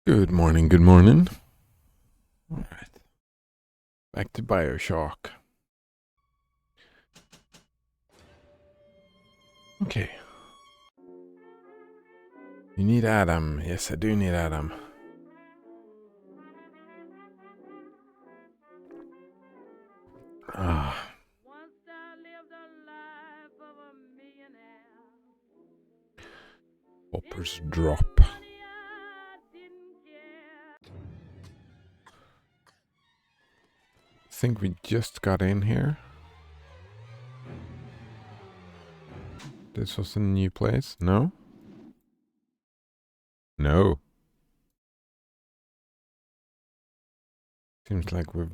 Good morning, good morning. Alright. Back to Bioshock. Okay. You need Adam. Yes, I do need Adam. Ah. Hopper's drop. I think we just got in here. This was a new place? No? No. Seems like we've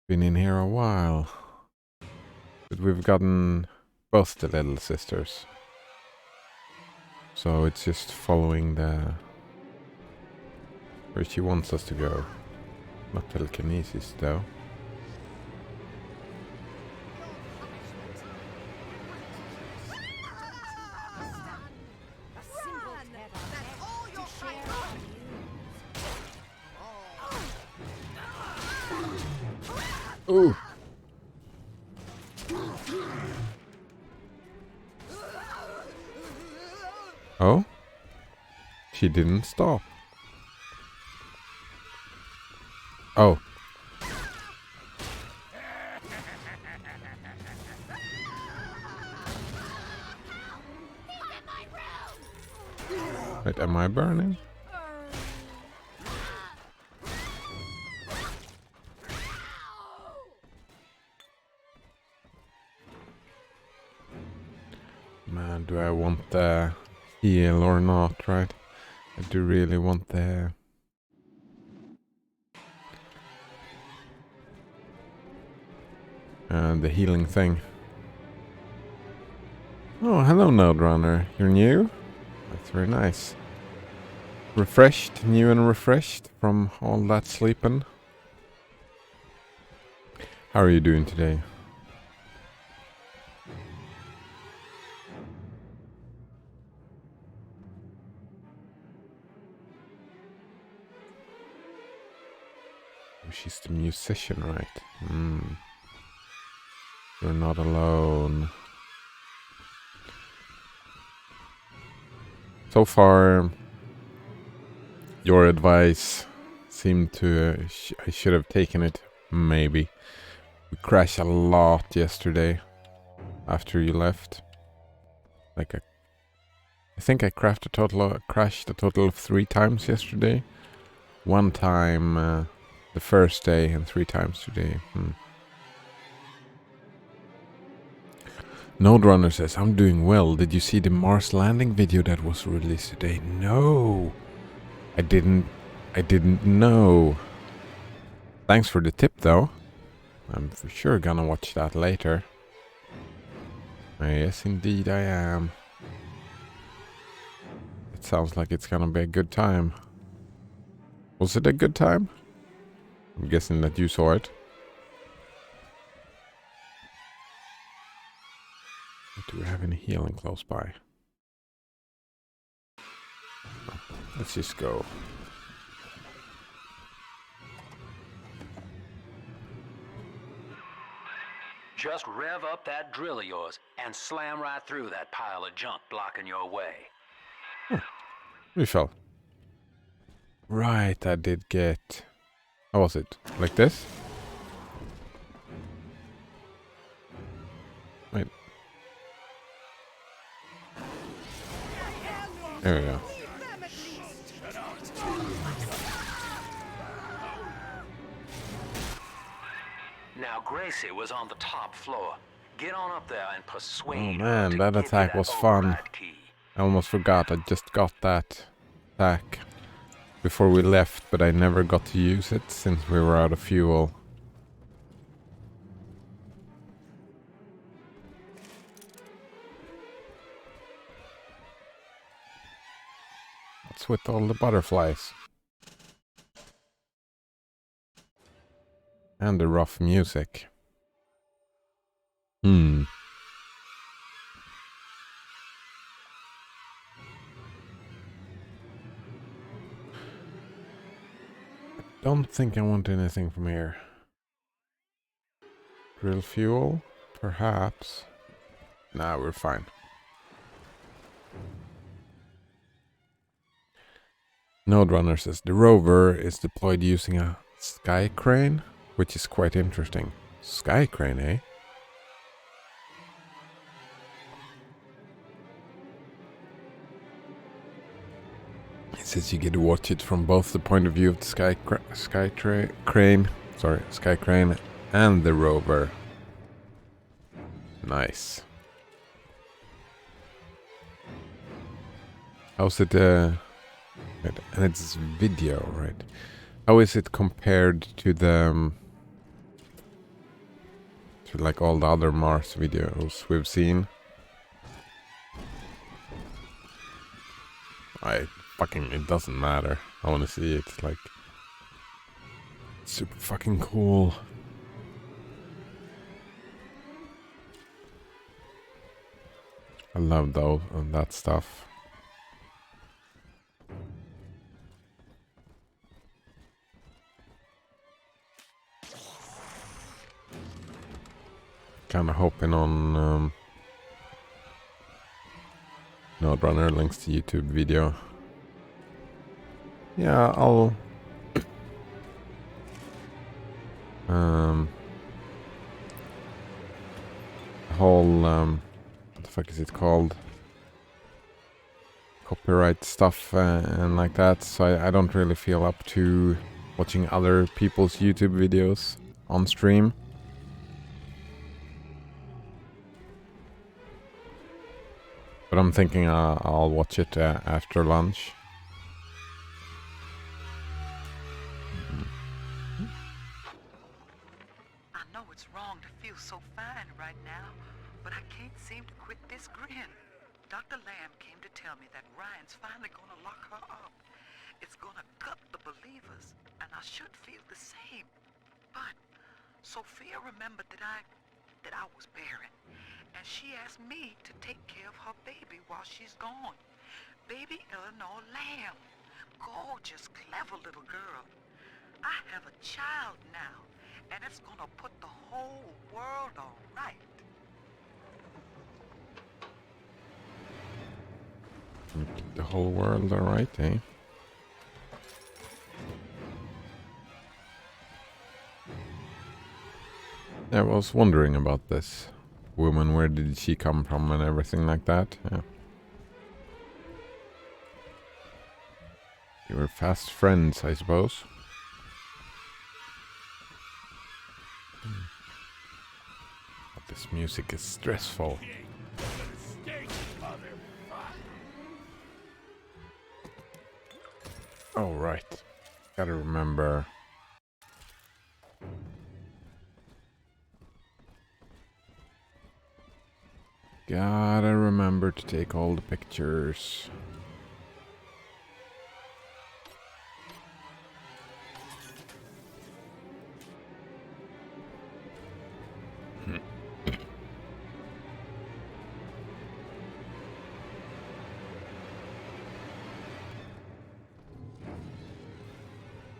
been in here a while. But we've gotten both the little sisters. So it's just following where she wants us to go. Not telekinesis though. Ooh. Oh? She didn't stop. Oh. Wait, am I burning? Man, do I want the heal or not, right? I do really want the healing thing. Oh, hello, Node Runner. You're new? That's very nice. Refreshed, new and refreshed from all that sleeping. How are you doing today? Oh, she's the musician, right? You're not alone. So far, your advice seemed to... I should have taken it, maybe. We crashed a lot yesterday after you left. I think I crashed a total of 3 times yesterday. 1 time the first day and 3 times today. Node Runner says, I'm doing well. Did you see the Mars landing video that was released today? No, I didn't know. Thanks for the tip though. I'm for sure gonna watch that later. Yes, indeed I am. It sounds like it's gonna be a good time. Was it a good time? I'm guessing that you saw it. Do we have any healing close by? Oh, let's just go. Just rev up that drill of yours and slam right through that pile of junk blocking your way. We fell. Right, I did get... How was it? Like this? Wait. There we go. Now Gracie was on the top floor. Get on up there and persuade Oh her man, to that give you attack that was fun. override key. I almost forgot, I just got that attack before we left, but I never got to use it since we were out of fuel. What's with all the butterflies? And the rough music. don't think I want anything from here. Drill fuel? Perhaps. Nah, we're fine. Node Runner says the rover is deployed using a sky crane, which is quite interesting. Sky crane, eh? It says you get to watch it from both the point of view of the sky crane and the rover. Nice. How's it? And it's video, right? How is it compared to the to like all the other Mars videos we've seen? It doesn't matter. I want to see it. Like, super fucking cool. I love that stuff. Kind of hoping on Node Runner links to YouTube video. Yeah, I'll whole what the fuck is it called? Copyright stuff and like that. So I don't really feel up to watching other people's YouTube videos on stream. But I'm thinking I'll watch it after lunch. I know it's wrong to feel so fine right now, but I can't seem to quit this grin. Dr. Lamb came to tell me that Ryan's finally gonna lock her up. It's gonna gut the believers, and I should feel the same. But Sophia remembered that I was barren, and she asked me to take care of her baby while she's gone. Baby Eleanor Lamb. Gorgeous, clever little girl. I have a child now, and it's gonna put the whole world all right. The whole world alright, eh? I was wondering about this woman. Where did she come from and everything like that? Yeah. You were fast friends, I suppose. But this music is stressful. Oh, right. Gotta remember. Gotta remember to take all the pictures.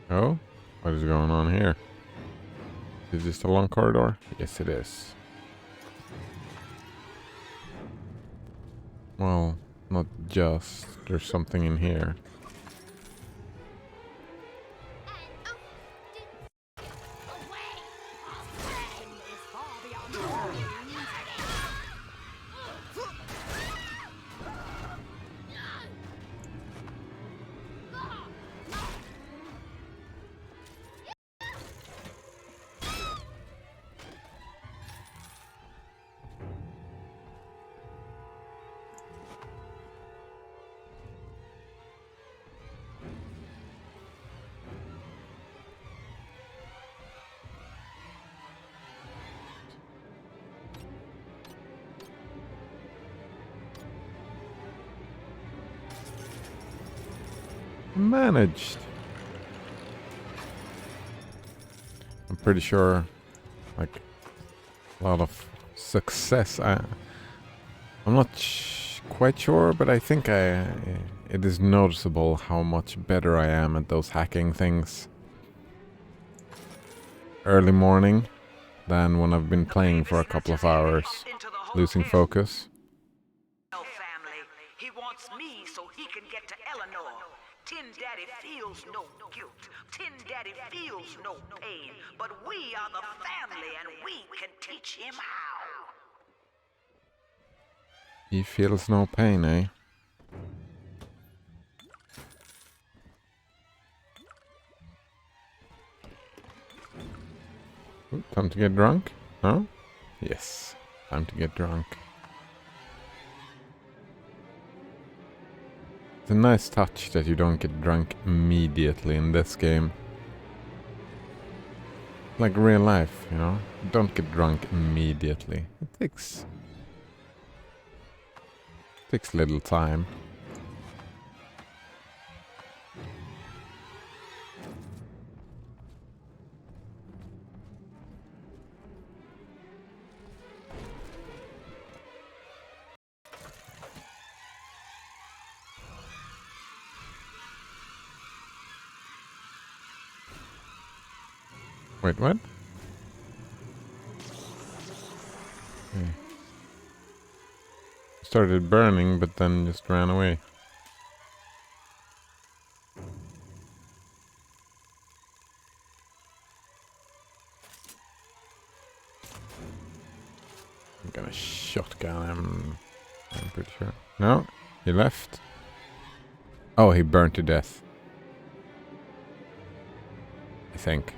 Oh? What is going on here? Is this a long corridor? Yes, it is. Well, not just. There's something in here. Managed. I'm pretty sure, like, a lot of success. I'm not quite sure, but I think it is noticeable how much better I am at those hacking things. early morning than when I've been playing for a couple of hours, losing focus. Family. He wants me so he can get to Eleanor. Tin Daddy feels no guilt. Tin Daddy feels no pain. But we are the family and we can teach him how. He feels no pain, eh? Ooh, time to get drunk? No? Yes, time to get drunk. It's a nice touch that you don't get drunk immediately in this game. Like real life, you know? Don't get drunk immediately. It takes little time. Wait, what? Okay. Started burning, but then just ran away. I'm gonna shotgun him. I'm pretty sure. No, he left. Oh, he burned to death. I think.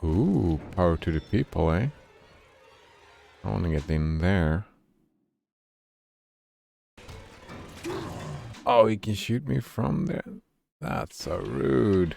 Ooh, power to the people, eh? I want to get in there. Oh, he can shoot me from there. That's so rude.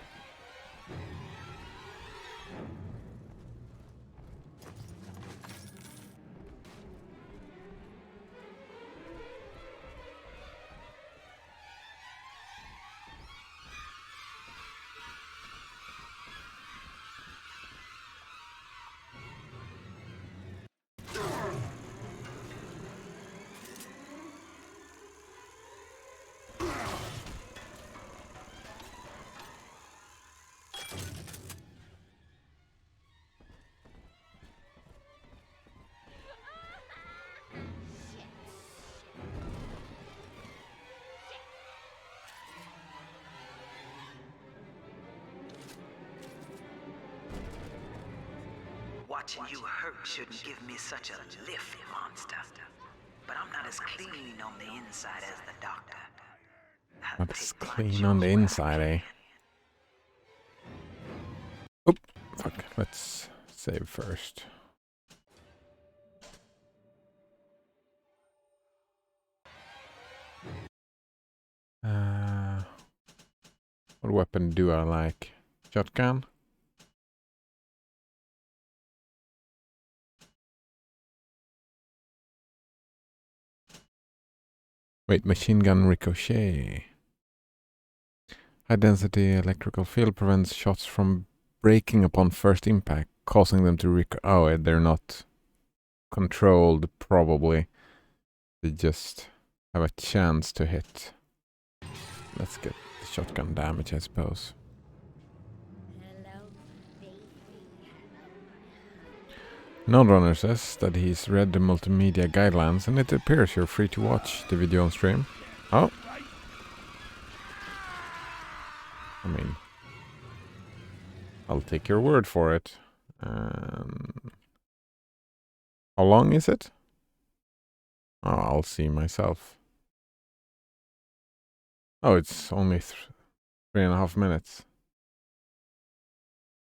Watching you hurt shouldn't give me such a lift, monster. But I'm not as clean on the inside as the doctor. Not as clean on the inside, eh? Oop, fuck. Let's save first. What weapon do I like? Shotgun? Wait, machine gun ricochet. High density electrical field prevents shots from breaking upon first impact, causing them to oh, they're not controlled, probably. They just have a chance to hit. Let's get the shotgun damage, I suppose. Nodrunner says that he's read the multimedia guidelines and it appears you're free to watch the video on stream. Oh. I mean, I'll take your word for it. How long is it? Oh, I'll see myself. Oh, it's only 3.5 minutes.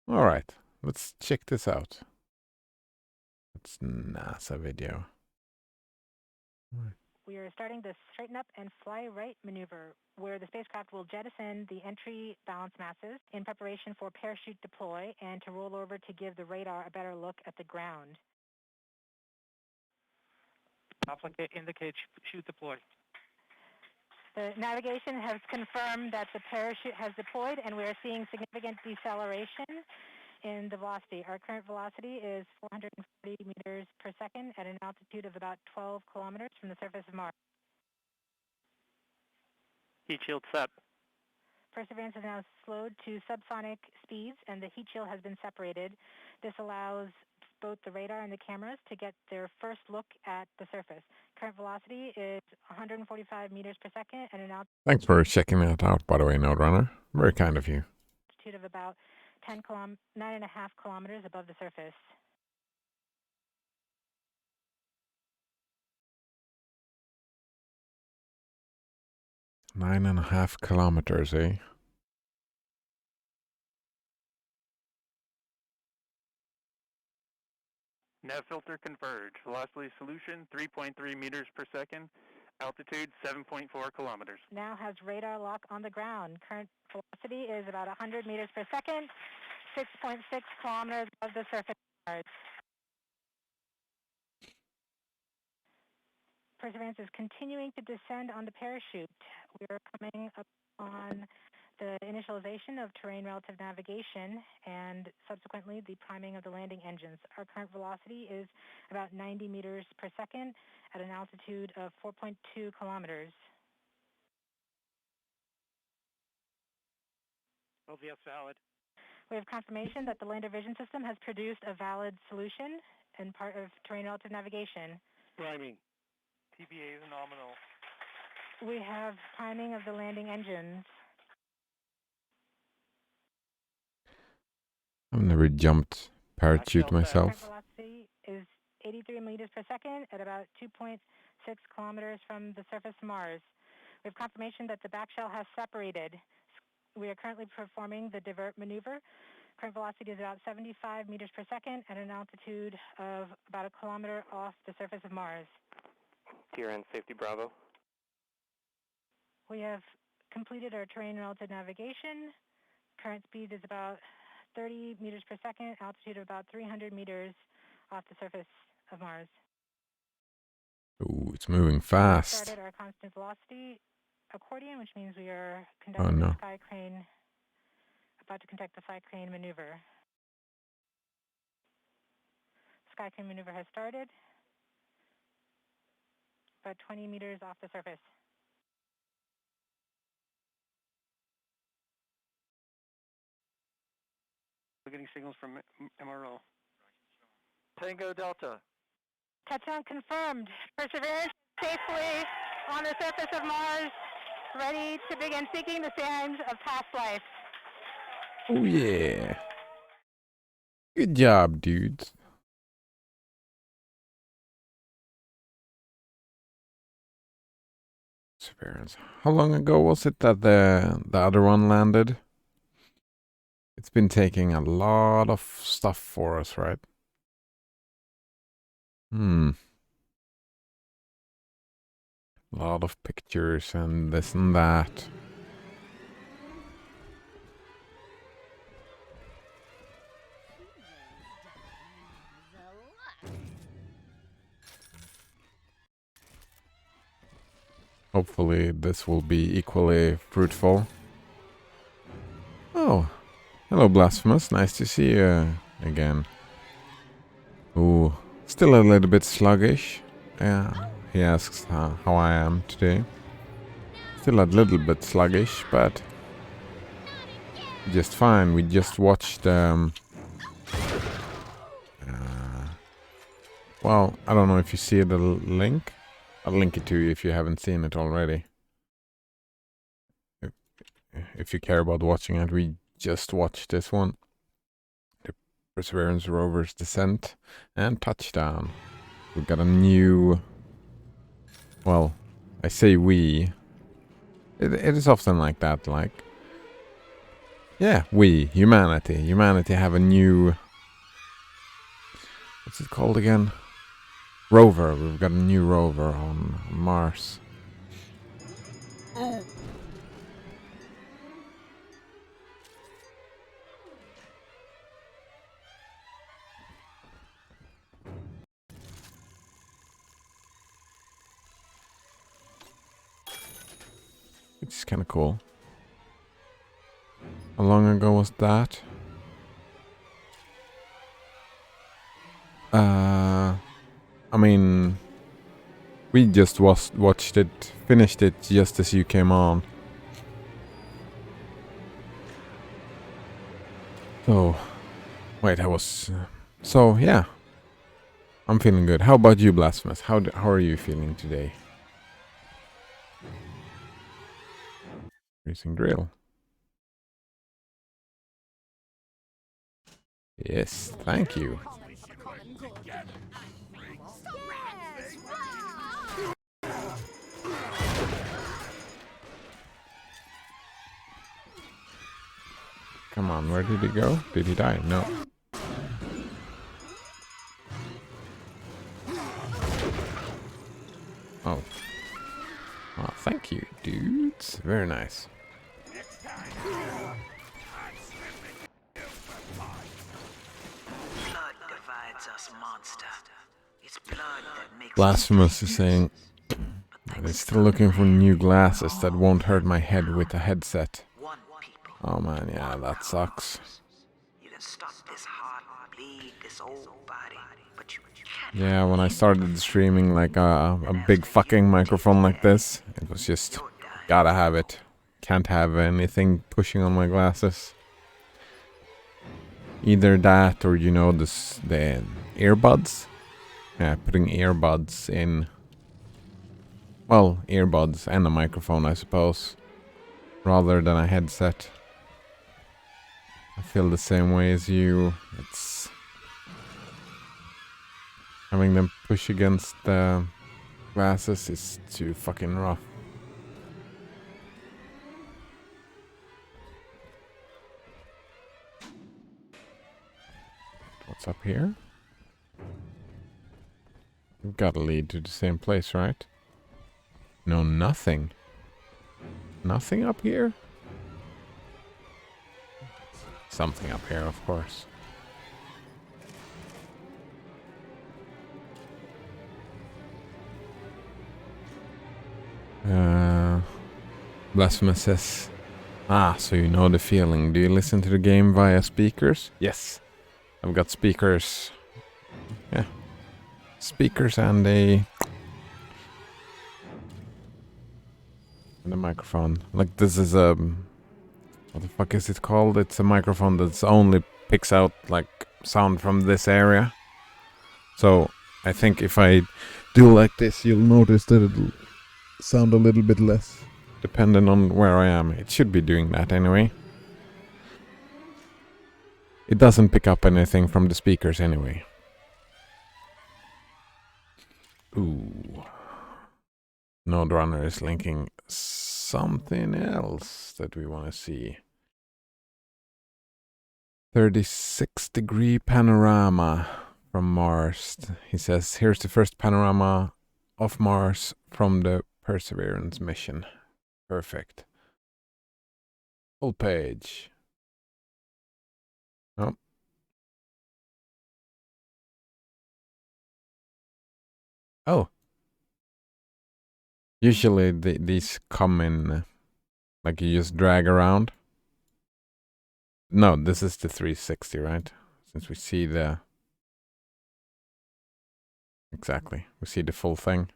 Alright, let's check this out. It's NASA video. We are starting the straighten up and fly right maneuver, where the spacecraft will jettison the entry balance masses in preparation for parachute deploy and to roll over to give the radar a better look at the ground. Applicant indicates chute deployed. The navigation has confirmed that the parachute has deployed, and we are seeing significant deceleration in the velocity. Our current velocity is 440 meters per second at an altitude of about 12 kilometers from the surface of Mars. Heat shield set. Perseverance is now slowed to subsonic speeds, and the heat shield has been separated. This allows both the radar and the cameras to get their first look at the surface. Current velocity is 145 meters per second at an Thanks for checking that out, by the way, Node Runner. Very kind of you. altitude of about 9.5 kilometers above the surface. Nine and a half kilometers, eh? Nav filter converge. Velocity solution 3.3 meters per second. Altitude 7.4 kilometers. Now has radar lock on the ground. Current velocity is about 100 meters per second, 6.6 kilometers above the surface of Mars. Perseverance is continuing to descend on the parachute. We are coming up on the initialization of terrain relative navigation and subsequently the priming of the landing engines. Our current velocity is about 90 meters per second at an altitude of 4.2 kilometers. LVS valid. We have confirmation that the lander vision system has produced a valid solution and part of terrain relative navigation. Priming. TBA is nominal. We have priming of the landing engines. I've never jumped parachute myself. Current velocity is 83 meters per second at about 2.6 kilometers from the surface of Mars. We have confirmation that the back shell has separated. We are currently performing the divert maneuver. Current velocity is about 75 meters per second at an altitude of about a kilometer off the surface of Mars. TRN Safety Bravo. We have completed our terrain relative navigation. Current speed is about 30 meters per second, altitude of about 300 meters off the surface of Mars. Ooh, it's moving fast. Started our constant velocity accordion, which means we are conducting the sky crane, about to conduct the sky crane maneuver. Sky crane maneuver has started, about 20 meters off the surface. We're getting signals from MRO. Tango Delta. Touchdown confirmed. Perseverance safely on the surface of Mars, ready to begin seeking the signs of past life. Oh yeah. Good job, dudes. Perseverance. How long ago was it that the other one landed? It's been taking a lot of stuff for us, right? A lot of pictures and this and that. Hopefully this will be equally fruitful. Oh, hello Blasphemous, nice to see you again. Ooh, still a little bit sluggish. Yeah, he asks how I am today. Still a little bit sluggish, but just fine. We just watched well, I don't know if you see the link. I'll link it to you if you haven't seen it already. If you care about watching it, we just watched this one. The Perseverance rover's descent and touchdown. We got a new... Well, I say we. It is often like that, like... Yeah, we, humanity. Humanity have a new... What's it called again? Rover. We've got a new rover on Mars. Which is kind of cool. How long ago was that? I mean, we just watched it, finished it just as you came on. So, wait, I was... so, yeah. I'm feeling good. How about you, Blasphemous? How are you feeling today? Racing drill. Yes, thank you. Come on, where did he go? Did he die? No. Oh. Oh, thank you, dudes. Very nice. Blood divides us, monster. It's blood that makes Blasphemous is saying they're still looking for new glasses that won't hurt my head with a headset. one people. Oh man, yeah, that sucks. You can stop this heart bleed, this old body, but you can't. Yeah, when I started streaming like a big fucking microphone like this, it was just gotta have it. Can't have anything pushing on my glasses. Either that or, you know, the earbuds. Yeah, putting earbuds in. Well, earbuds and a microphone, I suppose. Rather than a headset. I feel the same way as you. It's... having them push against the glasses is too fucking rough. What's up here? We've got to lead to the same place, right? No, nothing. Nothing up here? Something up here, of course. Blasphemous says, ah, so you know the feeling. Do you listen to the game via speakers? Yes. I've got speakers. Yeah. Speakers and a microphone. Like this is a... what the fuck is it called? It's a microphone that's only picks out like sound from this area. So I think if I do like this, you'll notice that it'll sound a little bit less. Depending on where I am. It should be doing that anyway. It doesn't pick up anything from the speakers anyway. Ooh. Node Runner is linking something else that we want to see. 36-degree panorama from Mars. He says, here's the first panorama of Mars from the Perseverance mission. Perfect. Full page. Oh. Oh. Usually these come in, like you just drag around. No, this is the 360, right? Since we see the... exactly. We see the full thing.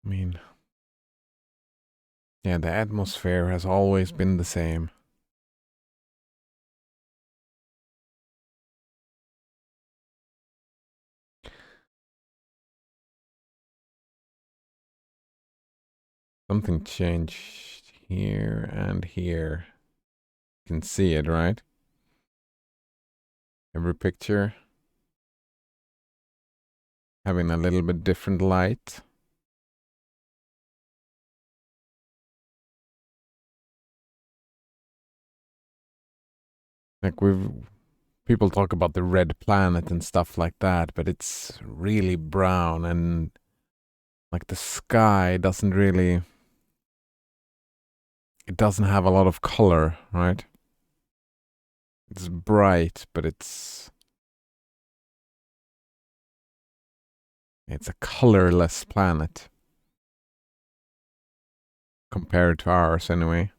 I mean... yeah, the atmosphere has always been the same. Something changed here and here. You can see it, right? Every picture having a little bit different light. Like people talk about the red planet and stuff like that, but it's really brown and like the sky doesn't really... it doesn't have a lot of color, right? It's bright, but it's a colorless planet. Compared to ours, anyway.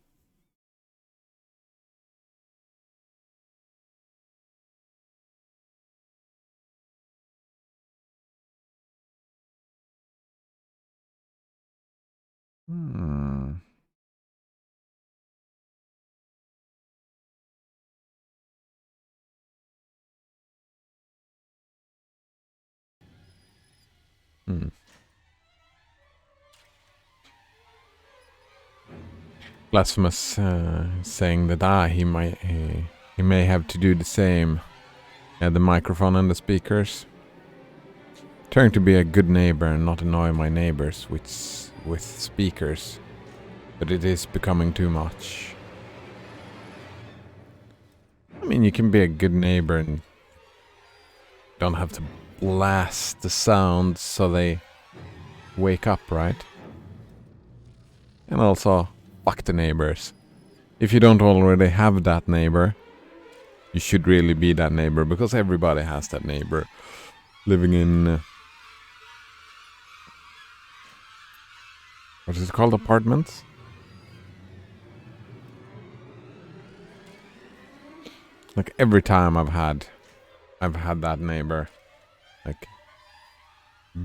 Hmm. Hmm. Blasphemous saying that he may have to do the same. The microphone and the speakers. Trying to be a good neighbor and not annoy my neighbors with speakers, but it is becoming too much. I mean, you can be a good neighbor and don't have to blast the sound so they wake up, right? And also, fuck the neighbors. If you don't already have that neighbor, you should really be that neighbor, because everybody has that neighbor living in... what is it called? Apartments? Like every time I've had that neighbor, like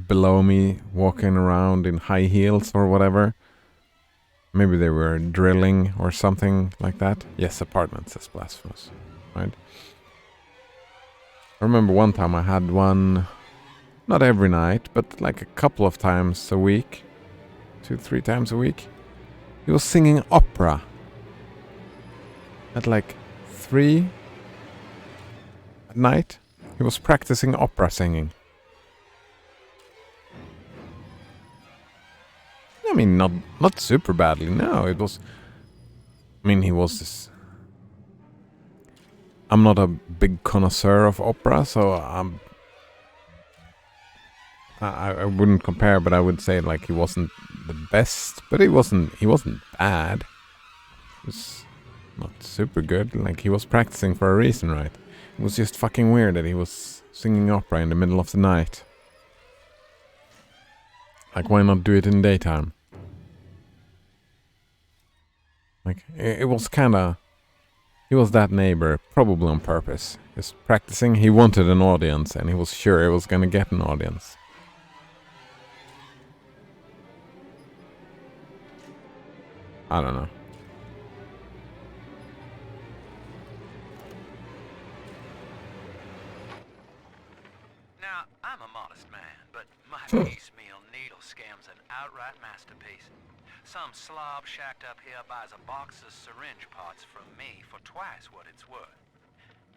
below me, walking around in high heels or whatever. Maybe they were drilling or something like that. Yes, apartments, that's blasphemous, right? I remember one time I had one, not every night, but like a couple of times a week, 2-3 times a week. He was singing opera at like 3 at night. He was practicing opera singing. I mean, not super badly. No, it was. I mean, he was this. I'm not a big connoisseur of opera, so I wouldn't compare, but I would say like he wasn't the best, but he wasn't bad. He was not super good. Like he was practicing for a reason, right? It was just fucking weird that he was singing opera in the middle of the night. Like, why not do it in daytime? Like, it was kinda... He was that neighbor, probably on purpose. Just practicing, he wanted an audience, and he was sure he was gonna get an audience. I don't know. Now, I'm a modest man, but my piecemeal needle scam's an outright masterpiece. Some slob shacked up here buys a box of syringe parts from me for twice what it's worth.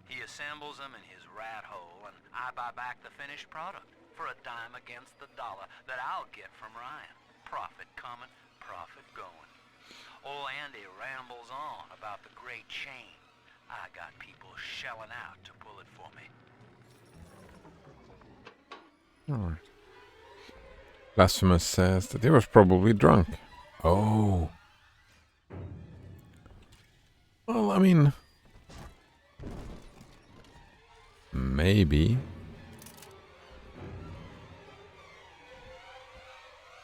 He assembles them in his rat hole, and I buy back the finished product for a dime against the dollar that I'll get from Ryan. Profit coming, profit going. Old Andy rambles on about the great chain. I got people shelling out to pull it for me. Alright. Blasphemous says that he was probably drunk. Oh. Well, I mean... Maybe.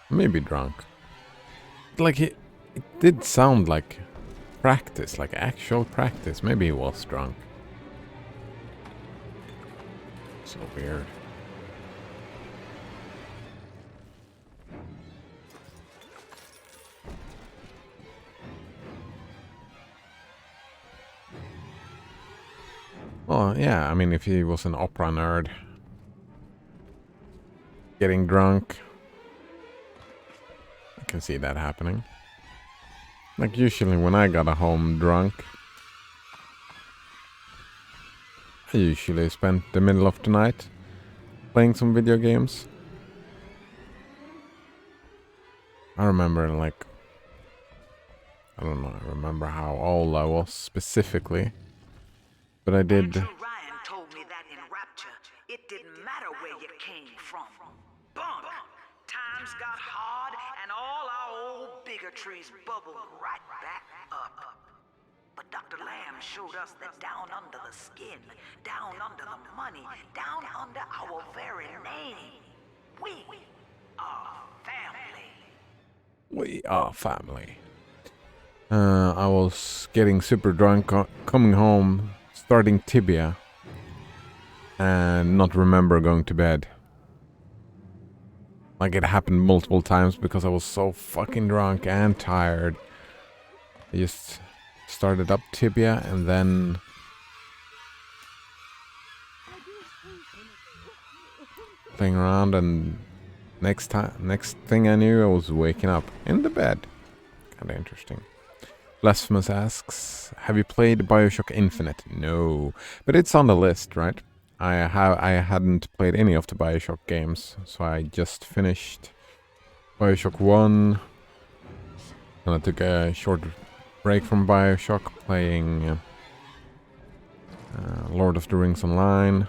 Maybe drunk. Like, it did sound like practice, like actual practice. Maybe he was drunk. So weird. Well, yeah, I mean, if he was an opera nerd, getting drunk, I can see that happening. Like, usually when I got home drunk, I usually spent the middle of the night playing some video games. I remember, like, I don't know, I remember how old I was specifically, but I did... Ryan told me that in Rapture, it didn't matter where you came from. Bump! Times got hard and all our old bigotries bubbled right back up. But Dr. Lamb showed us that down under the skin, down under the money, down under our very name, we are family. We are family. I was getting super drunk, coming home, starting Tibia, and not remember going to bed. Like, it happened multiple times because I was so fucking drunk and tired. I just started up Tibia and then... playing around, and next thing I knew, I was waking up in the bed. Kinda interesting. Blasphemous asks, have you played Bioshock Infinite? No, but it's on the list, right? I hadn't played any of the Bioshock games, so I just finished Bioshock 1, and I took a short break from Bioshock playing Lord of the Rings Online,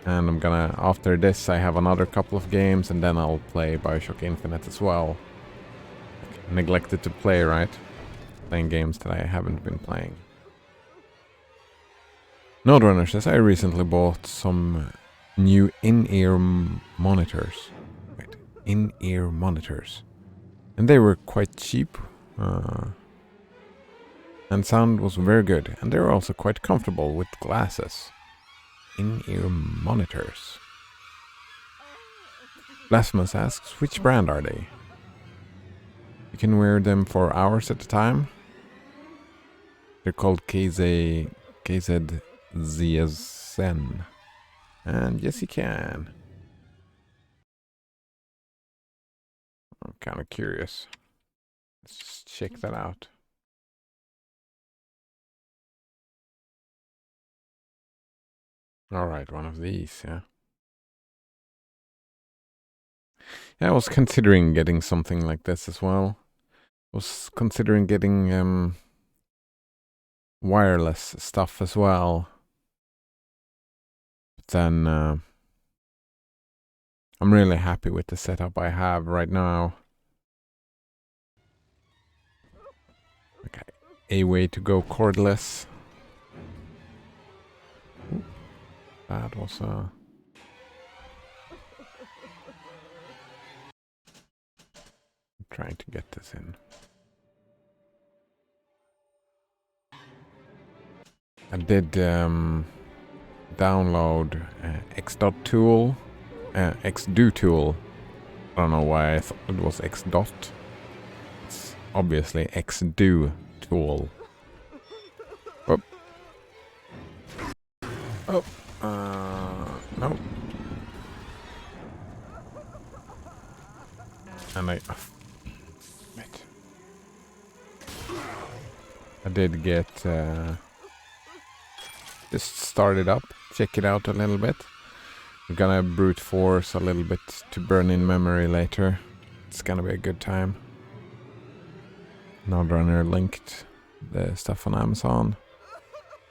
and I'm gonna, after this I have another couple of games, and then I'll play Bioshock Infinite as well. Neglected to play, right? Playing games that I haven't been playing. Noderunner says, I recently bought some new in-ear monitors. Wait, in-ear monitors. And they were quite cheap. And sound was very good. And they were also quite comfortable with glasses. In-ear monitors. Blasphemous asks, which brand are they? You can wear them for hours at a time. They're called KZZSN. And yes, you can. I'm kind of curious. Let's just check that out. Alright, one of these, yeah. Yeah, I was considering getting something like this as well. I was considering getting wireless stuff as well. But then I'm really happy with the setup I have right now. Okay, a way to go cordless. Ooh, that was trying to get this in. I did download x.tool, xdo tool. I don't know why I thought it was x.dot. It's obviously xdo tool. Oh. Oh. No. And I did get just start it up, check it out a little bit. We're gonna brute force a little bit to burn in memory later. It's gonna be a good time. Nodrunner linked the stuff on Amazon.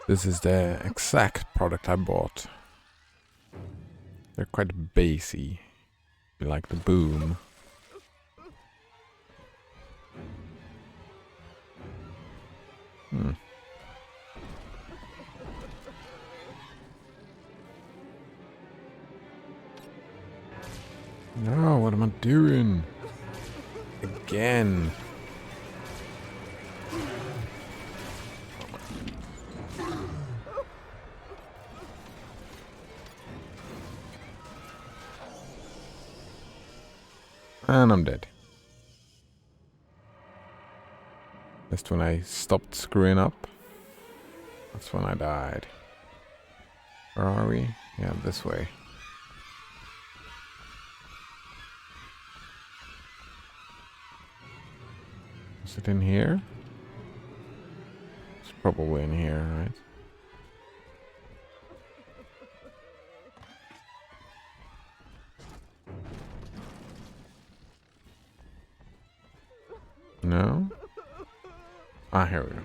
This is the exact product I bought. They're quite bassy. You like the boom. No, what am I doing? Again. And I'm dead. Just when I stopped screwing up, that's when I died. Where are we? Yeah, this way. Is it in here? It's probably in here, right? No? Ah, here we go.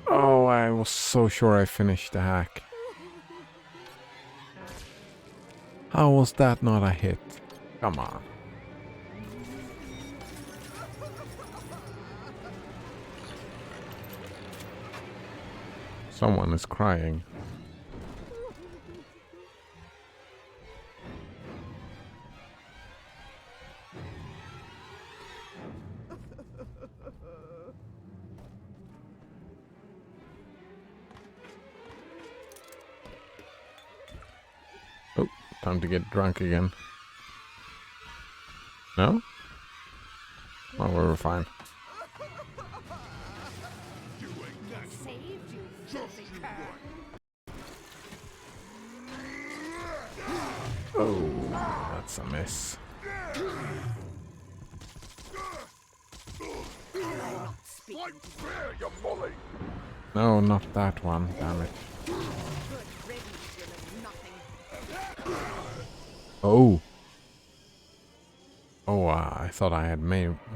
Oh, I was so sure I finished the hack. How was that not a hit? Come on. Someone is crying. Oh, time to get drunk again. No? Well, we were fine. Saved you, filthy cur. Oh, that's a miss. Speaking to No, not that one. Damn it. good riddance, you little nothing. Oh. Oh, I thought I had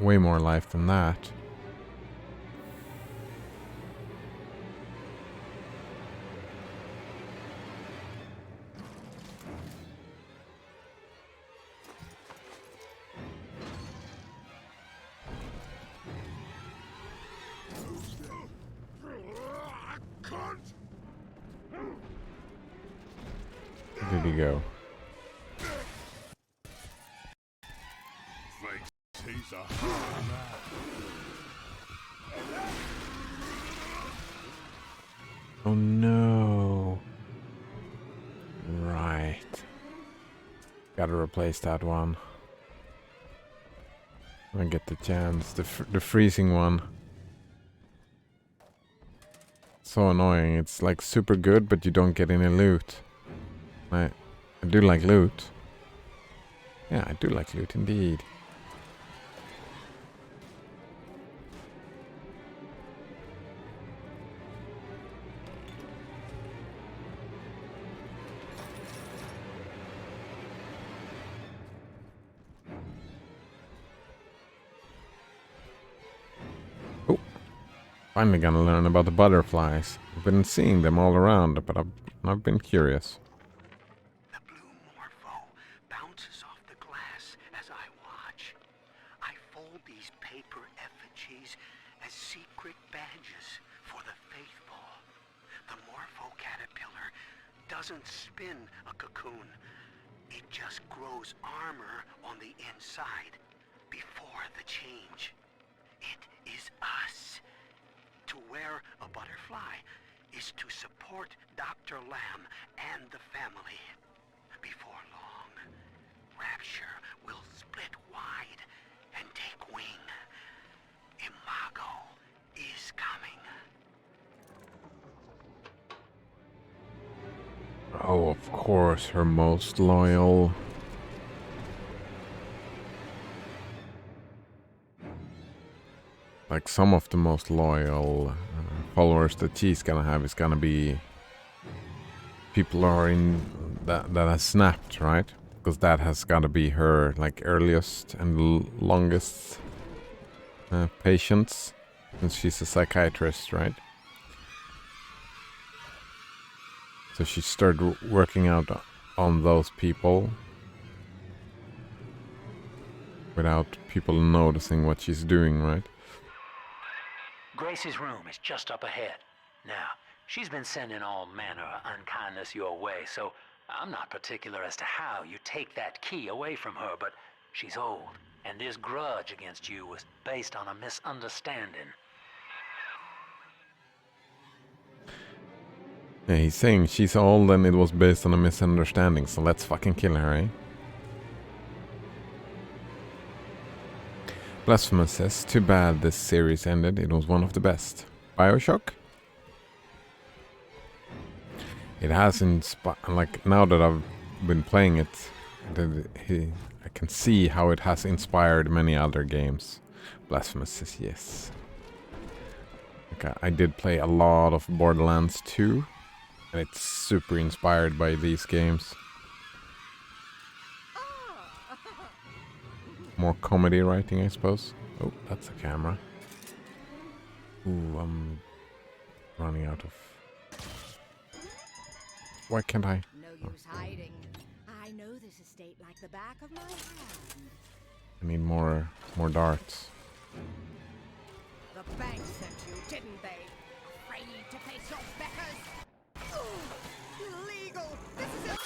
way more life than that. Where did he go? Oh no. Right. Gotta replace that one. I get the chance. The freezing one. So annoying. It's like super good, but you don't get any loot. I do like loot. Yeah, I do like loot indeed. Oh, finally gonna learn about the butterflies. I've been seeing them all around, but I've been curious. The blue morpho bounces off the glass as I watch. I fold these paper effigies as secret badges for the faithful. The morpho caterpillar doesn't spin a cocoon. It just grows armor on the inside before the change. It is us. To wear a butterfly is to support Dr. Lamb and the family. Before long, Rapture will split wide and take wing. Imago is coming. Oh, of course, her most loyal. Like some of the most loyal followers that she's gonna have is gonna be people are in that has snapped, right? Because that has gotta be her like earliest and longest patients, since she's a psychiatrist, right? So she started working out on those people without people noticing what she's doing, right? Grace's room is just up ahead. Now, she's been sending all manner of unkindness your way, so I'm not particular as to how you take that key away from her, but she's old, and this grudge against you was based on a misunderstanding. Yeah, he's saying she's old and it was based on a misunderstanding, so let's fucking kill her, eh? Blasphemous says, too bad this series ended, it was one of the best. Bioshock? It has inspired, like, now that I've been playing it, I can see how it has inspired many other games. Blasphemous says yes. Okay, I did play a lot of Borderlands 2, and it's super inspired by these games. More comedy writing, I suppose. Oh, that's a camera. Ooh, I'm running out of... Why can't I? No use hiding. I know this estate like the back of my hand. I need more darts. The bank sent you, didn't they? Afraid to face your betters? Illegal! This is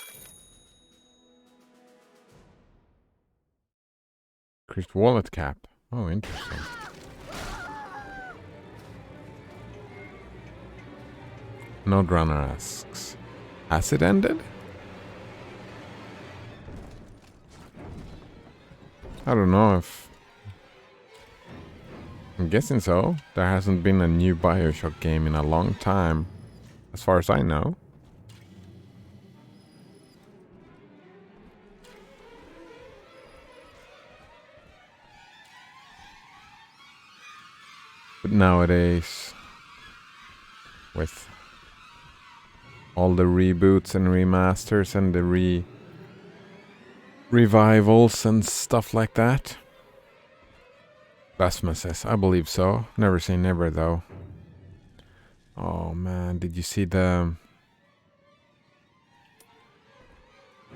Increased wallet cap. Oh, interesting. Node Runner asks, has it ended? I don't know if... I'm guessing so. There hasn't been a new Bioshock game in a long time, as far as I know. But nowadays, with all the reboots and remasters and the revivals and stuff like that. Blasphemous says, I believe so. Never say never though. Oh man, did you see the...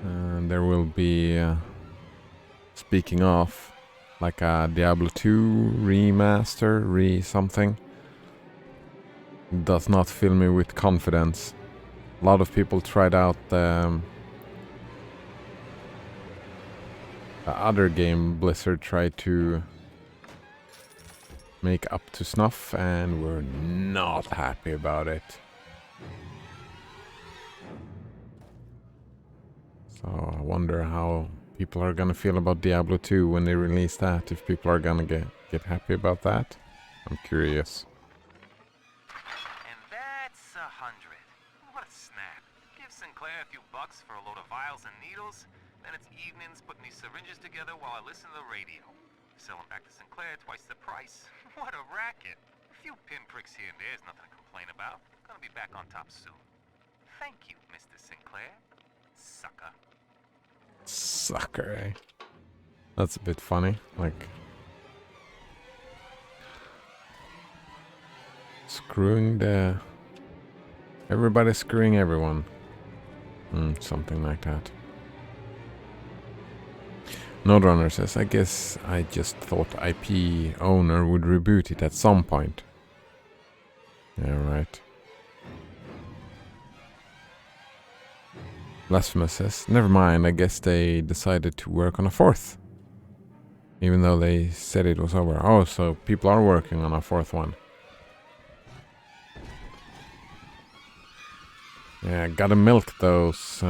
there will be, speaking of, like a Diablo 2 remaster, something. Does not fill me with confidence. A lot of people tried out the other game Blizzard tried to make up to snuff, and we're not happy about it. So I wonder how people are gonna feel about Diablo 2 when they release that. If people are gonna get happy about that, I'm curious. And that's 100. What a snap. Give Sinclair a few bucks for a load of vials and needles, then it's evenings putting these syringes together while I listen to the radio. Sell them back to Sinclair twice the price. What a racket. A few pinpricks here and there is nothing to complain about. Gonna be back on top soon. Thank you, Mr. Sinclair. Sucker. Sucker, eh? That's a bit funny. Like... screwing the... everybody's screwing everyone. Something like that. Nodrunner says, I guess I just thought IP owner would reboot it at some point. Yeah, right. Blasphemous says, never mind, I guess they decided to work on a fourth. Even though they said it was over. Oh, so people are working on a fourth one. Yeah, gotta milk those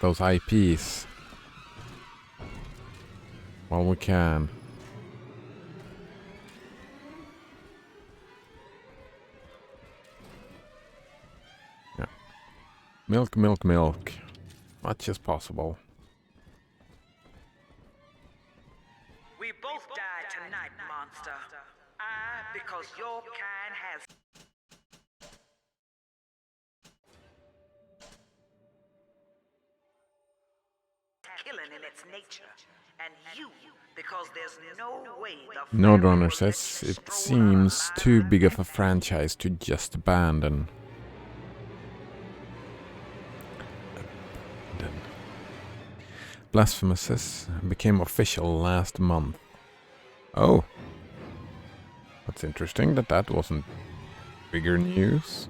IPs while we can. Yeah. Milk, milk, milk. Much as possible. We both die tonight, monster. I, because your kind has killing in its nature. And you, because there's no way the Nodrunner says it seems too big of a franchise to just abandon. Blasphemous says became official last month. Oh, that's interesting that wasn't bigger news.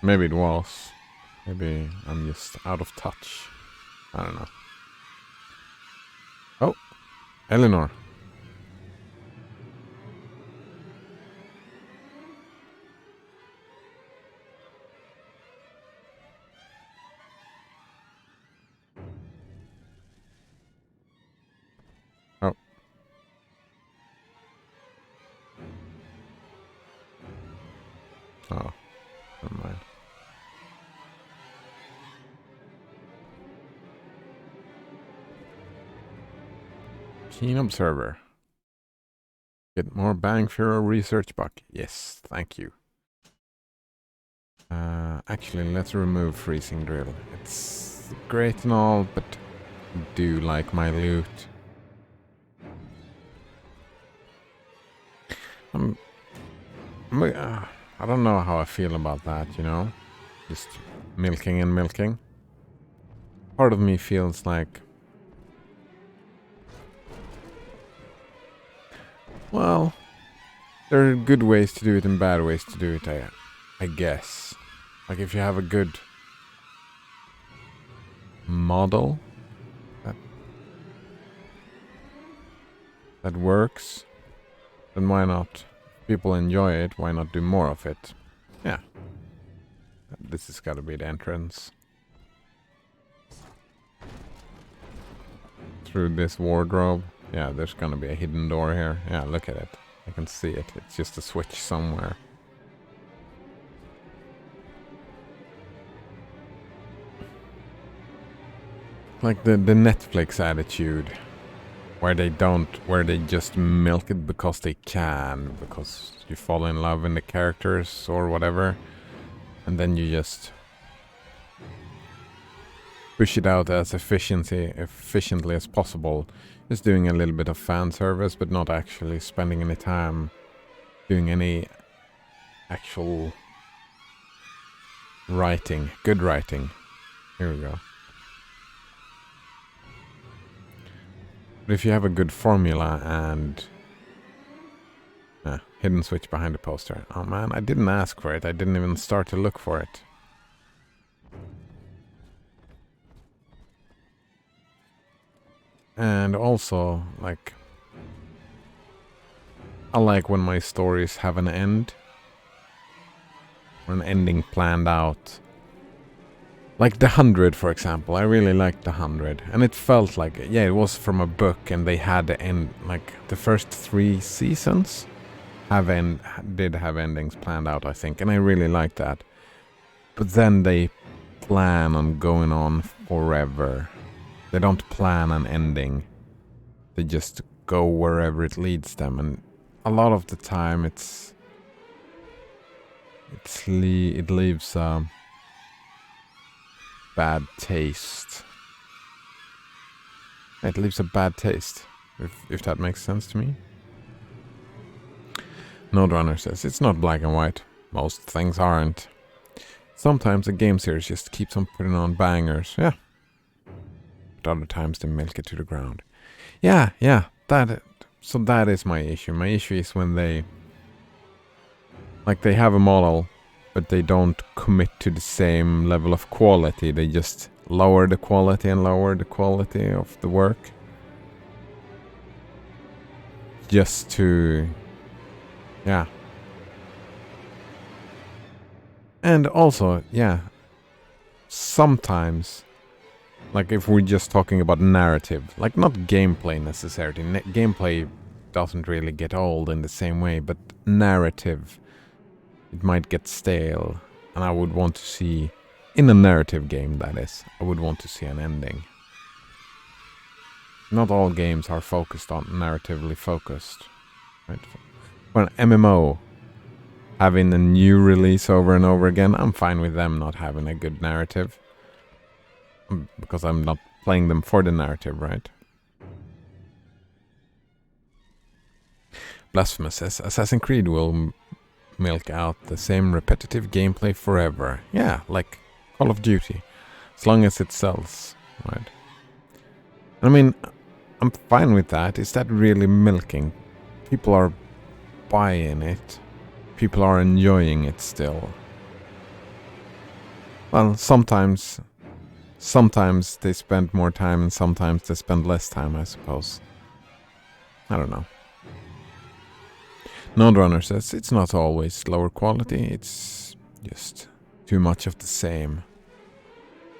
Maybe it was. Maybe I'm just out of touch. I don't know. Oh, Eleanor. Oh. Oh, never mind. Keen observer. Get more bang for your research buck. Yes, thank you. Actually, let's remove freezing drill. It's great and all, but I do like my loot. I don't know how I feel about that, you know? Just milking and milking. Part of me feels like... well, there are good ways to do it and bad ways to do it, I guess. Like if you have a good model that works, then why not? People enjoy it, why not do more of it? Yeah. this has got to be the entrance. Through this wardrobe. Yeah, there's gonna be a hidden door here. Yeah, look at it. I can see it. It's just a switch somewhere. Like the Netflix attitude. Where they just milk it because they can. Because you fall in love in the characters or whatever. And then you just push it out as efficiently as possible. Just doing a little bit of fan service, but not actually spending any time doing any actual writing. Good writing. Here we go. But if you have a good formula and... hidden switch behind the poster. Oh man, I didn't ask for it. I didn't even start to look for it. And also, like... I like when my stories have an end. Or an ending planned out. Like The 100, for example. I really liked The 100. And it felt like... Yeah, it was from a book and they had the end... Like, the first 3 seasons did have endings planned out, I think. And I really liked that. But then they plan on going on forever. They don't plan an ending. They just go wherever it leads them. And a lot of the time it leaves a bad taste. It leaves a bad taste, if that makes sense to me. Node Runner says, it's not black and white. Most things aren't. Sometimes a game series just keeps on putting on bangers, yeah. But other times they milk it to the ground. Yeah, so that is my issue. My issue is when they have a model, but they don't commit to the same level of quality. They just lower the quality and lower the quality of the work. Just to... Yeah. And also, yeah, sometimes, like if we're just talking about narrative, like not gameplay necessarily. Gameplay doesn't really get old in the same way, but narrative, it might get stale. And I would want to see, in a narrative game that is, I would want to see an ending. Not all games are focused on narratively focused, right? For an MMO, having a new release over and over again, I'm fine with them not having a good narrative. Because I'm not playing them for the narrative, right? Blasphemous says, Assassin's Creed will milk out the same repetitive gameplay forever. Yeah, like Call of Duty. As long as it sells, right? I mean, I'm fine with that. Is that really milking? People are buying it. People are enjoying it still. Well, sometimes they spend more time and sometimes they spend less time, I suppose. I don't know. Node Runner says it's not always lower quality, it's just too much of the same.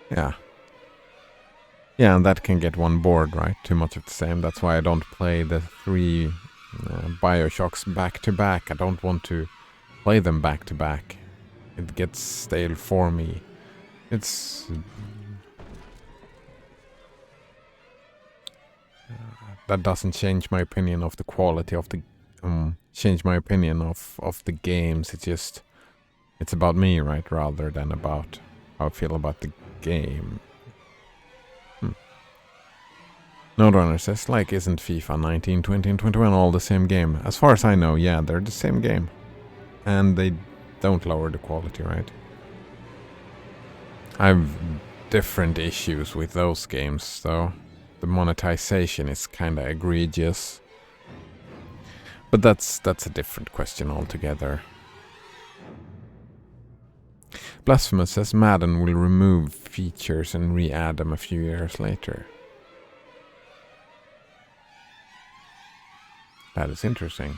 Yeah. Yeah, and that can get one bored, right? Too much of the same. That's why I don't play the 3 Bioshocks back to back. I don't want to play them back to back. It gets stale for me. It's... that doesn't change my opinion of the quality of the... change my opinion of the games. It's about me, right? Rather than about how I feel about the game. Node Runner says, like, isn't FIFA 19, 20, and 21 all the same game? As far as I know, yeah, they're the same game. And they don't lower the quality, right? I have different issues with those games, though. The monetization is kinda egregious. But that's a different question altogether. Blasphemous says Madden will remove features and re-add them a few years later. That is interesting.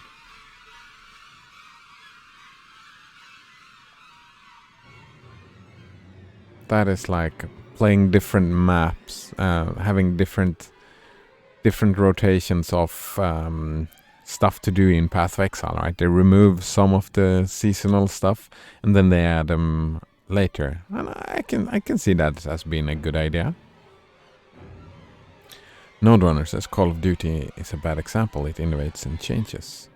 That is like playing different maps, having different rotations of stuff to do in Path of Exile, right? They remove some of the seasonal stuff and then they add them later. And I can see that as being a good idea. Node Runner says Call of Duty is a bad example. It innovates and changes.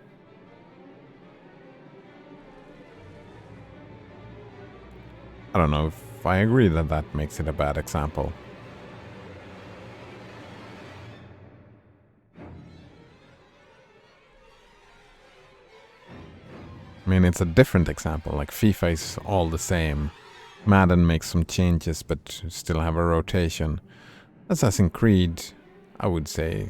I don't know if I agree that that makes it a bad example. I mean, it's a different example. Like FIFA is all the same. Madden makes some changes but still have a rotation. Assassin's Creed, I would say,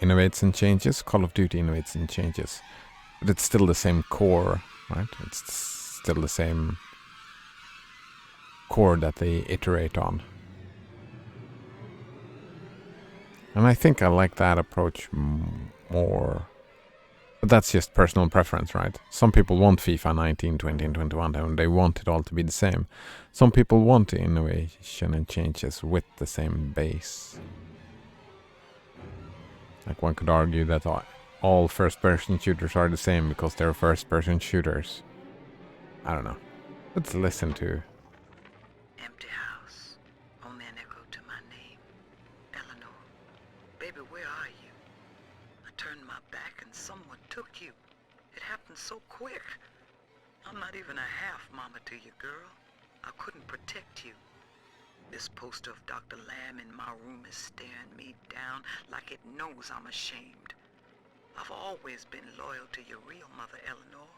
innovates and changes. Call of Duty innovates and changes. But it's still the same core, right? It's still the same core that they iterate on. And I think I like that approach more. But that's just personal preference, right? Some people want FIFA 19, 20, and 21, and they want it all to be the same. Some people want innovation and changes with the same base. Like one could argue that all first-person shooters are the same because they're first-person shooters. I don't know. Let's listen to... Empty house. Only an echo to my name. Eleanor. Baby, where are you? I turned my back and someone took you. It happened so quick. I'm not even a half mama to you, girl. I couldn't protect you. This poster of Dr. Lamb in my room is staring me down like it knows I'm ashamed. I've always been loyal to your real mother, Eleanor.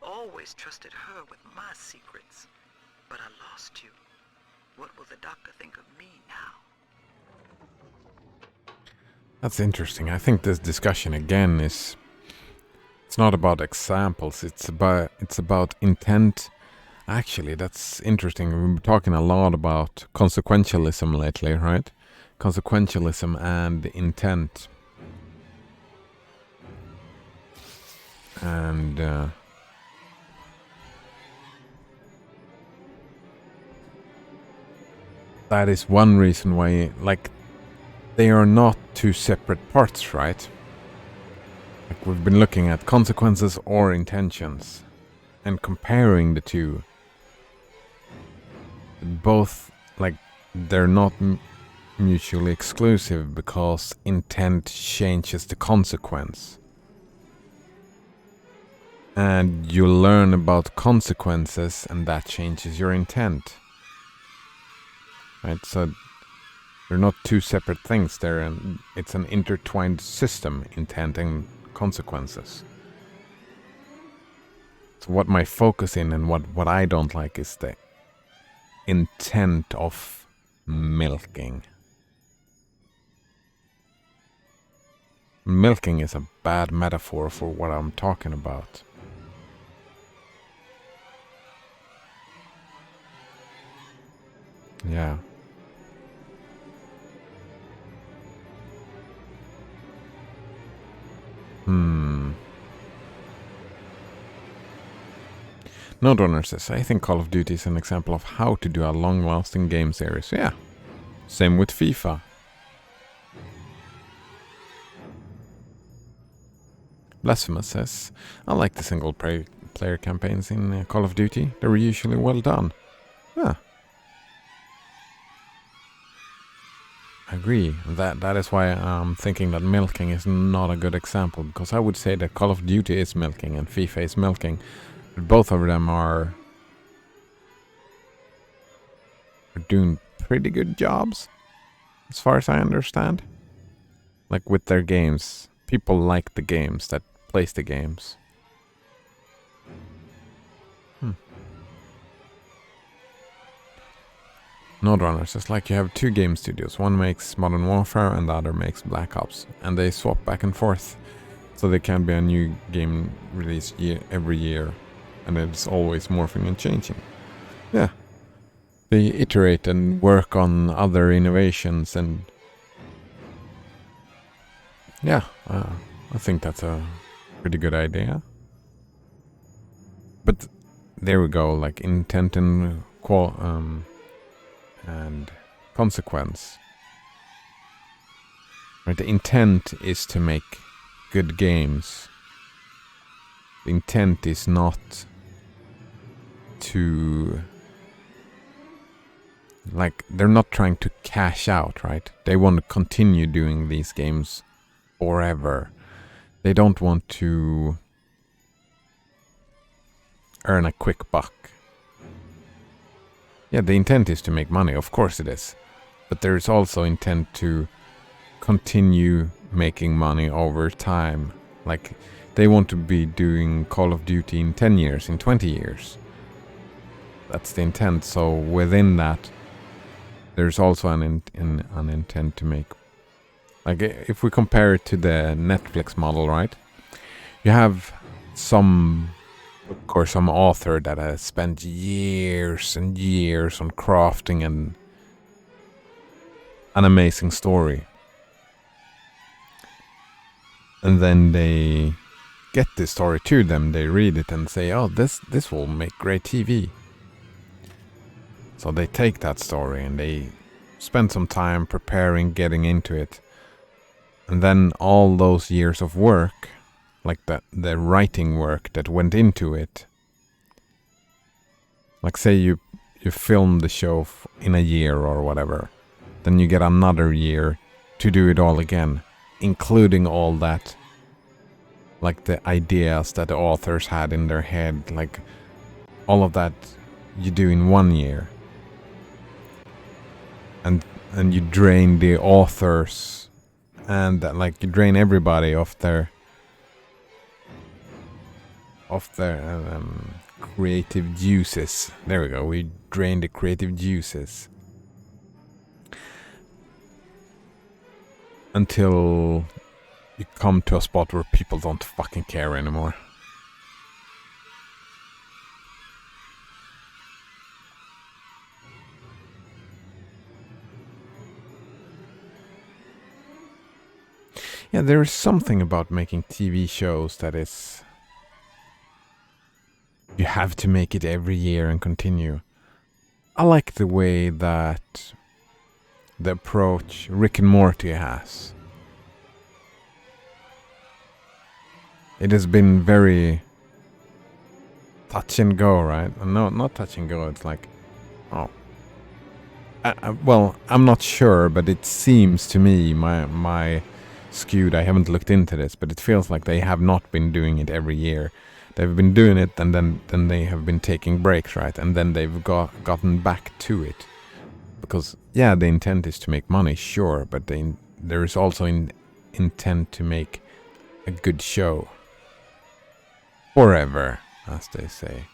Always trusted her with my secrets. But I lost you. What will the doctor think of me now? That's interesting. I think this discussion again is... It's not about examples. It's about intent. Actually, that's interesting. We've been talking a lot about consequentialism lately, right? Consequentialism and intent. And that is one reason why, like, they are not two separate parts, right? Like, we've been looking at consequences or intentions and comparing the two. Both, like, they're not mutually exclusive because intent changes the consequence. And you learn about consequences and that changes your intent. Right? So they're not two separate things. It's an intertwined system, intent and consequences. So what my focus in and what I don't like is the intent of milking. Milking is a bad metaphor for what I'm talking about. Yeah. Node Runner says, I think Call of Duty is an example of how to do a long-lasting game series. Yeah. Same with FIFA. Blasphemous says, I like the single-player campaigns in Call of Duty. They're usually well done. Yeah. I agree. That is why I'm thinking that milking is not a good example, because I would say that Call of Duty is milking and FIFA is milking. But both of them are doing pretty good jobs, as far as I understand. Like with their games. People like the games that plays the games. Node Runner says, like, you have two game studios. One makes Modern Warfare and the other makes Black Ops. And they swap back and forth. So there can be a new game released every year. And it's always morphing and changing. Yeah. They iterate and work on other innovations and... Yeah, I think that's a pretty good idea. But there we go, like intent and and consequence. Right? The intent is to make good games. The intent is not to... Like, they're not trying to cash out, right? They want to continue doing these games forever. They don't want to earn a quick buck. Yeah, the intent is to make money, of course it is. But there's also intent to continue making money over time. Like, they want to be doing Call of Duty in 10 years, in 20 years. That's the intent. So within that, there's also an intent to make... Like, if we compare it to the Netflix model, right? You have some book or some author that has spent years and years on crafting an amazing story. And then they get this story to them, they read it and say, oh, this will make great TV. So they take that story and they spend some time preparing, getting into it. And then all those years of work, like the writing work that went into it. Like say you film the show in a year or whatever. Then you get another year to do it all again. Including all that, like the ideas that the authors had in their head. Like all of that you do in 1 year. And you drain the authors and like you drain everybody of their creative juices. There we go. We drain the creative juices until you come to a spot where people don't fucking care anymore. Yeah, there is something about making TV shows that is... You have to make it every year and continue. I like the way that the approach Rick and Morty has. It has been very touch and go, right? No, not touch and go. It's like, oh, well, I'm not sure, but it seems to me, my skewed. I haven't looked into this, but it feels like they have not been doing it every year. They've been doing it, and then they have been taking breaks, right? And then they've gotten back to it, because yeah, the intent is to make money, sure, but there is also intent to make a good show forever, as they say.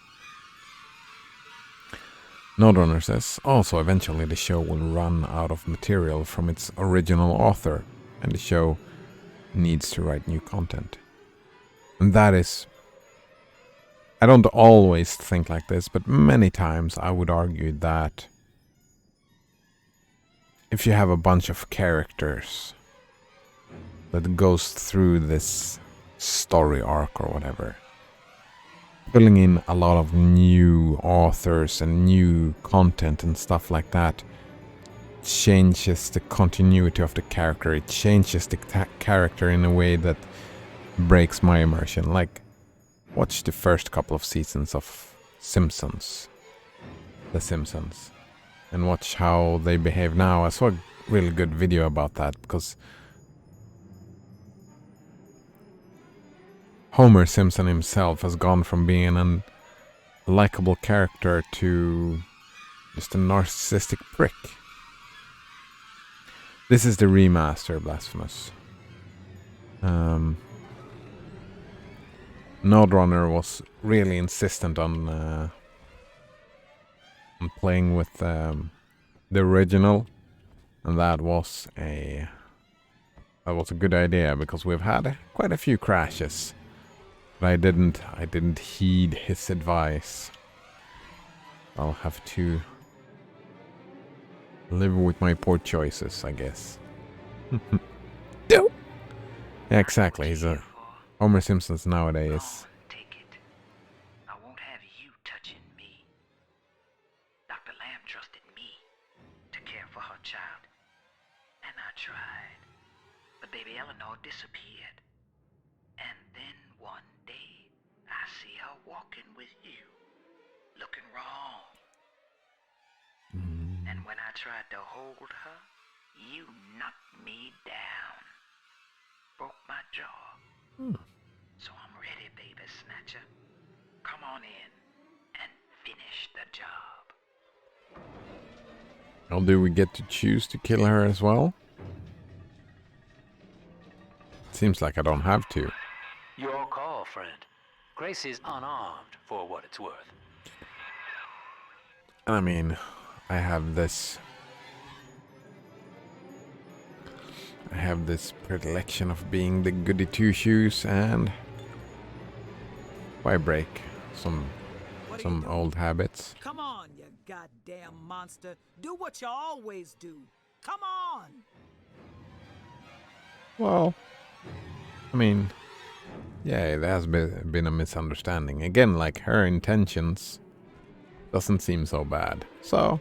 Nodrunner says, also eventually the show will run out of material from its original author, and the show needs to write new content. And that is... I don't always think like this, but many times I would argue that if you have a bunch of characters that goes through this story arc or whatever, pulling in a lot of new authors and new content and stuff like that changes the continuity of the character. It changes the character in a way that breaks my immersion. Like, watch the first couple of seasons of The Simpsons, and watch how they behave now. I saw a really good video about that, because Homer Simpson himself has gone from being a likable character to just a narcissistic prick. This is the remaster, Blasphemous. Nodrunner was really insistent on playing with the original, and that was a good idea, because we've had quite a few crashes. But I didn't heed his advice. I'll have to live with my poor choices, I guess. Yeah, exactly. He's a Homer Simpson's nowadays. Take it. I won't have you touching me. Dr. Lamb trusted me. disappeared. And then one day, I see her walking with you, looking wrong. And when I tried to hold her, you knocked me down. Broke my jaw. So I'm ready, baby snatcher. Come on in and finish the job. Well, do we get to choose to kill her as well? Seems like I don't have to. Your call, friend. Gracie's unarmed for what it's worth. I mean, I have this predilection of being the goody two-shoes, and why break some old habits? Come on, you goddamn monster. Do what you always do. Come on! Well, I mean, yeah, there has been a misunderstanding. Again, like, her intentions doesn't seem so bad. So,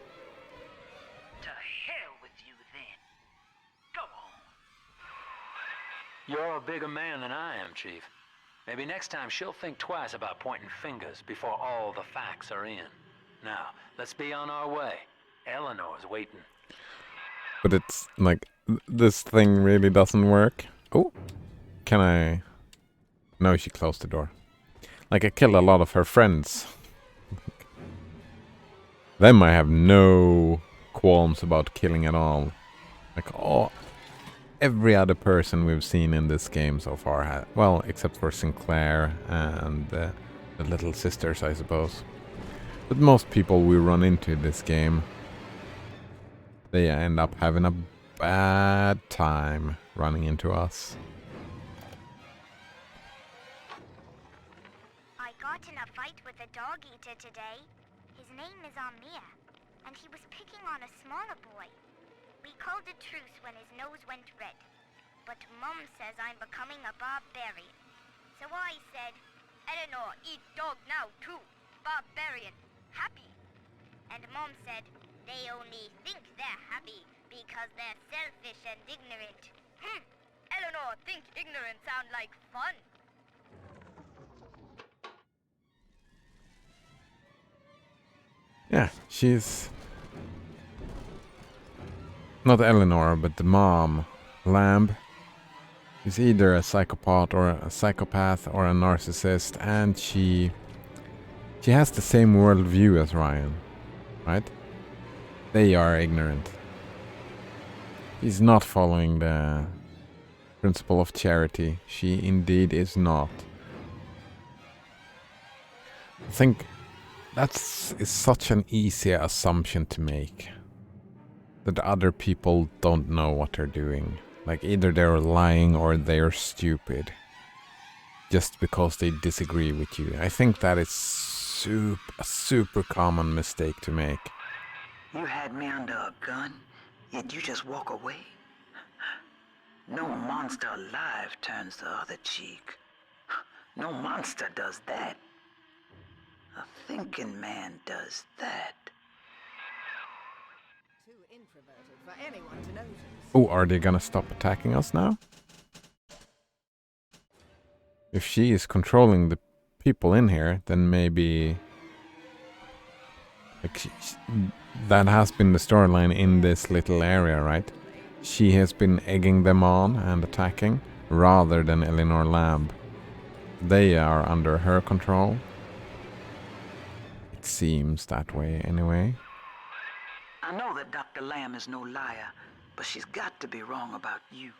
To hell with you then. Go on. You're a bigger man than I am, Chief. Maybe next time she'll think twice about pointing fingers before all the facts are in. Now, let's be on our way. Eleanor's waiting. but it's like, this thing really doesn't work. Oh, can I? No, she closed the door. Like, I killed a lot of her friends. Them I have no qualms about killing at all. Like, every other person we've seen in this game so far, well, except for Sinclair and the little sisters, I suppose. But most people we run into this game, they end up having a bad time running into us. I got in a fight with a dog eater today. His name is Amir, and he was picking on a smaller boy. We called a truce when his nose went red. But Mum says I'm becoming a barbarian. So I said, Eleanor, eat dog now too. Barbarian. Happy. And Mom said, they only think they're happy because they're selfish and ignorant. Eleanor, think ignorant sound like fun. Yeah, she's not Eleanor, but the mom, Lamb. She's either a psychopath or a narcissist, and she has the same worldview as Ryan, right? They are ignorant. He's not following the principle of charity. She indeed is not. I think is such an easy assumption to make. That other people don't know what they're doing. Like, either they're lying or they're stupid. Just because they disagree with you. I think that is a super common mistake to make. You had me under a gun, yet you just walk away? No monster alive turns the other cheek. No monster does that. A thinking man does that. Too introverted for anyone to notice. Oh, are they gonna stop attacking us now? If she is controlling the people in here, then maybe... Like, that has been the storyline in this little area, right? She has been egging them on and attacking, rather than Eleanor Lamb. They are under her control. It seems that way, anyway. I know that Dr. Lamb is no liar, but she's got to be wrong about you.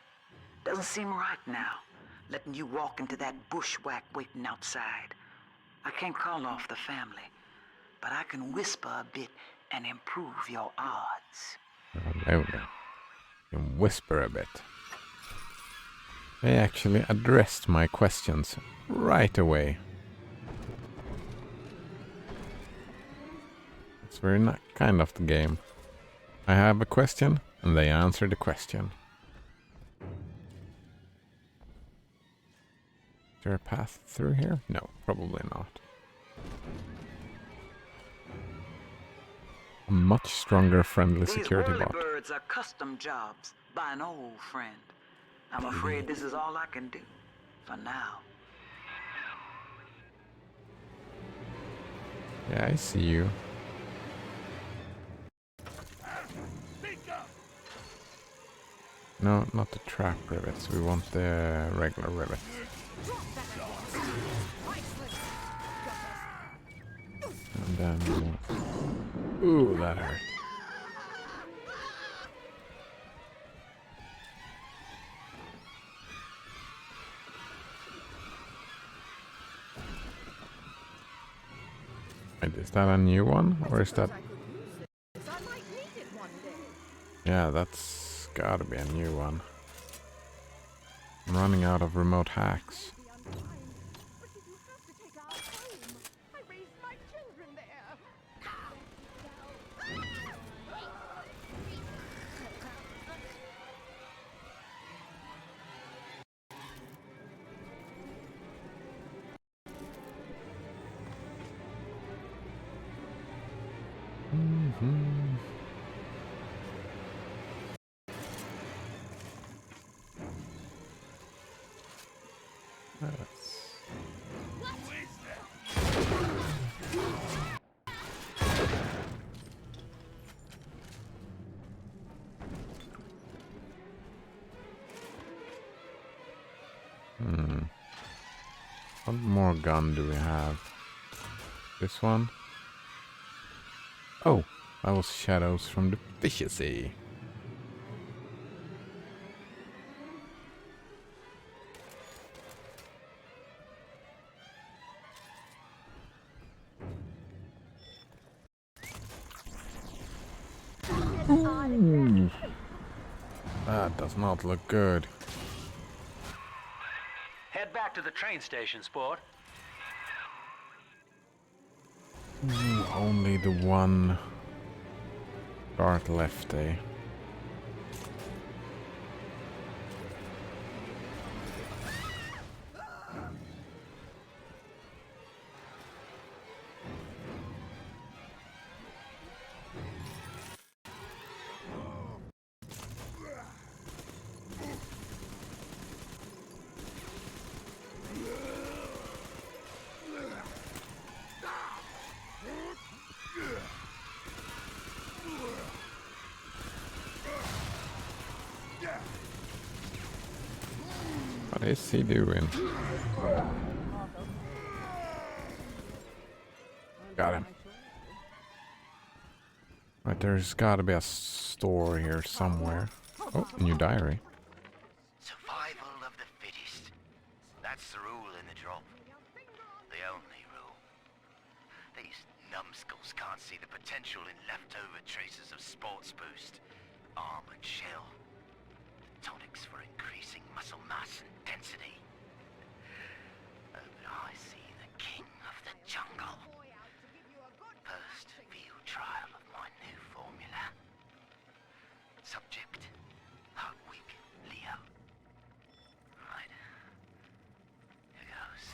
Doesn't seem right now, letting you walk into that bushwhack waiting outside. I can't call off the family, but I can whisper a bit and improve your odds. There we go. You can whisper a bit. They actually addressed my questions right away. It's very kind of the game. I have a question, and they answer the question. Is there a path through here? No, probably not. A much stronger friendly security bot. These whirly birds are custom jobs by an old friend. I'm afraid this is all I can do for now. Yeah, I see you. No, not the trap rivets. We want the regular rivets. And then... Ooh, that hurt. Wait, is that a new one? Or is that... Yeah, that's gotta be a new one. I'm running out of remote hacks. What more gun do we have? This one? Oh, that was shadows from the Fishy. That does not look good. Head back to the train station, sport. Only the one dart left, eh? What is he doing? Got him. Right, there's gotta be a store here somewhere. Oh, new diary. Survival of the fittest. That's the rule in the drop. The only rule. These numbskulls can't see the potential in leftover traces of sports boost, armored shell, tonics for increasing muscle mass and density. But I see the king of the jungle. First field trial of my new formula. Subject, Hardwick Leo. Right. Here goes.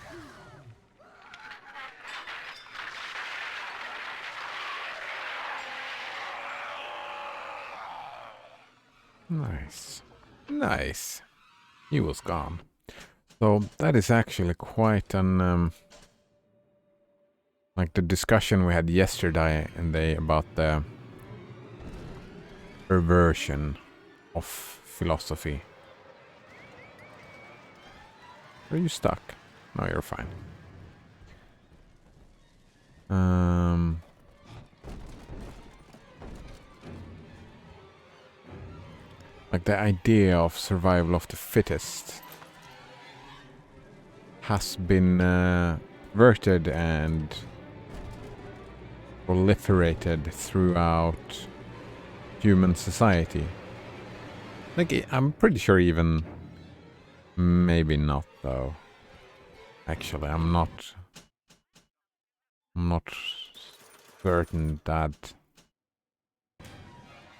Nice. Nice. He was gone. So that is actually quite an like the discussion we had yesterday about the perversion of philosophy. Are you stuck? No, you're fine. Like the idea of survival of the fittest has been verted and proliferated throughout human society. Like, I'm pretty sure even... Maybe not, though. Actually, I'm not certain that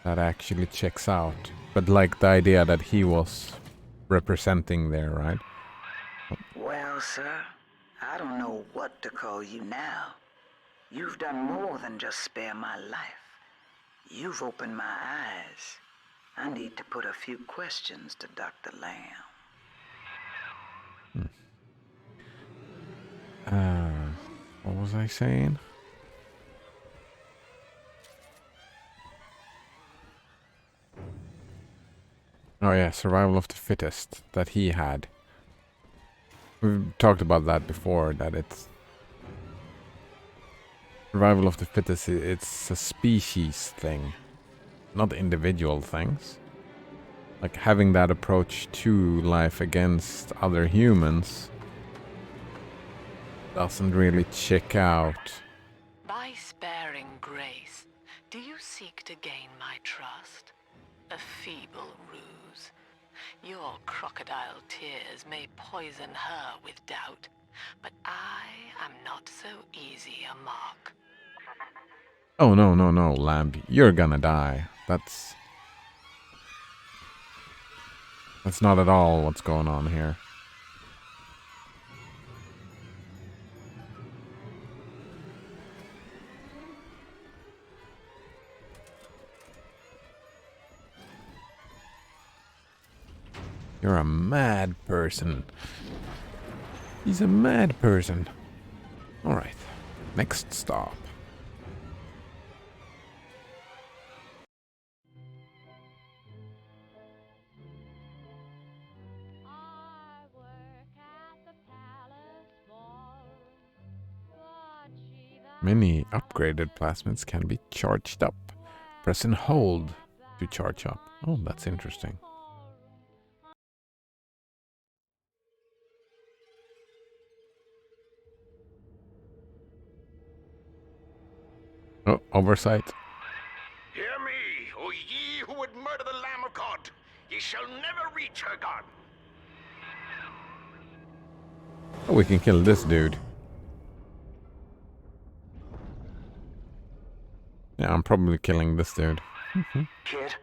actually checks out. But like the idea that he was representing there, right? Well, sir, I don't know what to call you now. You've done more than just spare my life. You've opened my eyes. I need to put a few questions to Dr. Lamb. What was I saying? Oh yeah, survival of the fittest that he had. We've talked about that before, that it's survival of the fittest, it's a species thing, not individual things. Like having that approach to life against other humans doesn't really check out. By sparing grace, do you seek to gain my trust? A feeble ruse. Your crocodile tears may poison her with doubt, but I am not so easy a mark. Oh no, Lamb, you're gonna die. That's not at all what's going on here. You're a mad person. He's a mad person. Alright, next stop. Many upgraded plasmids can be charged up. Press and hold to charge up. Oh, that's interesting. Oh, oversight. Hear me, O ye who would murder the Lamb of God. Ye shall never reach her God. Oh, we can kill this dude. Yeah, I'm probably killing this dude. Kid,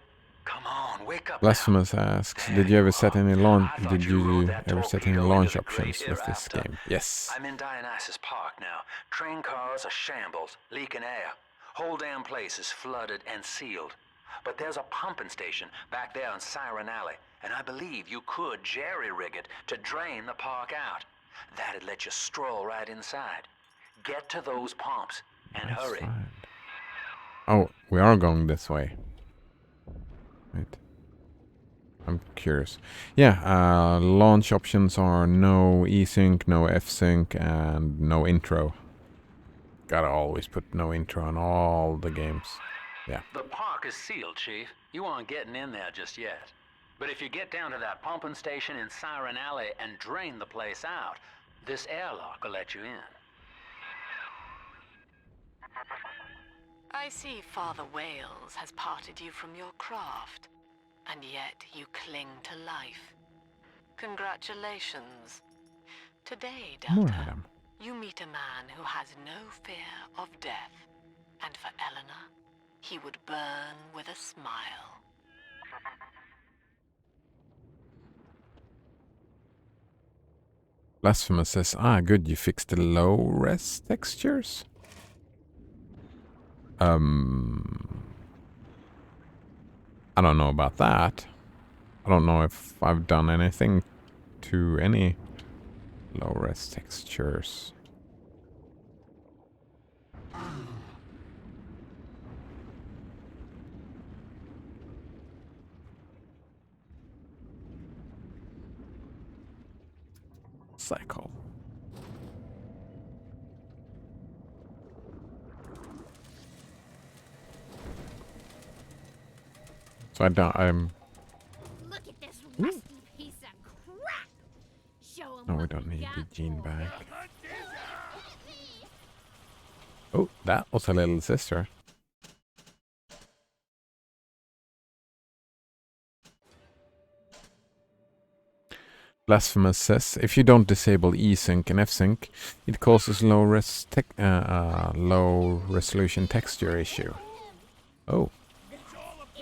come on, wake up. Blasphemous asks, did you ever set any launch options with this game? Yes. I'm in Dionysus Park now. Train cars are shambles, leaking air. Whole damn place is flooded and sealed. But there's a pumping station back there on Siren Alley, and I believe you could jerry-rig it to drain the park out. That'd let you stroll right inside. Get to those pumps, and That's hurry. fine. Oh, we are going this way. Right. I'm curious. Yeah, launch options are no e-sync, no f-sync, and no intro. Gotta always put no intro on all the games. Yeah. The park is sealed, Chief. You aren't getting in there just yet. But if you get down to that pumping station in Siren Alley and drain the place out, this airlock will let you in. I see Father Wales has parted you from your craft, and yet you cling to life. Congratulations. Today, More Delta, Adam. you meet a man who has no fear of death, and for Eleanor, he would burn with a smile. Blasphemous says, good, you fixed the low-res textures? I don't know about that. I don't know if I've done anything to any low-res textures. Cycle. So I'm. Look at this rusty piece of crap. Show 'em No, we what don't we need got the gene for back. it. Oh, that was a little sister. Blasphemous says, if you don't disable e-sync and f-sync, it causes low resolution texture issue. Oh,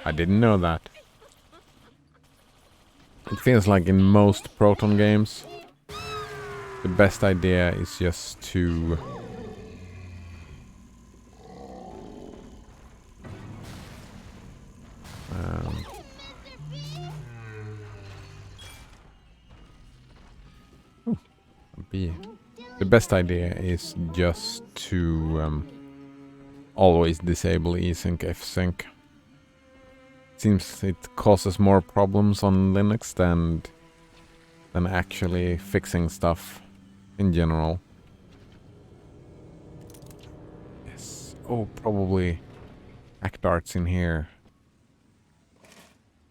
I didn't know that. It feels like in most Proton games, the best idea is just to be the best idea is just to always disable esync fsync. Seems it causes more problems on Linux than actually fixing stuff in general. Yes. Oh, probably hack darts in here.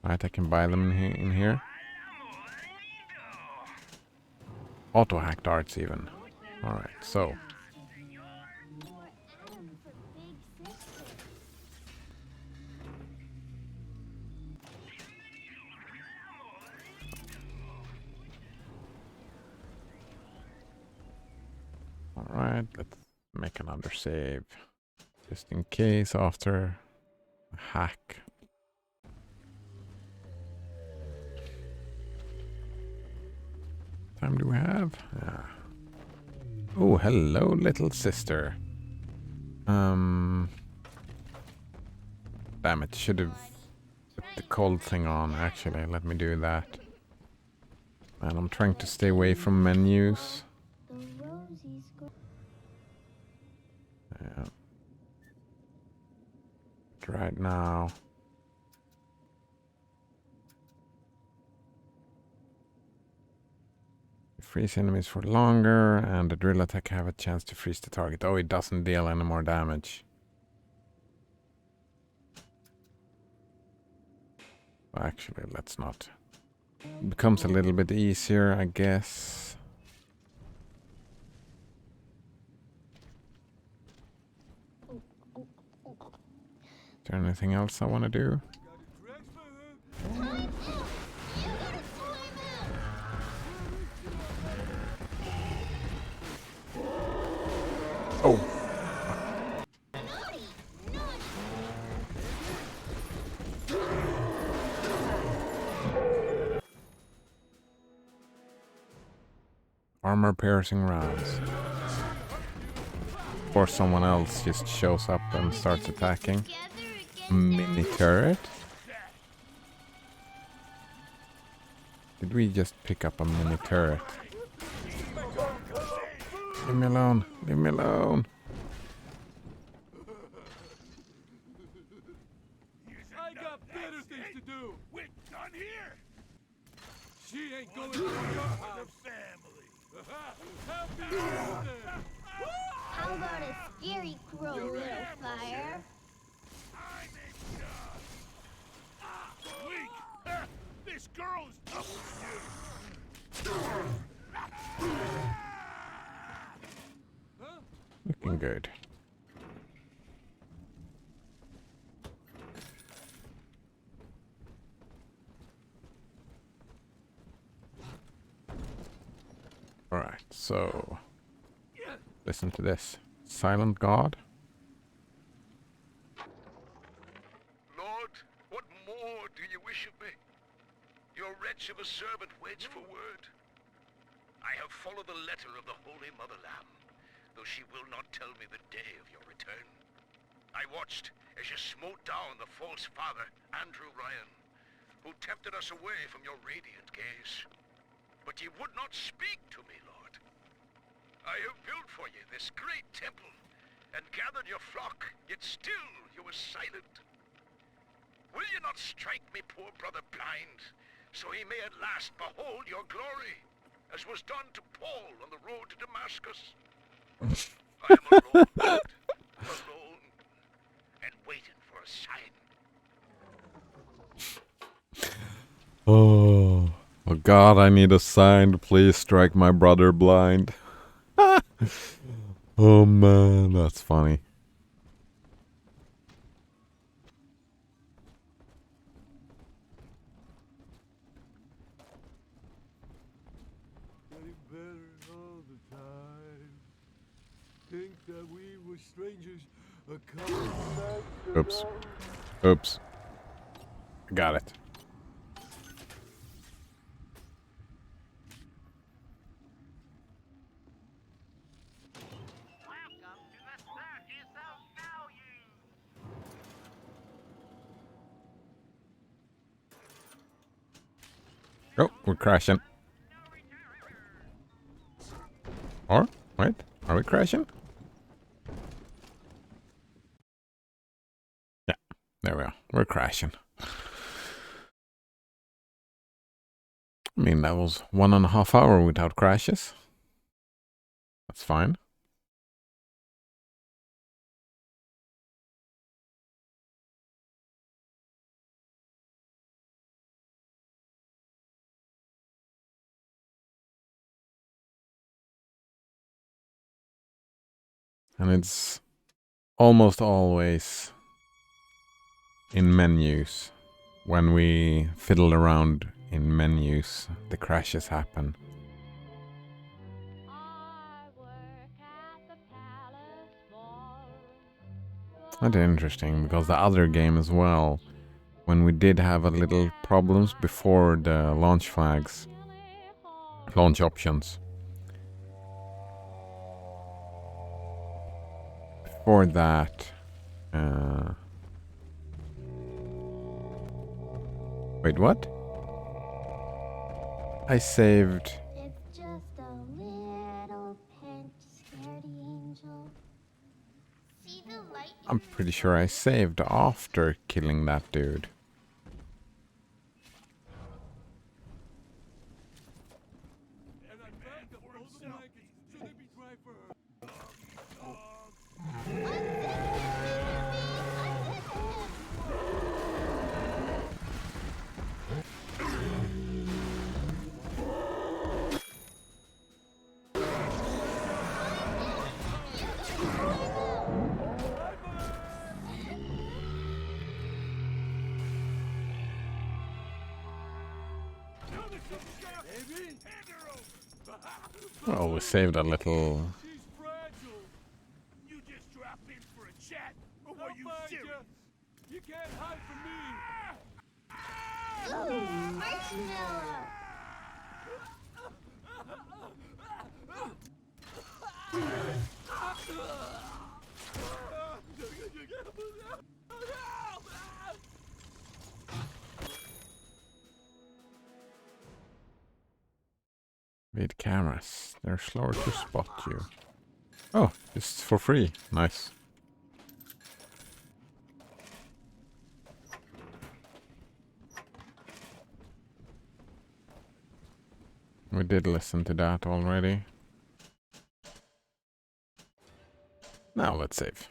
Right, I can buy them in here. Auto hack darts even. Alright, so. Alright, let's make another save. Just in case after a hack. Time do we have? Oh, hello, little sister. Damn it, should have put the cold thing on. Actually, let me do that. And I'm trying to stay away from menus. Yeah. Right now. Freeze enemies for longer, and the drill attack have a chance to freeze the target. Oh, it doesn't deal any more damage. Actually, let's not. It becomes a little bit easier, I guess. Is there anything else I want to do? Oh. Armor piercing rounds. Or someone else just shows up and starts attacking. Mini turret? Did we just pick up a mini turret? Leave me alone. Leave me alone. I got better things to do. We're done here. She ain't going to your house. Family. Happy birthday. How about a scary crow, little fire? I'm in charge. Weak. This girl's up with you. Looking good. Alright, so listen to this. Silent God. Lord, what more do you wish of me? Your wretch of a servant waits for word. I have followed the letter of the Holy Mother Lamb, though she will not tell me the day of your return. I watched as you smote down the false father, Andrew Ryan, who tempted us away from your radiant gaze. But ye would not speak to me, Lord. I have built for you this great temple, and gathered your flock, yet still you were silent. Will you not strike me poor brother blind, so he may at last behold your glory, as was done to Paul on the road to Damascus? I am alone, Lord, alone, and waiting for a sign. Oh, oh God, I need a sign. Please strike my brother blind. Oh man, that's funny. Getting better all the time. Think that we were strangers a couple nights Oops. ago. Oops. Got it. Oh, we're crashing. Or, wait, are we crashing? Yeah, there we are. We're crashing. I mean, that was 1.5 hours without crashes. That's fine. And it's almost always in menus. When we fiddle around in menus, the crashes happen. That's interesting, because the other game as well, when we did have a little problems before the launch flags, launch options. Before that, wait, what? I saved. It's just a little pinch, scaredy angel. See the light? I'm pretty sure I saved after killing that dude. And I found the frozen blankets. Should they be dry for her? Well, we saved a little. She's fragile. You just drop in for a chat, or were you serious? You can't hide from me. Ooh, marshmallow. With cameras, they're slower to spot you. Oh, it's for free. Nice. We did listen to that already. Now let's save.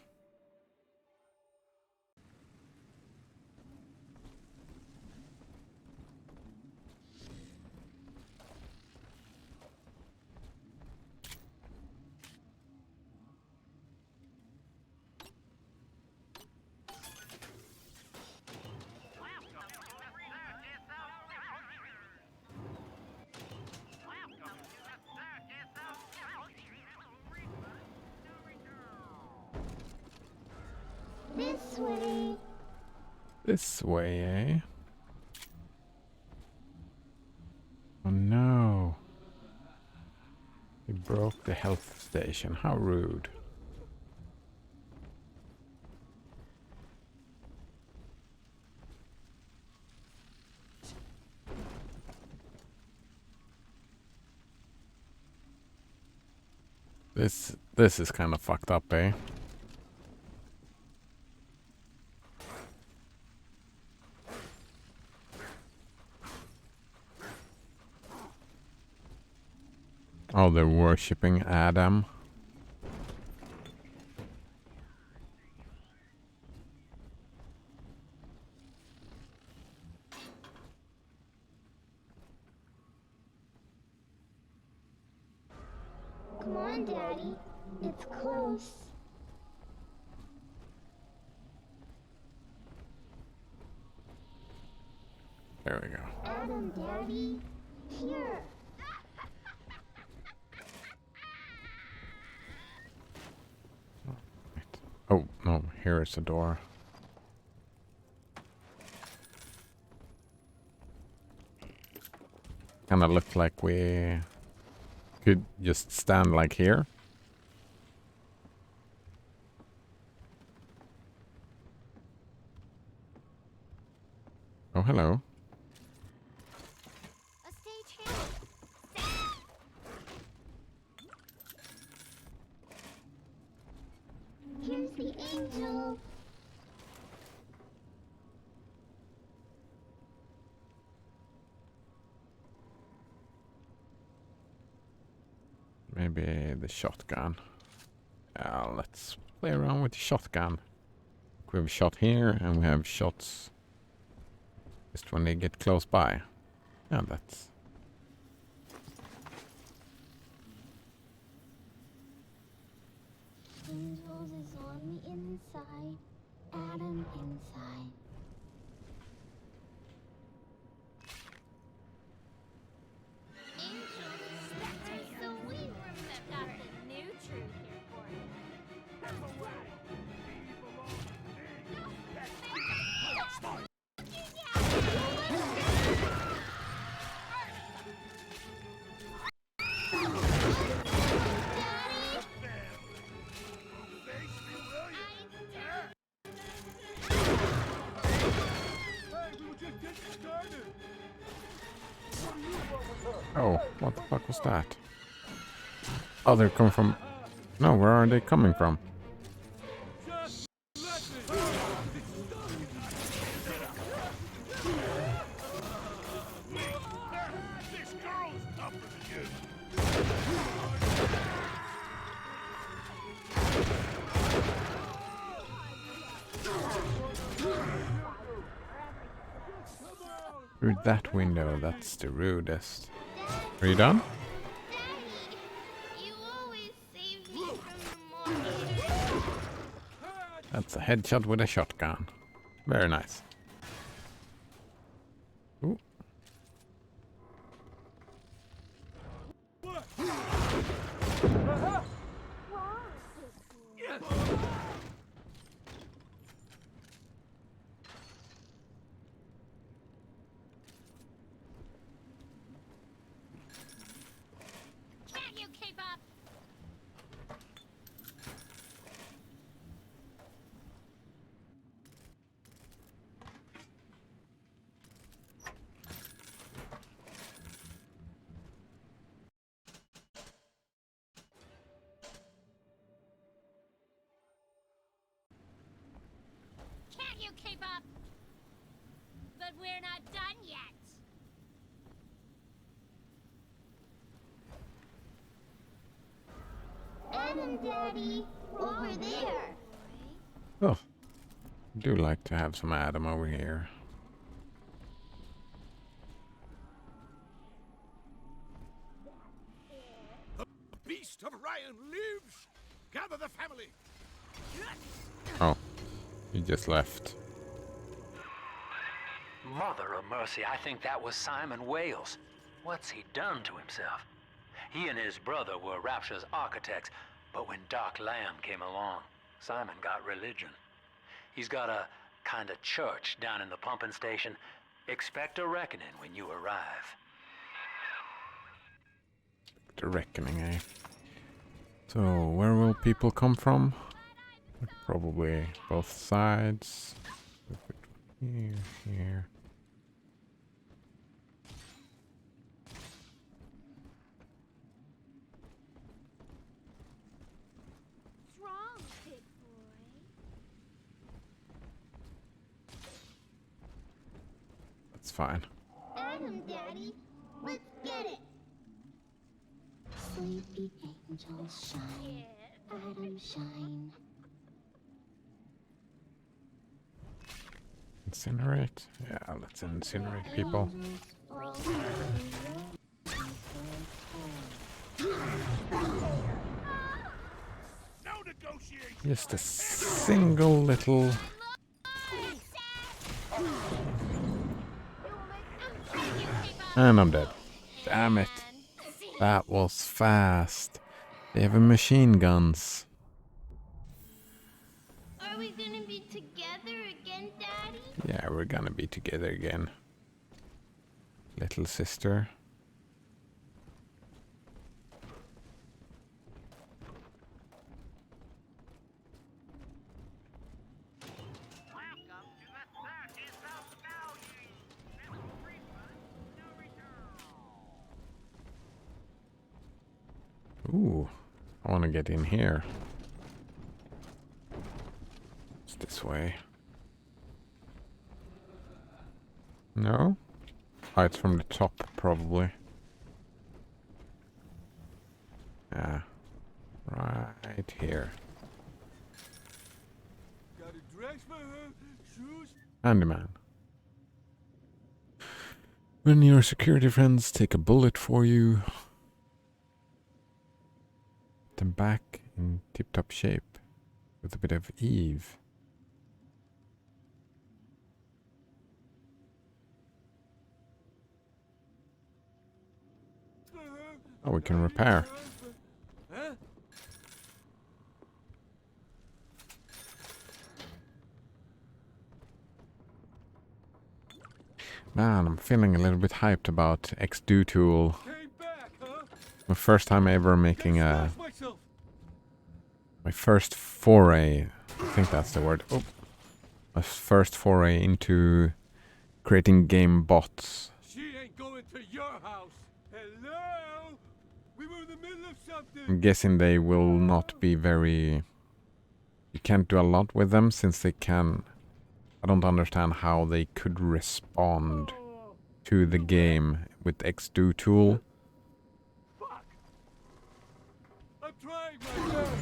This way. This way, eh? Oh no. We broke the health station. How rude. This is kind of fucked up, eh? Oh, they're worshipping Adam. Come on, Daddy. It's close. There we go. Adam, Daddy. Here. Oh, no, here is the door. Kinda looked like we could just stand like here. Oh, hello. A stage here. Angel. Maybe the shotgun. Let's play around with the shotgun. We have a shot here, and we have shots just when they get close by. Yeah, that's... Angels is on the inside. Adam inside. So we got the new truth here for you. Oh, what the fuck was that? Oh, they're coming from... No, where are they coming from? Through that window, that's the rudest. Are you done? You always save me from the monsters. That's a headshot with a shotgun. Very nice. Ooh. Can't you keep up? Can't you keep up? But we're not done yet. Adam, Daddy, over there. Oh, I do like to have some Adam over here. The beast of Ryan lives! Gather the family! Oh, he just left. Mother of mercy, I think that was Simon Wales. What's he done to himself? He and his brother were Rapture's architects, but when Doc Lamb came along, Simon got religion. He's got a kind of church down in the pumping station. Expect a reckoning when you arrive. The reckoning, eh? So, where will people come from? Probably both sides. Here, here. What's wrong, big boy? That's fine. Adam, Daddy, let's get it. Sleepy angels shine. Adam shine. Incinerate? Yeah, let's incinerate people. Just a single little... And I'm dead. Damn it. That was fast. They have machine guns. Are we gonna be together again, Daddy? Yeah, we're gonna be together again. Little sister. Ooh, I want to get in here. this way. No? Oh, it's from the top, probably. Yeah. Right here. Got a dress for her, shoes. Handyman. When your security friends take a bullet for you, put them back in tip-top shape with a bit of Eve. Oh, we can repair. Huh? Man, I'm feeling a little bit hyped about X-Do Tool. Came back, huh? My first time ever making a... Smash myself. My first foray, I think that's the word. Oh. My first foray into creating game bots. She ain't going to your house. Hello? We were in the middle of something. I'm guessing they will not be very... You can't do a lot with them since they can... I don't understand how they could respond to the game with X-Do Tool. Fuck. I'm trying my best.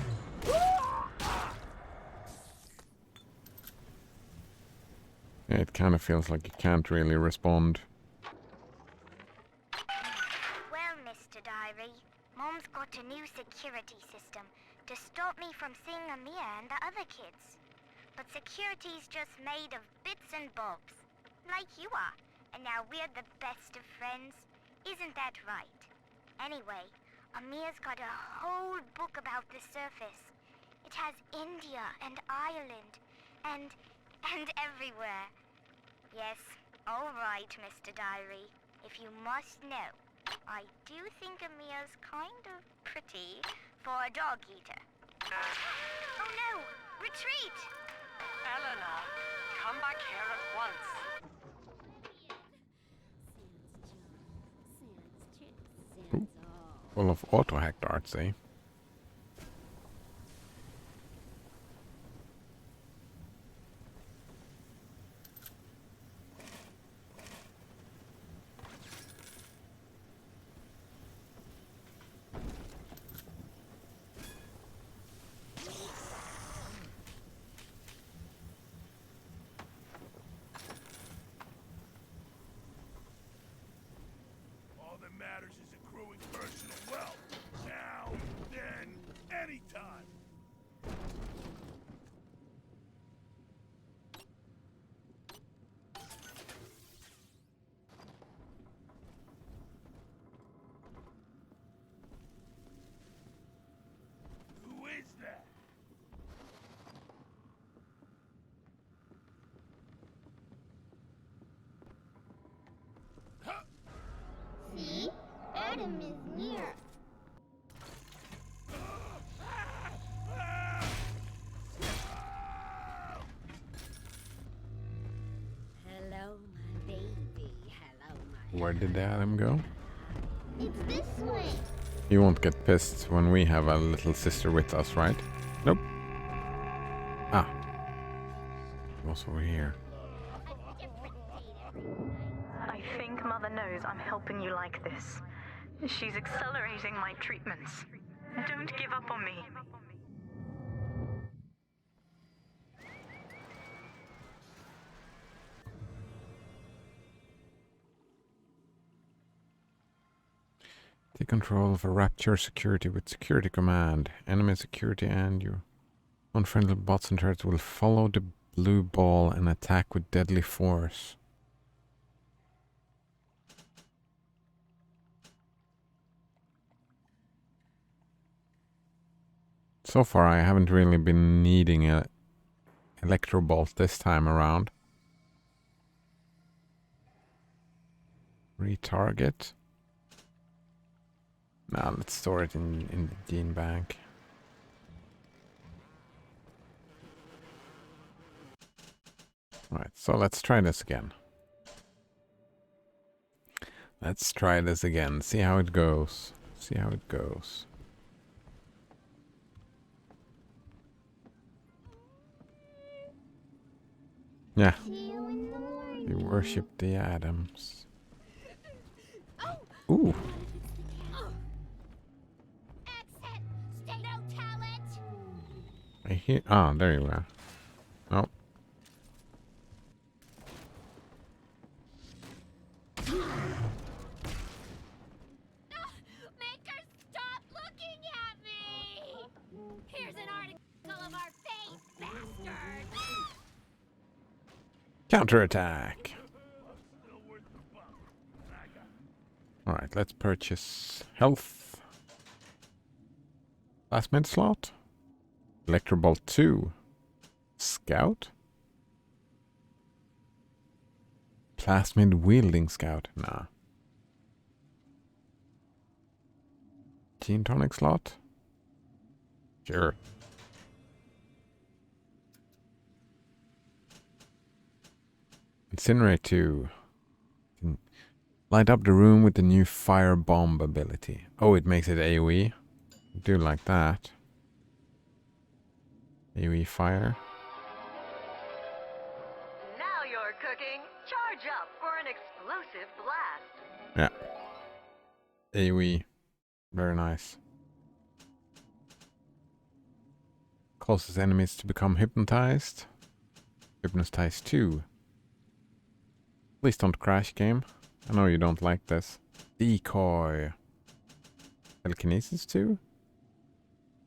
Yeah, it kind of feels like you can't really respond. Well, Mr. Diary, Mom's got a new security system to stop me from seeing Amir and the other kids. But security's just made of bits and bobs, like you are. And now we're the best of friends. Isn't that right? Anyway, Amir's got a whole book about the surface. It has India and Ireland and everywhere. Yes, all right, Mr. Diary. If you must know, I do think Amir's kind of pretty for a dog eater. Oh no! Retreat! Eleanor, come back here at once. Ooh. Full of auto-hack darts, eh? All that matters is accruing personal wealth. Now, then, anytime. Who is that? See? Adam is near. Hello, my baby. Hello, my... Where did Adam go? It's this way. He won't get pissed when we have a little sister with us, right? Nope. Ah. He was over here. I think Mother knows I'm helping you like this. She's accelerating my treatments. Don't give up on me. Take control of a Rapture security with security command. Enemy security and your unfriendly bots and turrets will follow the blue ball and attack with deadly force. So far I haven't really been needing a electro bolt this time around. Retarget. Now let's store it in the gene bank. Alright, so let's try this again. Let's try this again. See how it goes. See how it goes. Yeah. See you in the morning. We worship the atoms. Ooh. Exit! Stay no talent! I hear. Oh, there you are. Oh. Make her stop looking at me! Here's an article of our faith, bastard! Counterattack. Alright, let's purchase health. Plasmid slot. Electrobolt 2. Scout. Plasmid wielding scout. Nah. Gene tonic slot. Sure. Incinerate 2. Light up the room with the new fire bomb ability. Oh, it makes it AoE. Do like that. AoE fire. Now you're cooking. Charge up for an explosive blast. Yeah. AoE. Very nice. Causes enemies to become hypnotized. Hypnotize 2. Please don't crash, game. I know you don't like this. Decoy. Telekinesis 2.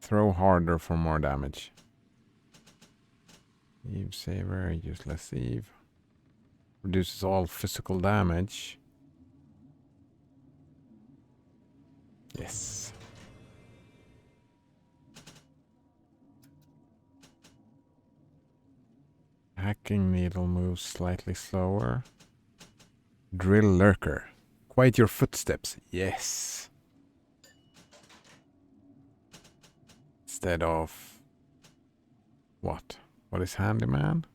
Throw harder for more damage. Eve Saver, useless Eve. Reduces all physical damage. Yes. Hacking needle moves slightly slower. Drill lurker. Quiet your footsteps. Yes. Instead of what? What is handyman?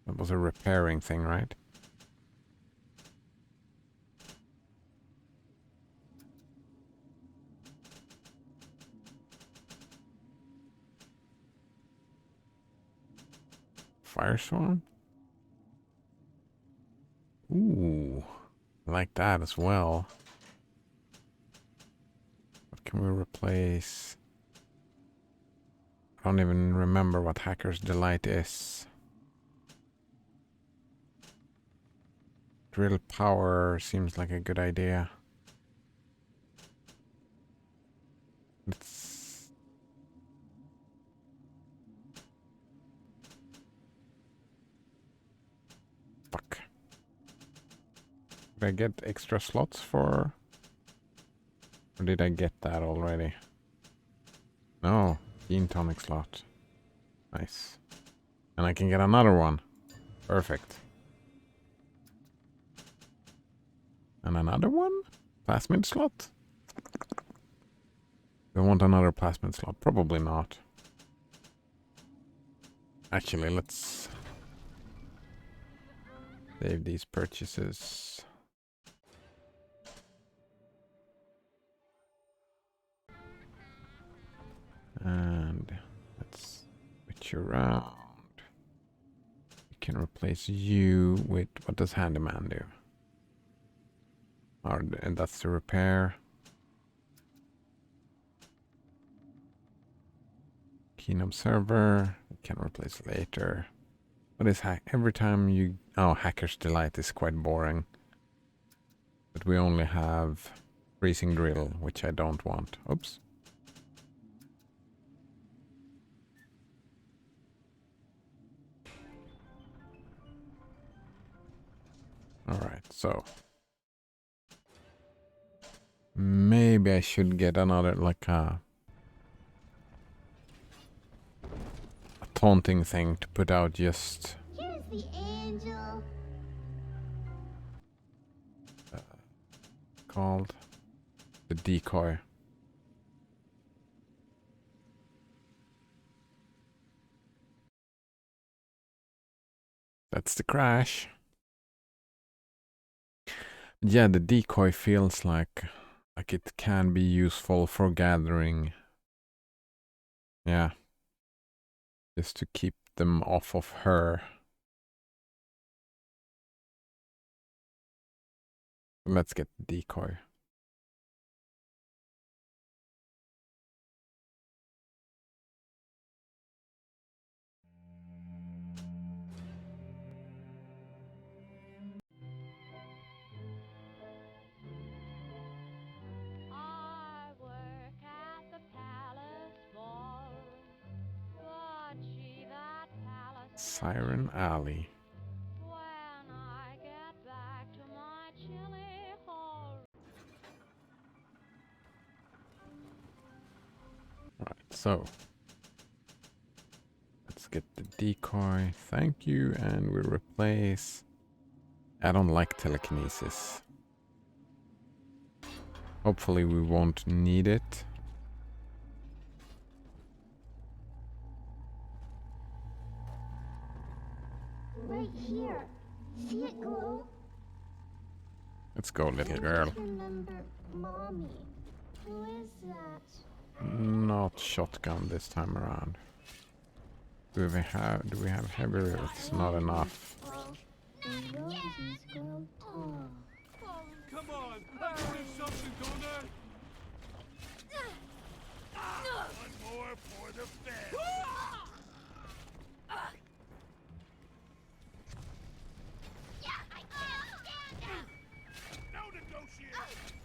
That was a repairing thing, right? Firestorm? Ooh, I like that as well. What can we replace? I don't even remember what Hacker's Delight is. Drill power seems like a good idea. Let's... Fuck. Did I get extra slots for... Or did I get that already? No, Gene Tonic slot. Nice. And I can get another one. Perfect. And another one? Plasmid slot? Do I want another plasmid slot? Probably not. Actually, let's save these purchases. And let's switch around. We can replace you with, what does Handyman do? And that's the repair. Keen Observer, we can replace later. What is every time you... Oh, Hacker's Delight is quite boring. But we only have Freezing Drill, which I don't want. Oops. Alright, so... Maybe I should get another, like a taunting thing to put out just... Here's the angel. Called the decoy. That's the crash. Yeah, the decoy feels like it can be useful for gathering. Yeah. Just to keep them off of her. Let's get the decoy. I work at the palace ballroom. But she that palace Siren Alley. when I get back to my chilly hall. Right, so let's get the decoy. Thank you, and we replace. I don't like telekinesis. Hopefully we won't need it. Right here. See it glow? Let's go, little I girl. just remember Mommy. Who is that? Not shotgun this time around. Do we have heavy rifts? Not enough. The roses grow tall. Come on, I can do something, don't I? One more for the family. I can't stand him! No negotiation.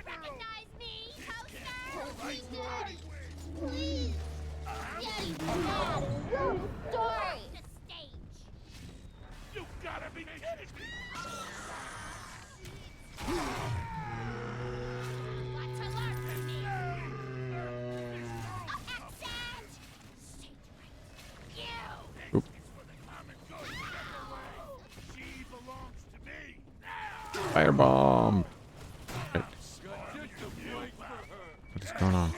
Recognize me, toaster? Right, Daddy, please. Daddy, Daddy, no, sorry. The stage. You gotta be kidding me. Want to learn from me? Accent! Stage right. You! Oop. For the common good. Step away. She belongs to me. Now. Firebomb! Wait, Just a break for her. what is going on?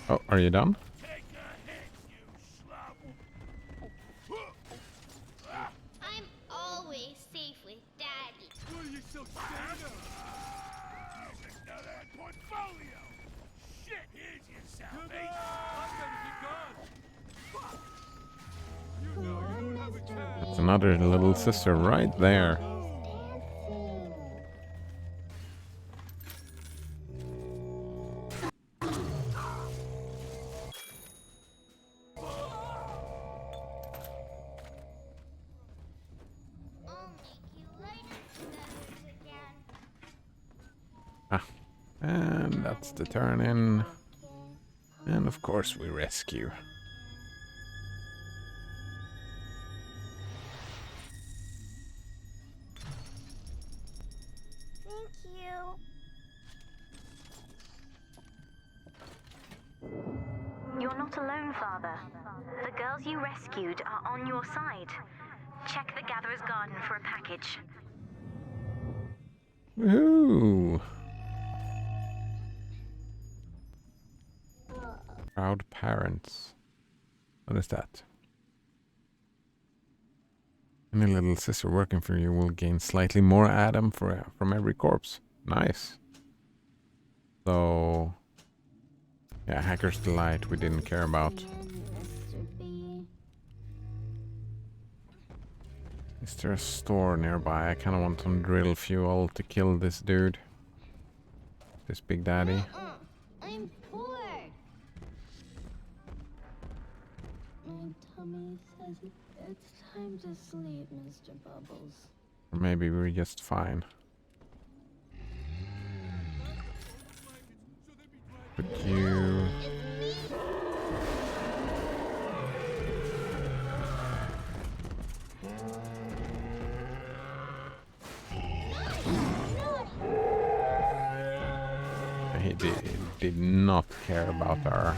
Oh, are you done? Take a hit, you schlub. I'm always safe with Daddy. What are you so scared of? Another portfolio. Shit, here's your salvation. I'm gonna be gone. You know you don't have a chance. That's another little sister right there. I'll make you later feathers again. And that's the turn in. And of course we rescue. Thank you. You're not alone, Father. The girls you rescued are on your side. Check the Gatherer's Garden for a package. Woohoo! Proud parents. What is that? Any little sister working for you will gain slightly more Adam from every corpse. Nice. So, yeah, Hacker's Delight we didn't care about. Mr. B. Is there a store nearby? I kind of want some drill fuel to kill this dude. This Big Daddy. I'm bored. My tummy says it's time to sleep, Mr. Bubbles. Or maybe we're just fine. But you... He did not care about our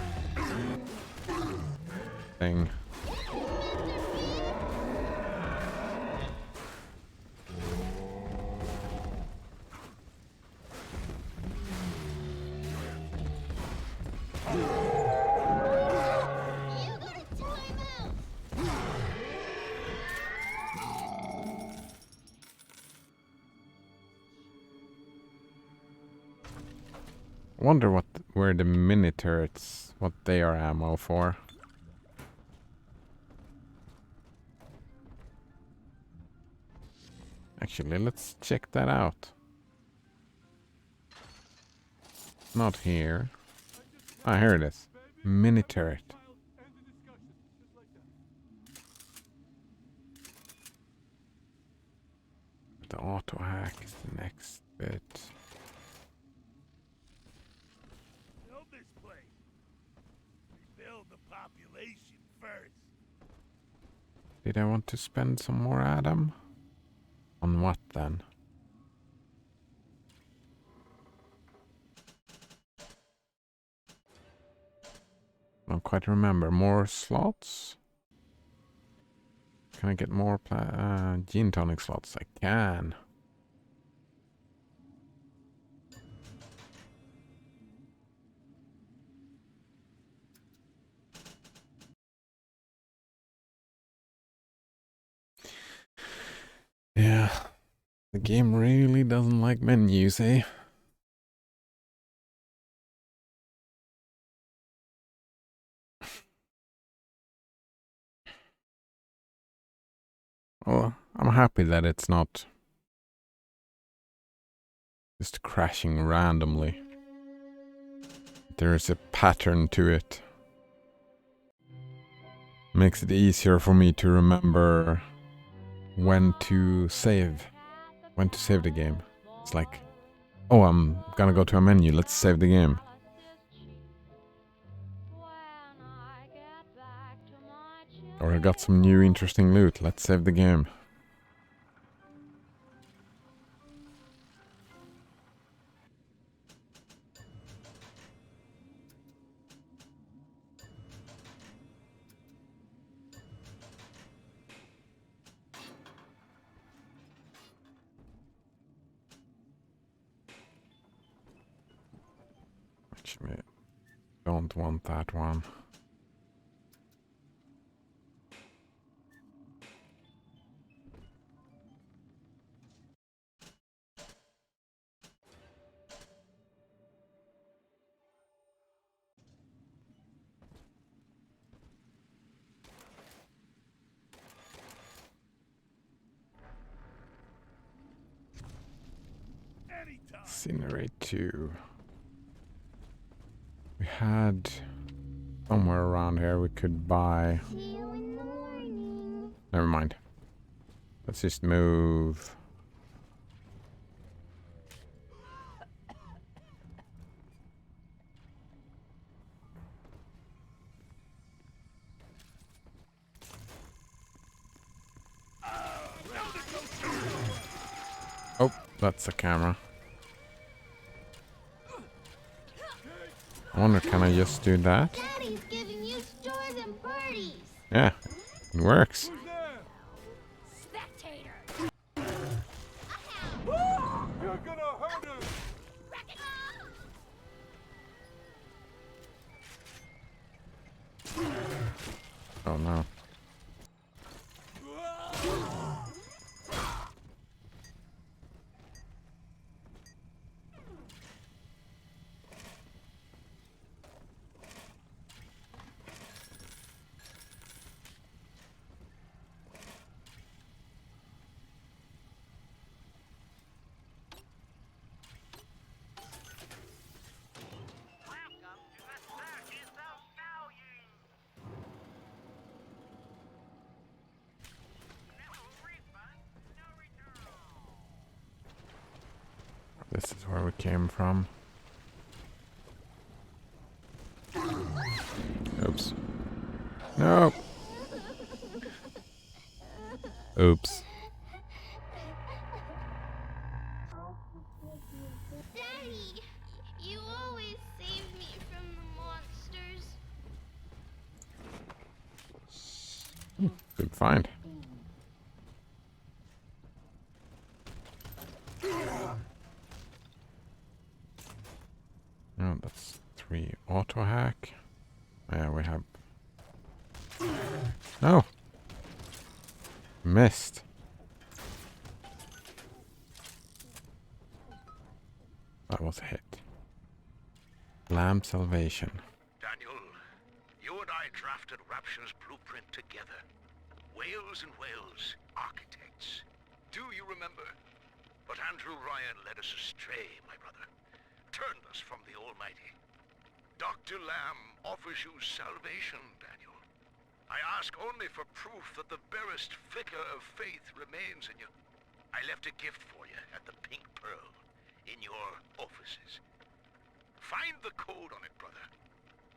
thing. I wonder where the mini turrets, what they are ammo for. Actually, let's check that out. not here. Ah, here it is. Mini turret. The auto hack is the next bit. Build this place. Rebuild the population first. Did I want to spend some more Adam? On what then? I don't quite remember. More slots? Can I get more gene tonic slots? I can. Yeah. The game really doesn't like menus, eh? Well, I'm happy that it's not just crashing randomly. There's a pattern to it. Makes it easier for me to remember when to save the game. It's like, oh, I'm gonna go to a menu, let's save the game. Or I got some new interesting loot, let's save the game. Actually, don't want that one. Incinerate 2. We had somewhere around here we could buy. See you in the morning. Never mind. Let's just move. Oh, that's a camera. I wonder, can I just do that? Daddy's giving you stores and birdies. Yeah, it works. Spectator! You're gonna hurt us! Oh no. This is where we came from. Oops. No. Oops. Daddy, you always save me from the monsters. Good find. No, that's 3 auto hack. Yeah, we have. No. Missed. That was a hit. Lamb salvation. Daniel, you and I drafted Rapture's blueprint together. Wales and Wales, architects. Do you remember? But Andrew Ryan led us astray, my brother. turned us from the Almighty. Dr. Lamb offers you salvation, Daniel. I ask only for proof that the barest flicker of faith remains in you. I left a gift for you at the Pink Pearl, in your offices. Find the code on it, brother.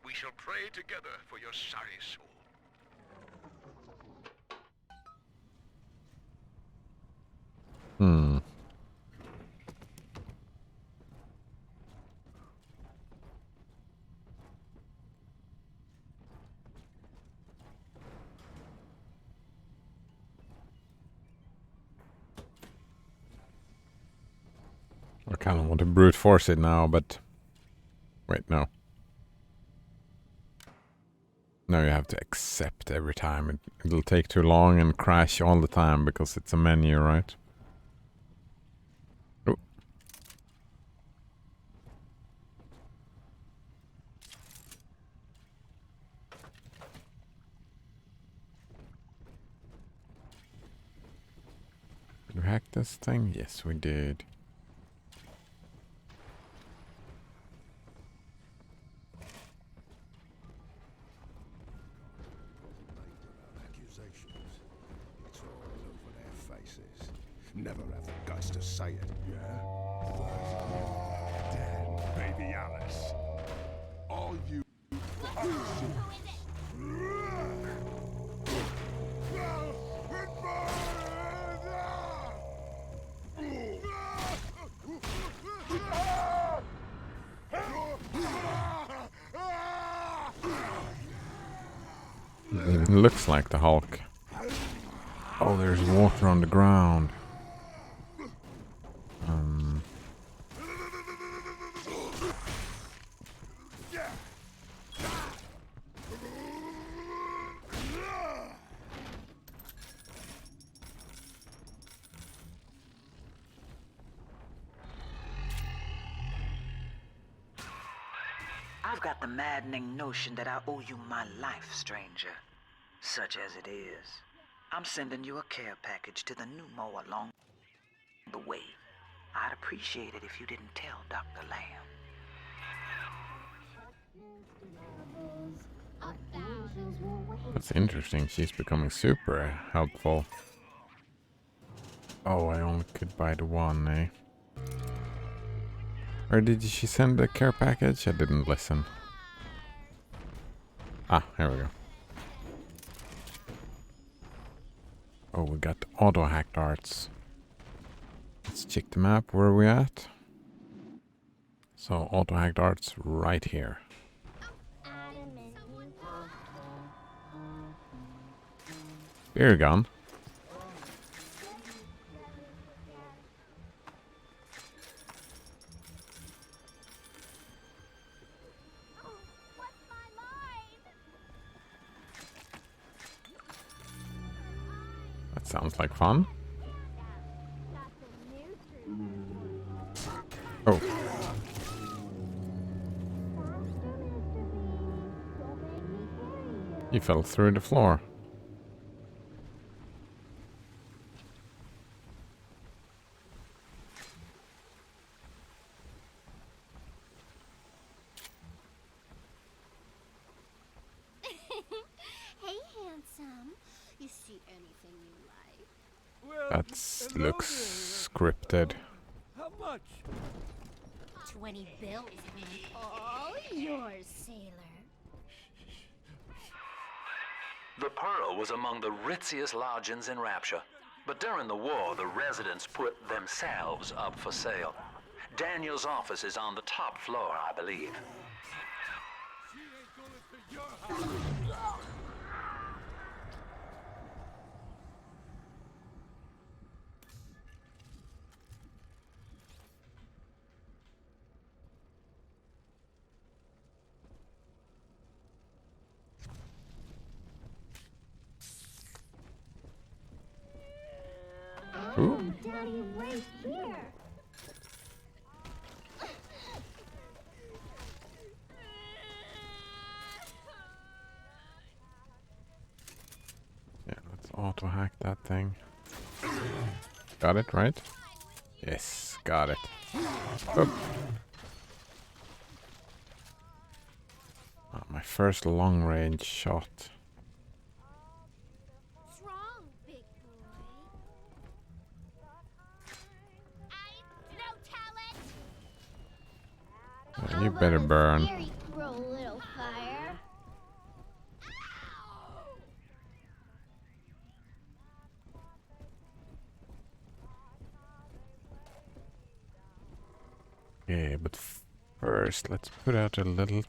We shall pray together for your sorry soul. I kind of want to brute force it now, but... Wait, no. No, you have to accept every time. It'll take too long and crash all the time because it's a menu, right? Oh. Did we hack this thing? Yes, we did. Never have the guts to say it, yeah? Damn, baby Alice. Are you... It even looks like the Hulk. Oh, there's water on the ground. I've got the maddening notion that I owe you my life, stranger. Such as it is. I'm sending you a care package to the pneumo along the way. I'd appreciate it if you didn't tell Dr. Lamb. That's interesting. She's becoming super helpful. Oh, I only could buy the one, eh? Or did she send a care package? I didn't listen. Ah, here we go. Oh, we got auto-hacked arts. Let's check the map. Where are we at? So, auto-hacked arts right here. Beer gun. That sounds like fun. Oh. You fell through the floor. Hey, handsome. You see anything you like? Well, That looks scripted. how much? 20 bills, man. All yours, sailor. The Pearl was among the ritziest lodgings in Rapture, but during the war, the residents put themselves up for sale. Daniel's office is on the top floor, I believe. Ooh. Daddy, right here. Yeah, let's auto-hack that thing. Got it, right? Yes, got it. Oh. My first long range shot. What's wrong, big boy? Yeah, you better burn. Scary crow, little fire. Yeah, but first let's put out a little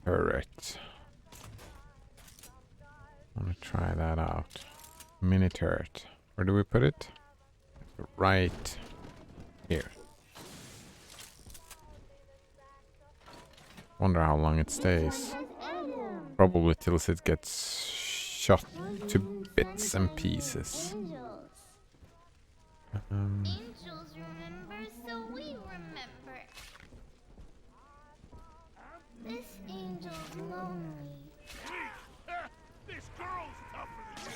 turret. I want to try that out. Mini turret. Where do we put it? Right here. Wonder how long it stays. Probably till it gets shot to bits and pieces. Angels remember, so we remember. This angel's lonely. This girl's tougher than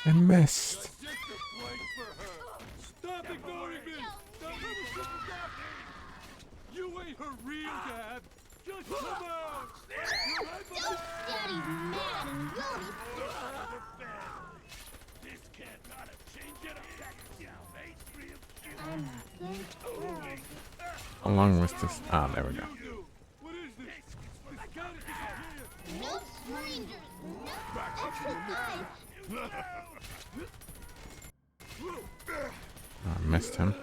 I missed. Just a blank for her. Stop ignoring me. Stop. You ain't her real dad. Just come out. Daddy's mad and will be. This cat got a change it up. It's real cute. I'm a good girl. How long was this? Ah, there we go. What is this? This gotta be here. No strangers. No extra time. I missed him.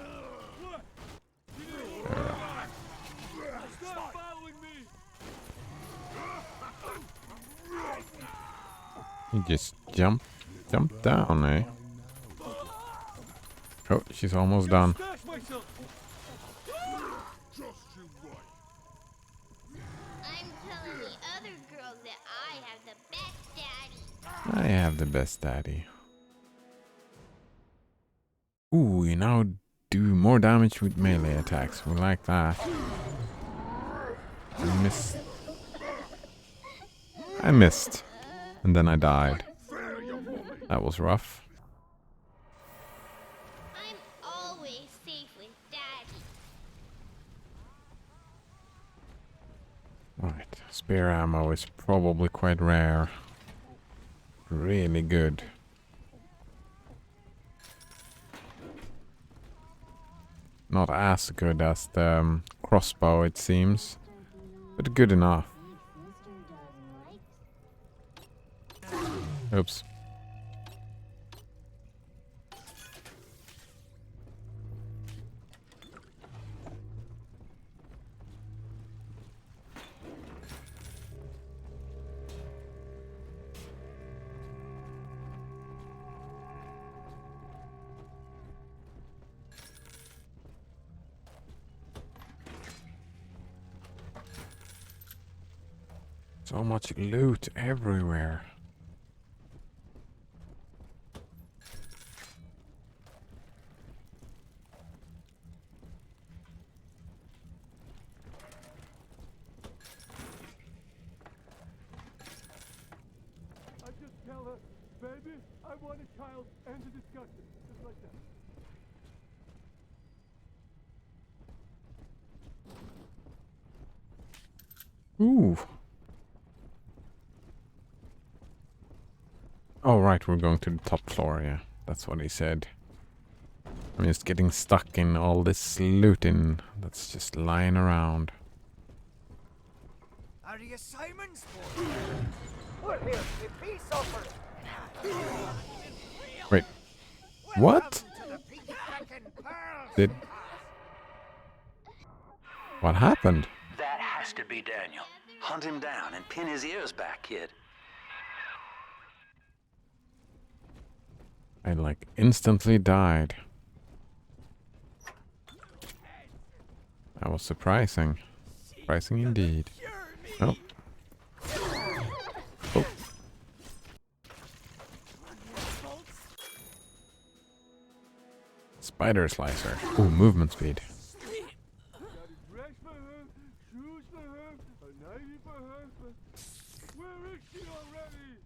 Stop following me. He just jumped down, eh? Oh, she's almost done. Smash myself. Just you right. I'm telling the other girls that I have the best daddy. I have the best daddy. Ooh, you now do more damage with melee attacks. We like that. I missed. And then I died. That was rough. I'm always safe with daddy. Right. Spear ammo is probably quite rare. Really good. Not as good as the crossbow, it seems. But good enough. Oops. So much loot everywhere. I just tell her, baby, I want a child, end the discussion. Just like that. Ooh. Oh, right, we're going to the top floor, yeah. That's what he said. I'm just getting stuck in all this looting that's just lying around. Are the assignments for? We're here to be peace offers. Wait. What? Did... What happened? That has to be Daniel. Hunt him down and pin his ears back, kid. I like instantly died. That was surprising. Surprising indeed. Oh. Oh. Spider slicer. Ooh, movement speed. Got a dress for her, shoes for her, a nightie for her. Where is she already?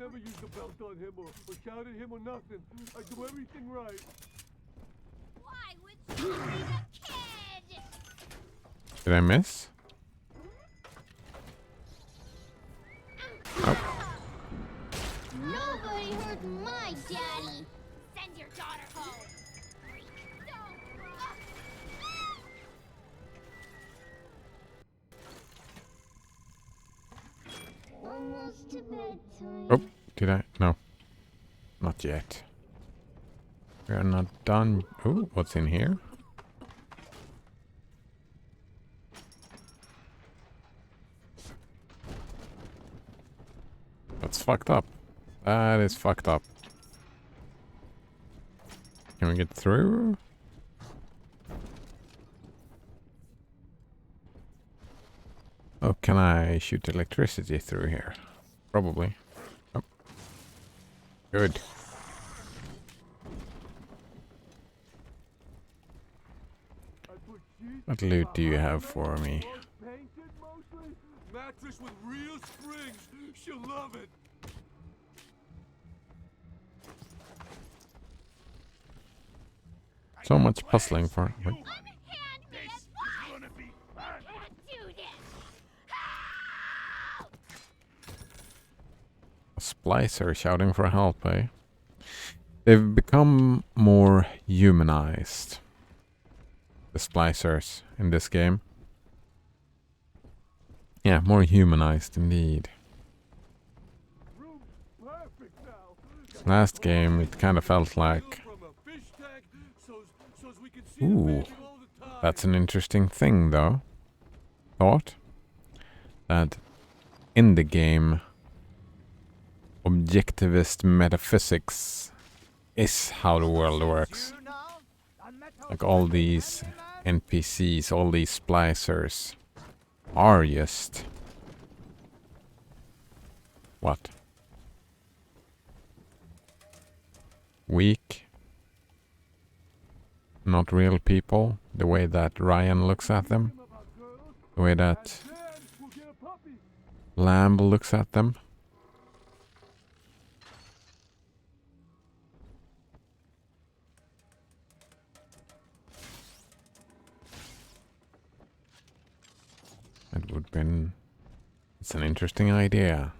never use the belt on him or shout at him or nothing. I do everything right. Why would you be a kid? Did I miss? Nobody hurt my daddy. Send your daughter home. Freak. Almost to bedtime. Oh, did I? No. Not yet. We are not done. Oh, what's in here? That's fucked up. That is fucked up. Can we get through? Oh, can I shoot electricity through here? Probably. Oh. Good. What loot do you have for me? Painted mostly. Mattress with real springs. She'll love it. So much puzzling for. Wait. A splicer shouting for help, eh? They've become more humanized. The splicers in this game. Yeah, more humanized indeed. Last game, it kind of felt like... Ooh, that's an interesting thing, though. Thought that in the game, objectivist metaphysics is how the world works. Like all these NPCs, all these splicers are just... What? Weak. Not real people. The way that Ryan looks at them. The way that Lamb looks at them. It would been... It's an interesting idea.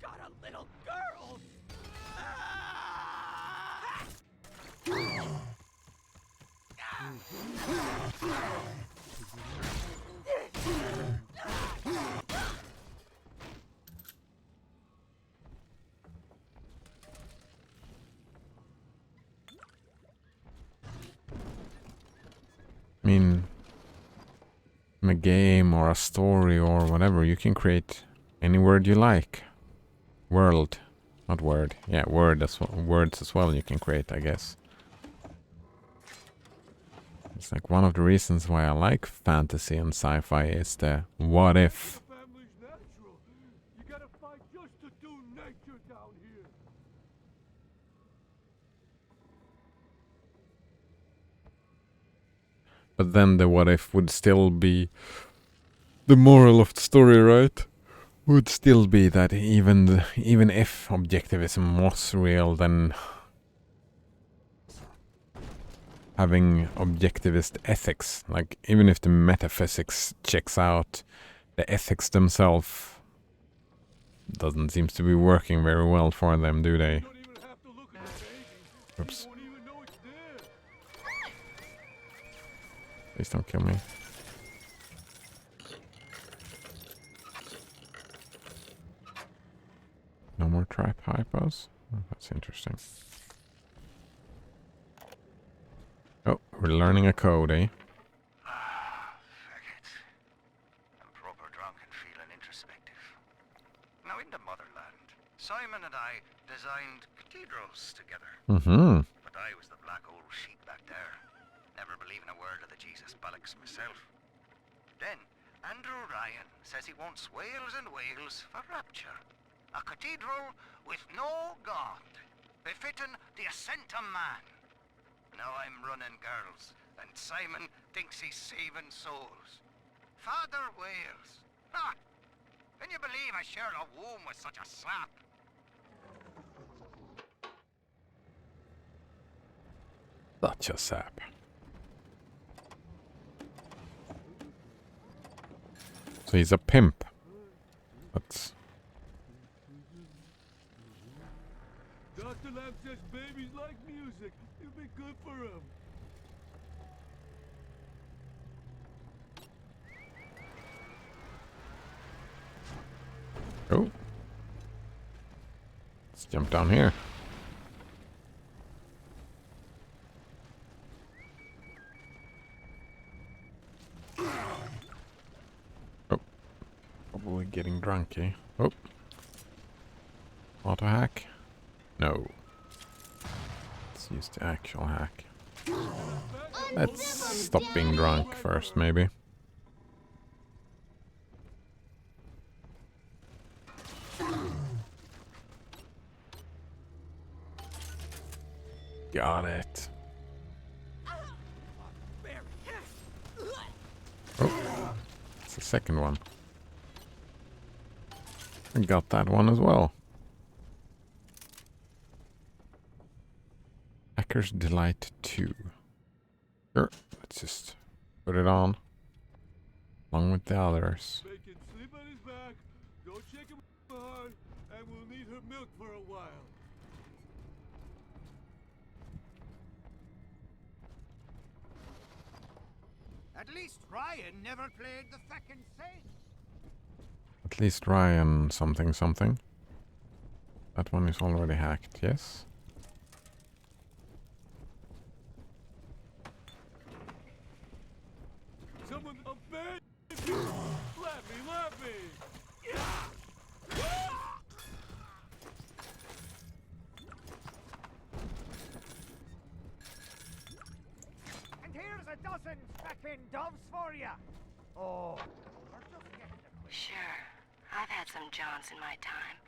Got a little girl. I mean, in a game or a story or whatever, you can create any word you like. World, not word. Yeah, word as well. Words as well you can create, I guess. It's like one of the reasons why I like fantasy and sci-fi is the what if. Family's natural. You gotta fight just to do nature down here. But then the what if would still be the moral of the story, right? Would still be that even if objectivism was real, then having objectivist ethics, like even if the metaphysics checks out, the ethics themselves doesn't seem to be working very well for them, do they? Oops. Please don't kill me. No more trap hypos? Oh, that's interesting. Oh, we're learning a code, eh? Fuck it. I'm proper drunk and feeling introspective. Now in the motherland, Simon and I designed cathedrals together. Mm-hmm. But I was the black old sheep back there, never believing a word of the Jesus bollocks myself. Then, Andrew Ryan says he wants whales and whales for rapture. A cathedral with no God, befitting the ascent of man. Now I'm running girls, and Simon thinks he's saving souls. Father Wales. Ha! Can you believe I shared a womb with such a slap? Such a sap. So he's a pimp. That's... Dr. Lamb says babies like music. It'll be good for them. Oh. Let's jump down here. Oh. Probably getting drunk, eh? Oh. Auto hack? No. Let's use the actual hack. Let's stop being drunk first, maybe. Got it. Oh, it's the second one. I got that one as well. Hacker's Delight 2. Sure, let's just put it on. Along with the others. Make him sleep on his back. Don't shake him hard, and we'll need her milk for a while. At least Ryan never played the feckin' saint. At least Ryan something something. That one is already hacked, yes? Someone abandoned you! Let me! And here's a dozen feckin' doves for you. Oh, Sure, I've had some Johns in my time,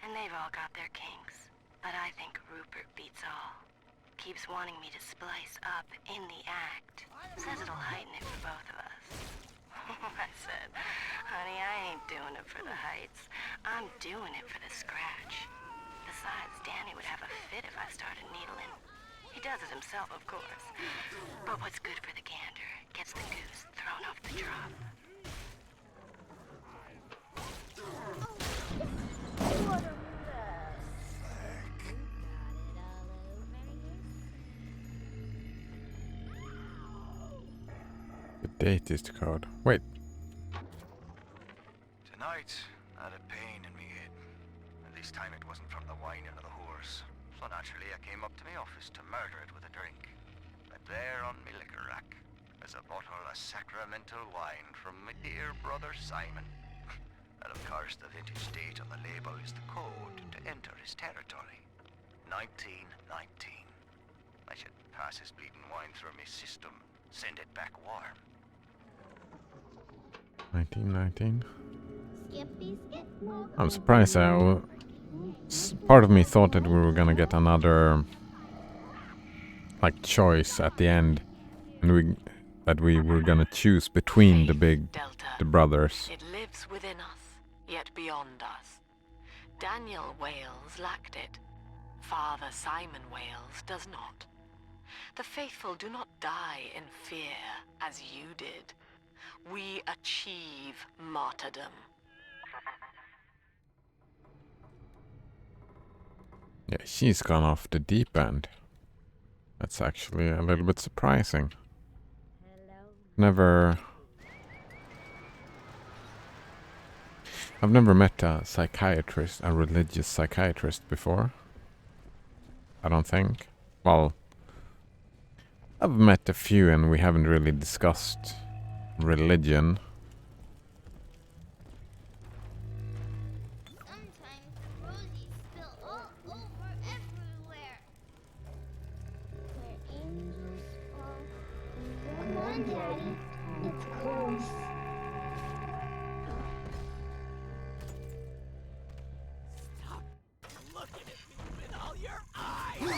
and they've all got their kinks. But I think Rupert beats all. Keeps wanting me to splice up in the act. Says it'll heighten it for both of us. I said, honey, I ain't doing it for the heights. I'm doing it for the scratch. Besides, Danny would have a fit if I started needling. He does it himself, of course. But what's good for the gander gets the goose thrown off the drop. What a mess. The date is the code. Wait. Tonight, I had a pain in me head. And this time it wasn't from the wine and the horse. So naturally I came up to my office to murder it with a drink. But there on my liquor rack is a bottle of sacramental wine from my dear brother Simon. And of course the vintage date on the label is the code to enter his territory. 1919. I should pass his bleeding wine through my system, send it back warm. 1919. Skippy skip. I'm surprised. Part of me thought that we were gonna get another like choice at the end, and that we were gonna choose between the brothers. It lives within us, yet beyond us. Daniel Wales lacked it. Father Simon Wales does not. The faithful do not die in fear as you did. We achieve martyrdom. Yeah, she's gone off the deep end. That's actually a little bit surprising. I've never met a psychiatrist, a religious psychiatrist before. I don't think. Well, I've met a few and we haven't really discussed religion. Sometimes rosies spill all over everywhere. Where angels fall. Come on, Daddy. It's close. Stop looking at me with all your eyes.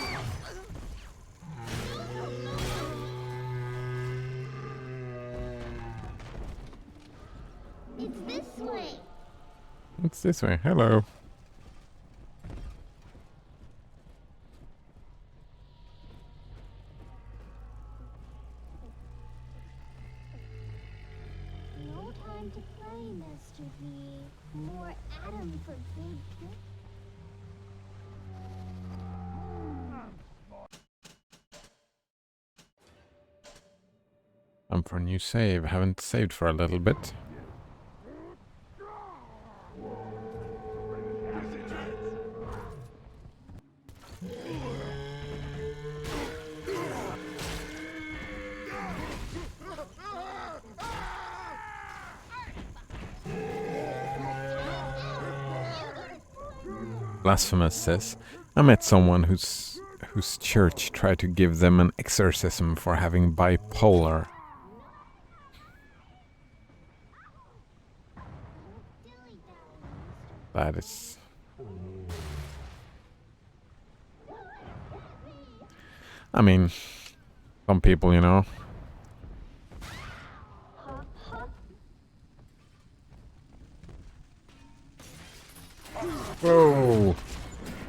this way. It's this way. Hello. No time to play, Mr. B. More Adam for big kids. I'm for a new save. Haven't saved for a little bit. Blasphemous says, I met someone whose church tried to give them an exorcism for having bipolar. That is... I mean, some people, you know. Whoa!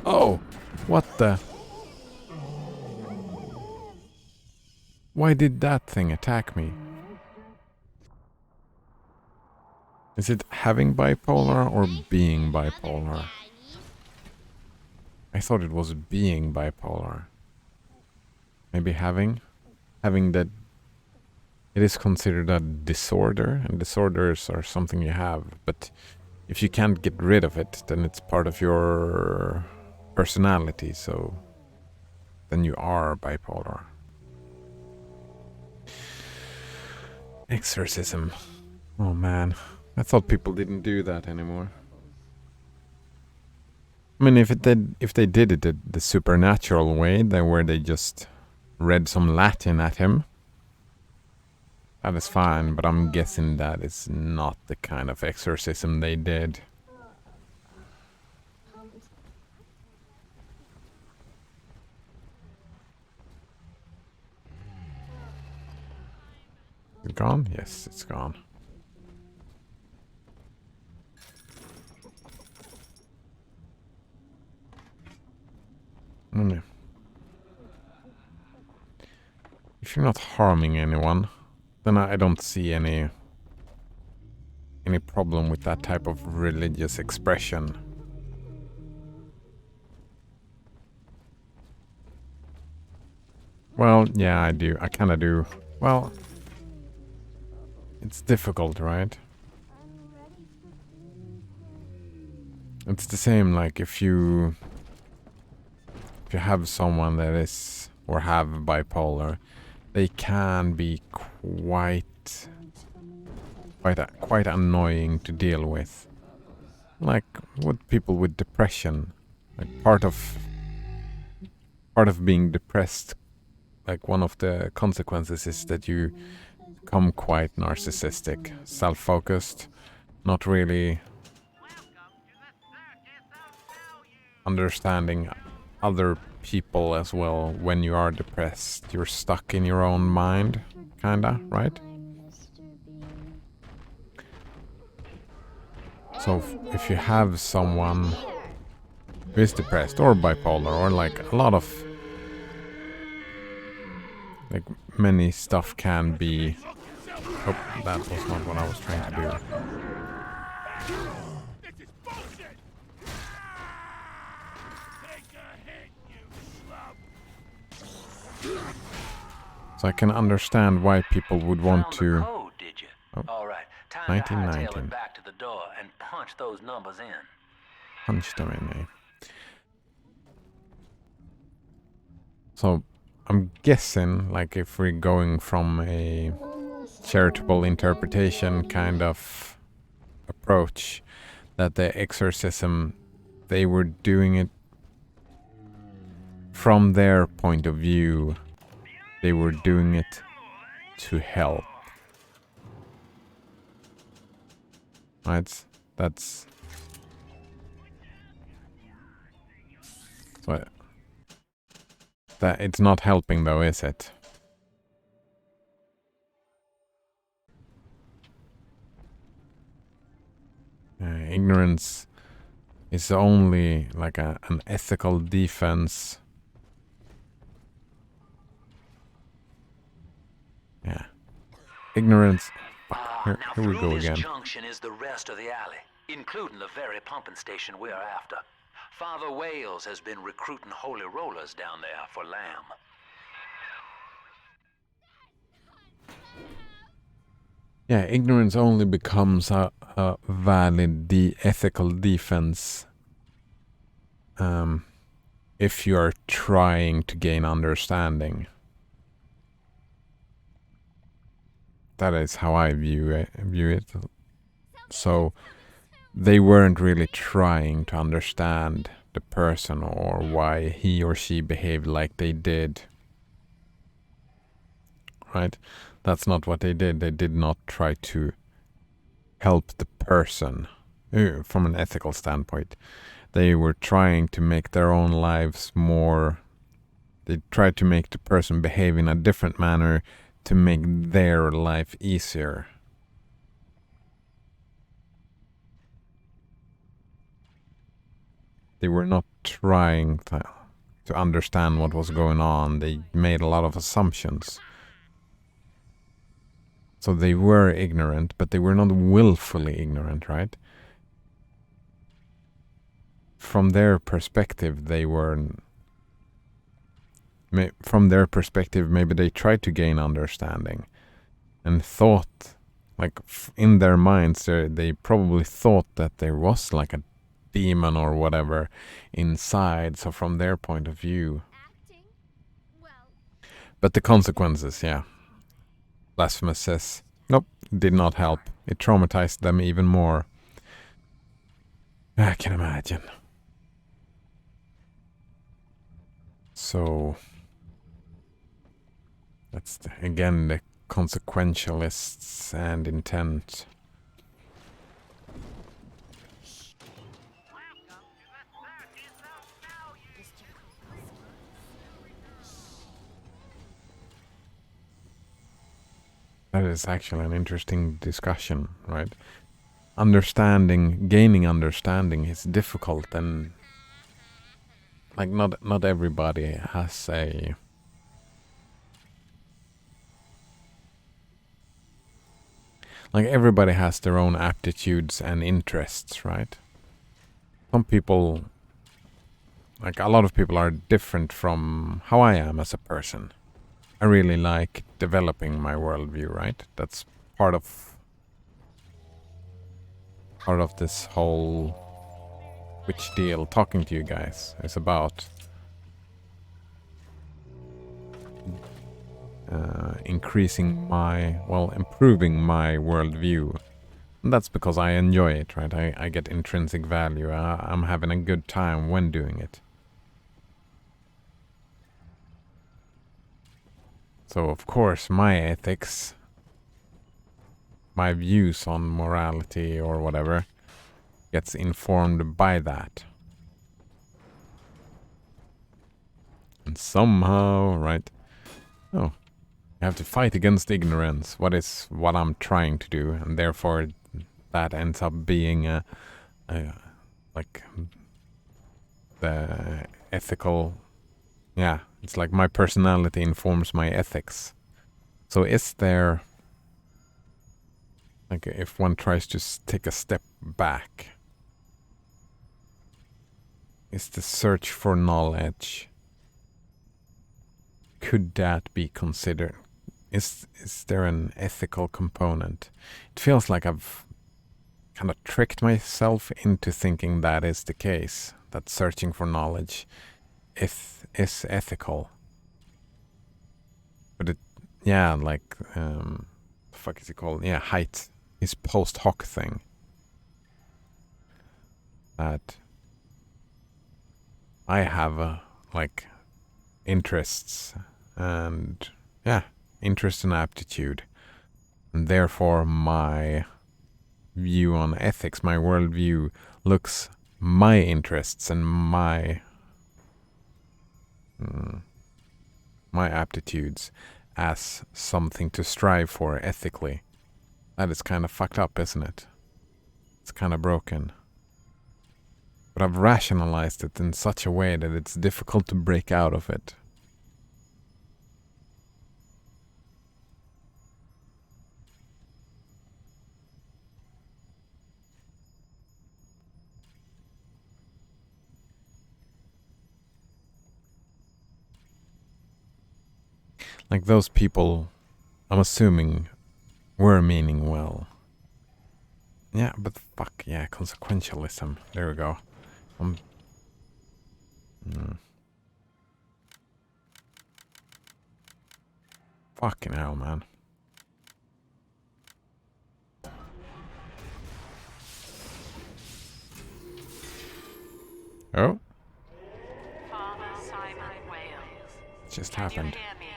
Oh! What the? Why did that thing attack me? Is it having bipolar or being bipolar? I thought it was being bipolar. Maybe having? Having that... It is considered a disorder, and disorders are something you have, but if you can't get rid of it, then it's part of your personality, so then you are bipolar. Exorcism. Oh man, I thought people didn't do that anymore. I mean, if they did it the supernatural way, where they just read some Latin at him, that is fine, but I'm guessing that is not the kind of exorcism they did. Is it gone? Yes, it's gone. If you're not harming anyone, then I don't see any problem with that type of religious expression. Well, yeah, I do. I kind of do. Well, it's difficult, right? It's the same, like if you have someone that is or have bipolar, they can be quite annoying to deal with. Like with people with depression, like part of being depressed, like one of the consequences is that you become quite narcissistic, self-focused, not really understanding other people as well. When you are depressed, you're stuck in your own mind, kinda, right? So if you have someone who is depressed or bipolar or like a lot of like many stuff can be... Oh, that was not what I was trying to do. So I can understand why people would want to... Code, did you? Oh, All right, time 1919. to hightail it back to the door and punch those numbers in. Punch them in, eh? So I'm guessing, like, if we're going from a charitable interpretation kind of approach, that the exorcism, they were doing it from their point of view. They were doing it to help. Right? That's... So that it's not helping though, is it? ignorance is only like an ethical defense. Yeah. Ignorance. Fuck. Here we go again. Junction is the rest of the alley, including the very pumping station we're after. Father Wales has been recruiting holy rollers down there for Lamb. Yeah, ignorance only becomes a valid ethical defense if you are trying to gain understanding. That is how I view it. So they weren't really trying to understand the person or why he or she behaved like they did. Right? That's not what they did. They did not try to help the person from an ethical standpoint. They were trying to make their own lives more... They tried to make the person behave in a different manner to make their life easier. They were not trying to understand what was going on. They made a lot of assumptions. So they were ignorant, but they were not willfully ignorant, right? From their perspective, they were... From their perspective, maybe they tried to gain understanding and thought, like in their minds, they probably thought that there was like a demon or whatever inside. So from their point of view, but the consequences, yeah. Blasphemous says, nope, did not help. It traumatized them even more. I can imagine. So that's again the consequentialists and intent. That is actually an interesting discussion, right? Gaining understanding is difficult, and like not everybody has a... Like everybody has their own aptitudes and interests, right? Some people, like a lot of people, are different from how I am as a person. I really like developing my worldview, right? That's part of this whole Witch deal. Talking to you guys is about improving my worldview. And that's because I enjoy it, right? I get intrinsic value. I'm having a good time when doing it. So, of course, my ethics, my views on morality or whatever, gets informed by that. And somehow, right? Oh, you have to fight against ignorance. What I'm trying to do, and therefore that ends up being like the ethical. Yeah, it's like my personality informs my ethics. So is there, like, if one tries to take a step back, is the search for knowledge, could that be considered? Is there an ethical component? It feels like I've kind of tricked myself into thinking that is the case, that searching for knowledge is ethical. But it, yeah, like, the fuck is it called? Yeah, height, his post hoc thing. That I have, like, interests and, yeah, interest and aptitude. And therefore my view on ethics, my worldview, looks my interests and my aptitudes as something to strive for ethically. That is kind of fucked up, isn't it? It's kind of broken. But I've rationalized it in such a way that it's difficult to break out of it. Like those people, I'm assuming, were meaning well. Yeah, but fuck, yeah, consequentialism. There we go. Fucking hell, man. Oh? Father Simon Wales. It just Can happened. you hear me?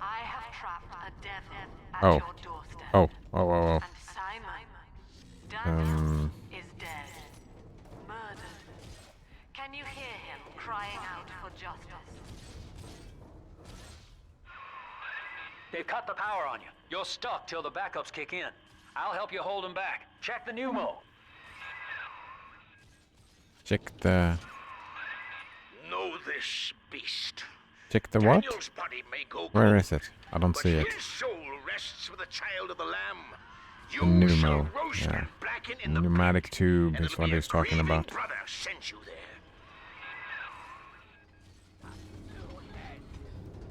I have trapped a devil at Oh. your doorstep. Oh. Oh. And Simon, Daniels, is dead. Murdered. Can you hear him crying out for justice? They've cut the power on you. You're stuck till the backups kick in. I'll help you hold them back. Check the pneumo. Check the... Know this, beast. Check the what? Daniel's body may go Where cold, is it? I don't but see it. his soul rests with the child of the lamb. The You shall pneumo. roast Yeah. and blacken in the Pneumatic tube and is it'll what be a he's talking grieving about. brother sent you there.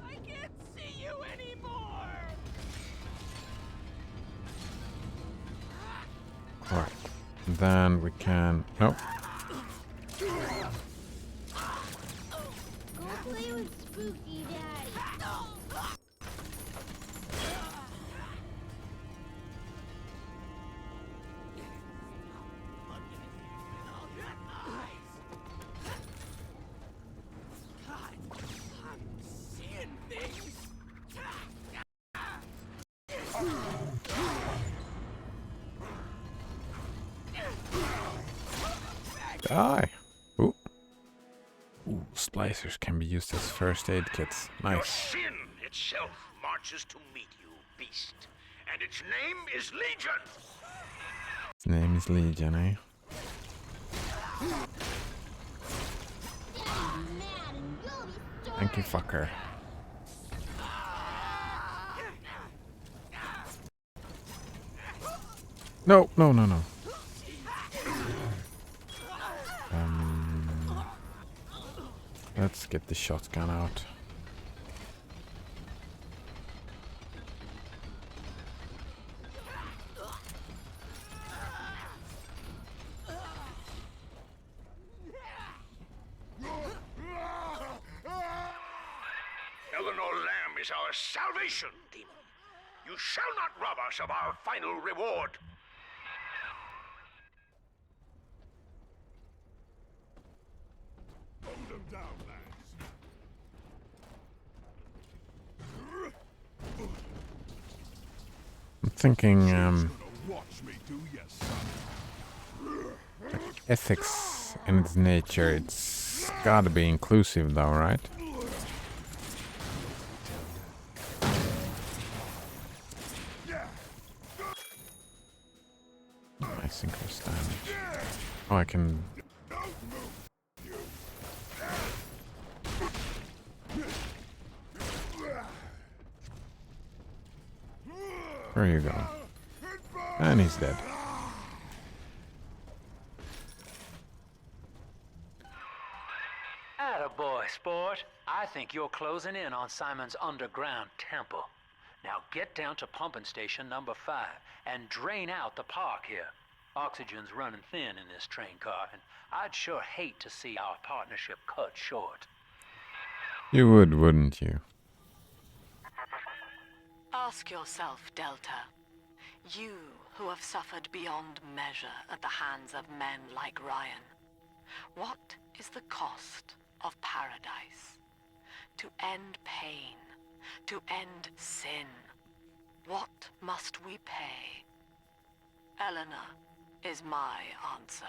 I can't see you anymore. Alright. Then we can... Nope. Go play with Spooky Daddy. Die! Ooh. Ooh, splicers can be used as first aid kits. Your Nice. sin itself marches to meet you, beast. And its name is Legion. His name is Legion, eh? Thank you, fucker. No, no, no, no. Let's get the shotgun out. Eleanor Lamb is our salvation, demon. You shall not rob us of our final reward. Hold them down, lads. I'm thinking, Watch me do ya, son. ethics in its nature, it's gotta be inclusive though, right? Nice increased damage. Oh, I can... There you go. And he's dead. Attaboy, sport. I think you're closing in on Simon's underground temple. Now get down to pumping station number 5 and drain out the park here. Oxygen's running thin in this train car, and I'd sure hate to see our partnership cut short. You would, wouldn't you? Ask yourself, Delta. You who have suffered beyond measure at the hands of men like Ryan. What is the cost of paradise? To end pain, to end sin. What must we pay? Eleanor is my answer.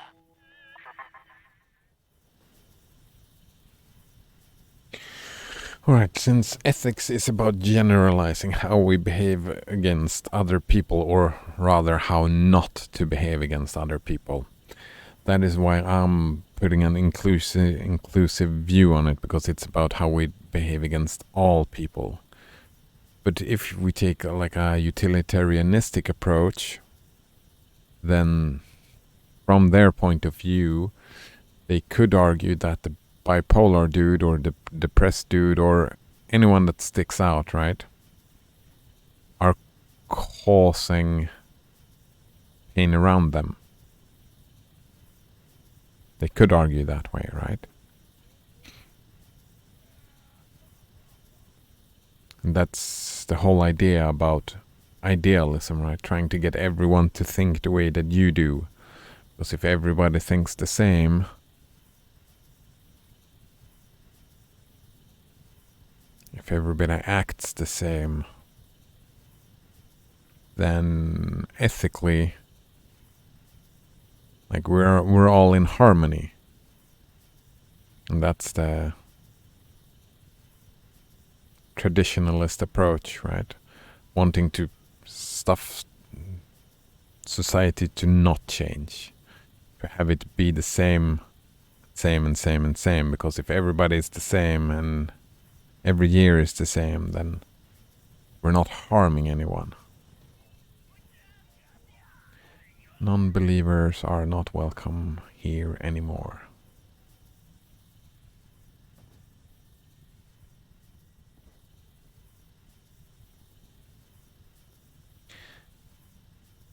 Alright, since ethics is about generalizing how we behave against other people, or rather how not to behave against other people, that is why I'm putting an inclusive view on it because it's about how we behave against all people. But if we take like a utilitarianistic approach, then from their point of view, they could argue that the bipolar dude or the depressed dude or anyone that sticks out, right, are causing pain around them. They could argue that way, right? And that's the whole idea about idealism, right? Trying to get everyone to think the way that you do. Because if everybody thinks the same, if everybody acts the same, then ethically, like we're all in harmony. And that's the traditionalist approach, right? Wanting to stuff society to not change, to have it be the same, because if everybody is the same and every year is the same, then we're not harming anyone. Non-believers are not welcome here anymore.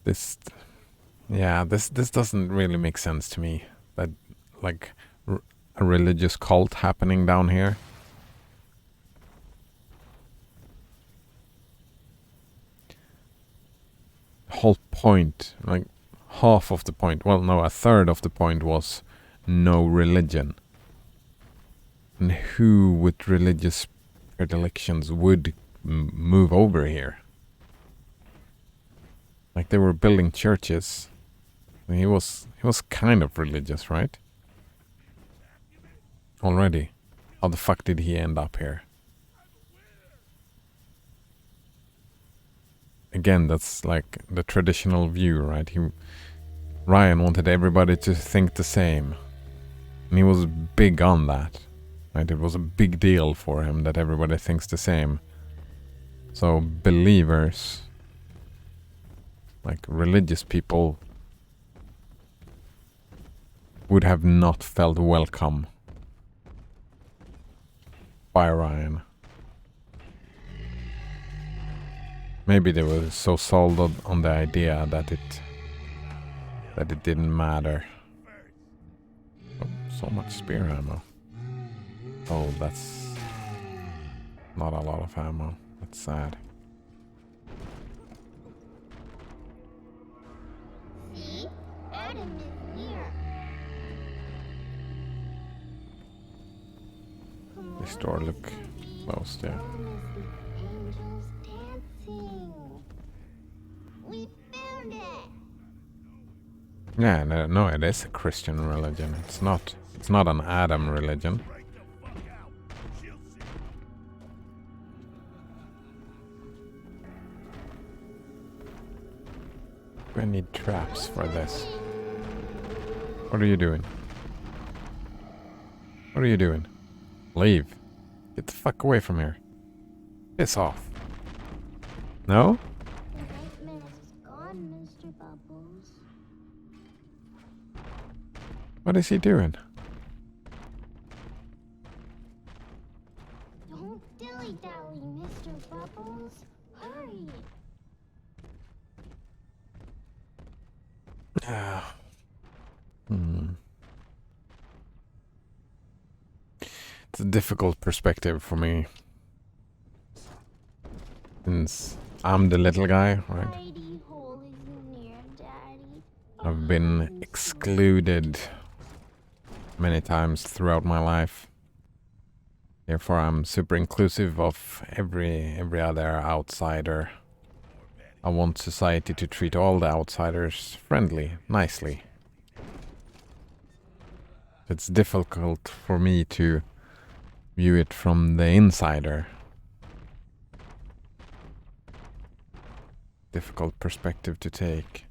This doesn't really make sense to me. That like a religious cult happening down here. The whole point, like half of the point, well no, a third of the point was no religion. And who with religious predilections would move over here? Like they were building churches. I mean, he was kind of religious, right? Already. How the fuck did he end up here? Again, that's like the traditional view, right? Ryan wanted everybody to think the same. And he was big on that. Right? It was a big deal for him that everybody thinks the same. So believers, like religious people, would have not felt welcome by Ryan. Maybe they were so sold on the idea that it didn't matter. Oh, so much spear ammo. Oh, that's not a lot of ammo. That's sad. See? Adam is here. This door look closed, yeah. Angels dancing. We found it. Yeah, no, it is a Christian religion. It's not an Adam religion. We need traps for this. What are you doing? What are you doing? Leave. Get the fuck away from here. Piss off. No? The nightmare is gone, Mr. Bubbles. What is he doing? Don't dilly-dally, Mr. Bubbles. Hurry. It's a difficult perspective for me. Since I'm the little guy, right? Hidey hole is near, Daddy. I've been excluded many times throughout my life. Therefore, I'm super inclusive of every other outsider. I want society to treat all the outsiders friendly, nicely. It's difficult for me to view it from the insider. Difficult perspective to take.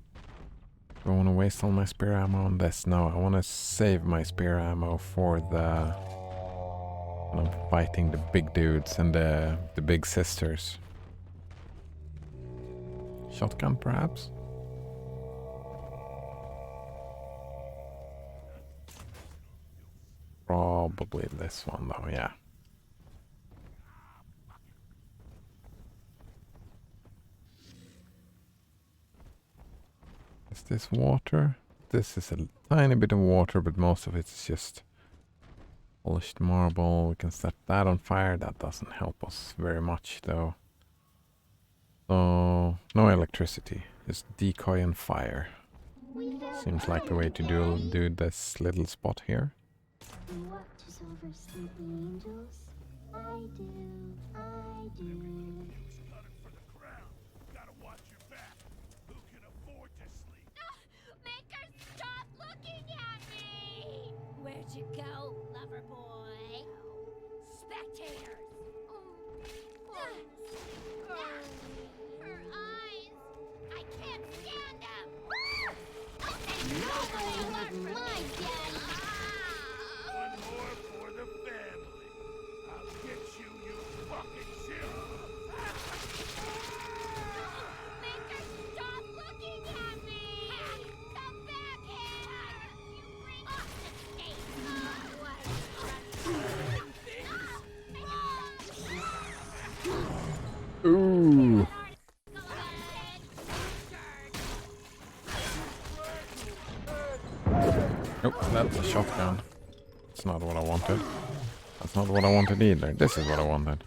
Do I want to waste all my spear ammo on this? No, I want to save my spear ammo for the... when I'm fighting the big dudes and the big sisters. Shotgun, perhaps? Probably this one, though, yeah. Is this water? This is a tiny bit of water, but most of it is just polished marble. We can set that on fire. That doesn't help us very much, though. So, no electricity. Just decoy and fire. Seems like the way to do this little spot here. Who watches over sleeping angels? I do, I do. Make her stop looking at me! Where'd you go, lover boy? Spectators! Her eyes! I can't stand them! Nobody loves my daddy! One more for the family. I'll get you, you fucking shit. Make her stop looking at me! Come back here! You bring us to state! Ooh. Oh, that's a shotgun. That's not what I wanted. That's not what I wanted either. This is what I wanted.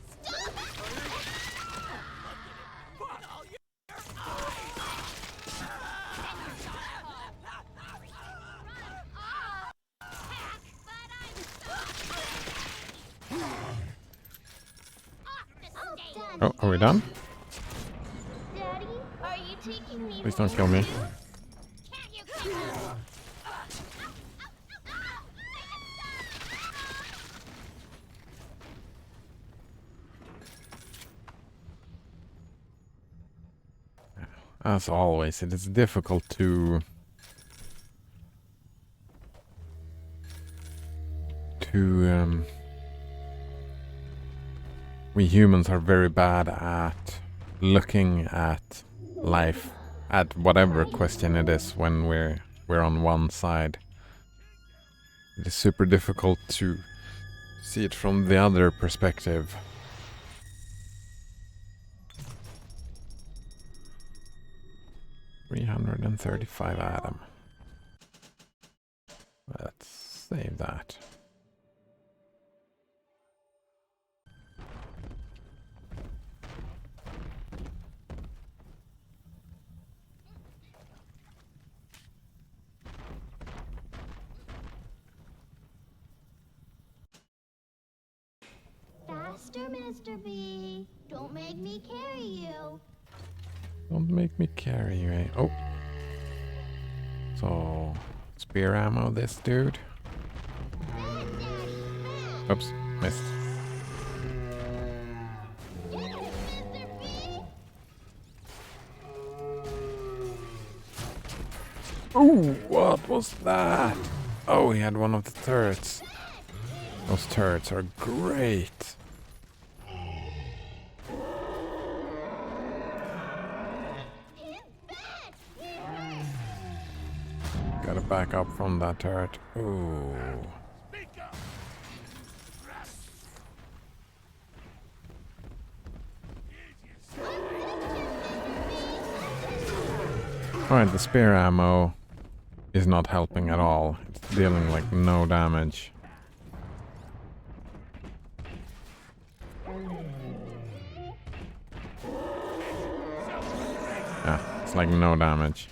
Oh, are we done? Daddy, are you taking me? Please don't kill me. As always, it is difficult to we humans are very bad at looking at life, at whatever question it is, when we're on one side. It is super difficult to see it from the other perspective. $335 Adam. Let's save that. Faster, Mr. B. Don't make me carry you. Don't make me carry you, eh? Oh. So, spear ammo this dude. Oops, missed. Ooh, what was that? Oh, he had one of the turrets. Those turrets are great. Gotta back up from that turret. Ooh. Alright, the spear ammo is not helping at all. It's dealing like no damage. Yeah, it's like no damage.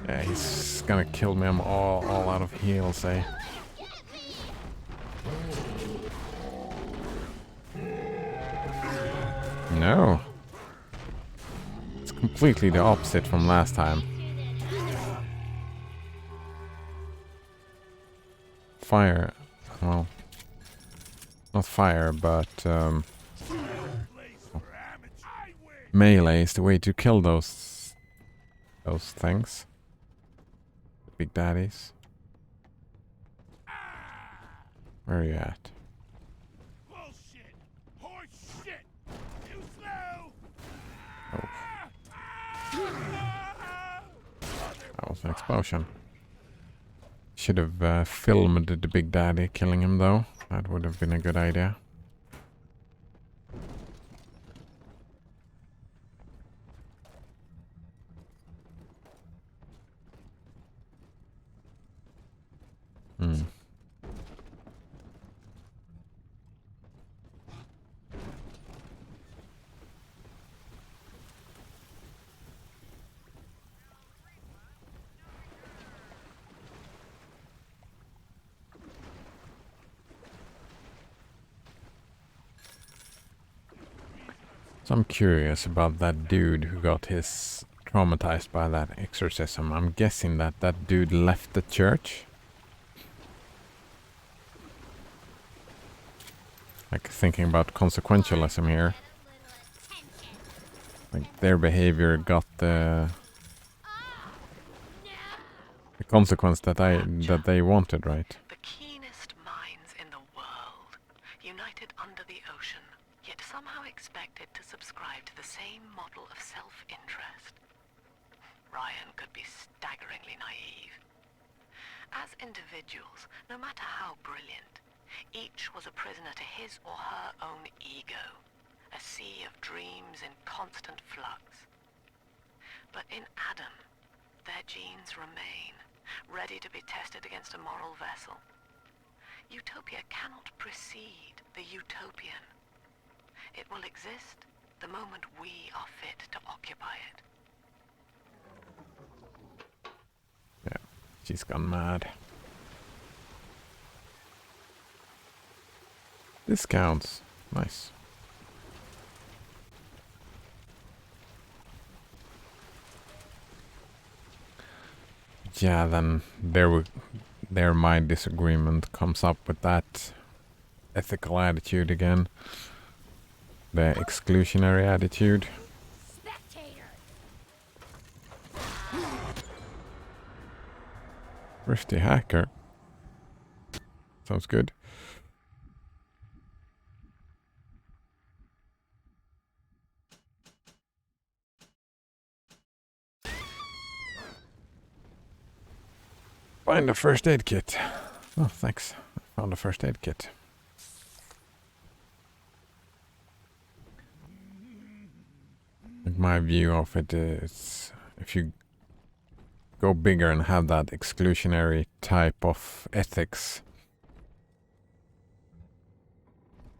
Yeah, he's gonna kill me. I'm all out of heals, eh? No. It's completely the opposite from last time. fire. Well, not fire, but melee is the way to kill those things. Big daddies. Where are you at? Bullshit! Horse shit! You slow! Oh. That was an explosion. Should have filmed the big daddy killing him though. That would have been a good idea. Hmm. So I'm curious about that dude who got his traumatized by that exorcism. I'm guessing that that dude left the church. Like thinking about consequentialism here. Like their behavior got the consequence that they wanted, right? The keenest minds in the world, united under the ocean, yet somehow expected to subscribe to the same model of self-interest. Ryan could be staggeringly naive. As individuals, no matter how brilliant, each was a prisoner to his or her own ego, a sea of dreams in constant flux. But in Adam, their genes remain, ready to be tested against a moral vessel. Utopia cannot precede the utopian. It will exist the moment we are fit to occupy it. Yeah, she's gone mad. Discounts. Nice. Yeah, then there my disagreement comes up with that ethical attitude again. The exclusionary attitude. Thrifty hacker. Sounds good. Find a first aid kit. Oh, thanks. I found a first aid kit. Like my view of it is, if you go bigger and have that exclusionary type of ethics,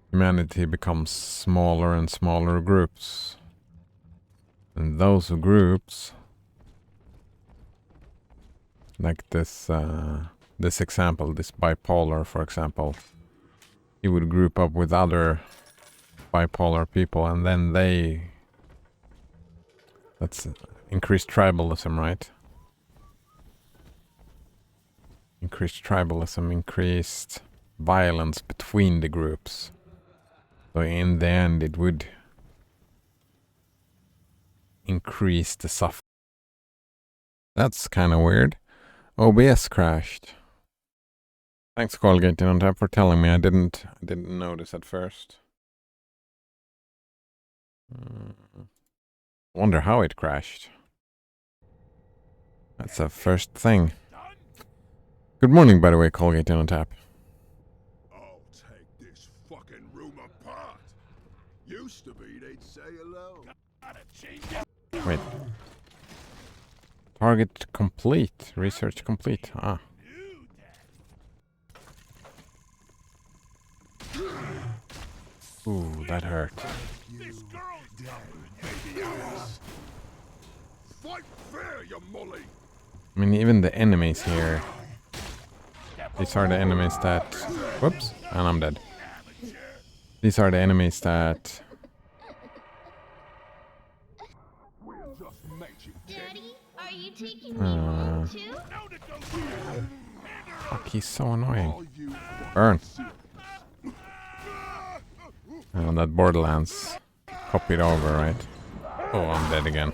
humanity becomes smaller and smaller groups. And those groups, like this example, this bipolar, for example, he would group up with other bipolar people, and then that's increased tribalism, right? Increased tribalism, increased violence between the groups. So in the end, it would increase the suffering. That's kind of weird. OBS crashed. Thanks, Colgate on tap, for telling me. I didn't notice at first. Wonder how it crashed. That's the first thing. Good morning, by the way, Colgate on tap. I'll take this fucking room apart. Used to be they'd say hello. Wait. Target complete. Research complete. Ah. Ooh, that hurt. Fight fair, you mully. I mean, even the enemies here. These are the enemies that... Whoops. And I'm dead. These are the enemies that... Daddy, are you taking me home too? Fuck, he's so annoying. Burn. And that Borderlands copied over, right? Oh, I'm dead again.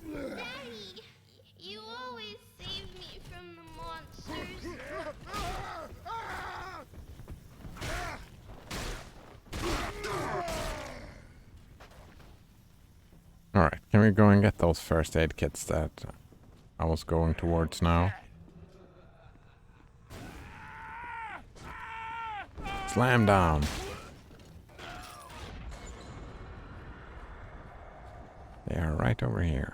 Daddy, you always save me from the monsters. Alright, can we go and get those first aid kits that I was going towards now? Slam down. They are right over here.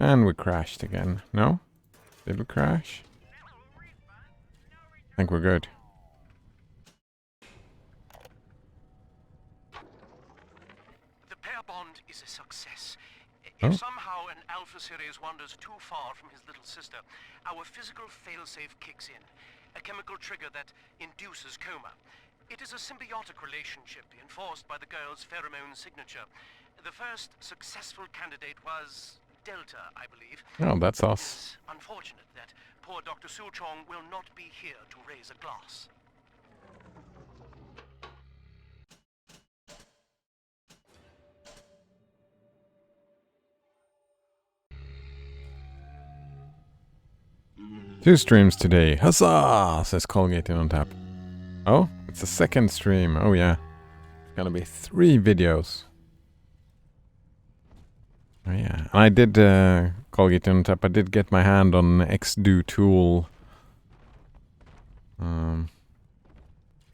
And we crashed again. No? Did we crash? I think we're good. The pair bond is a success. Oh. If somehow an Alpha Series wanders too far from his little sister, our physical failsafe kicks in, a chemical trigger that induces coma. It is a symbiotic relationship enforced by the girl's pheromone signature. The first successful candidate was Delta, I believe. Oh, that's us. It's unfortunate that poor Dr. Suchong will not be here to raise a glass. Two streams today. Huzzah! Says Colgate on tap. Oh, it's the second stream. Oh yeah. It's gonna be 3 videos. Oh yeah. I did Colgate on tap. I did get my hand on XDo tool.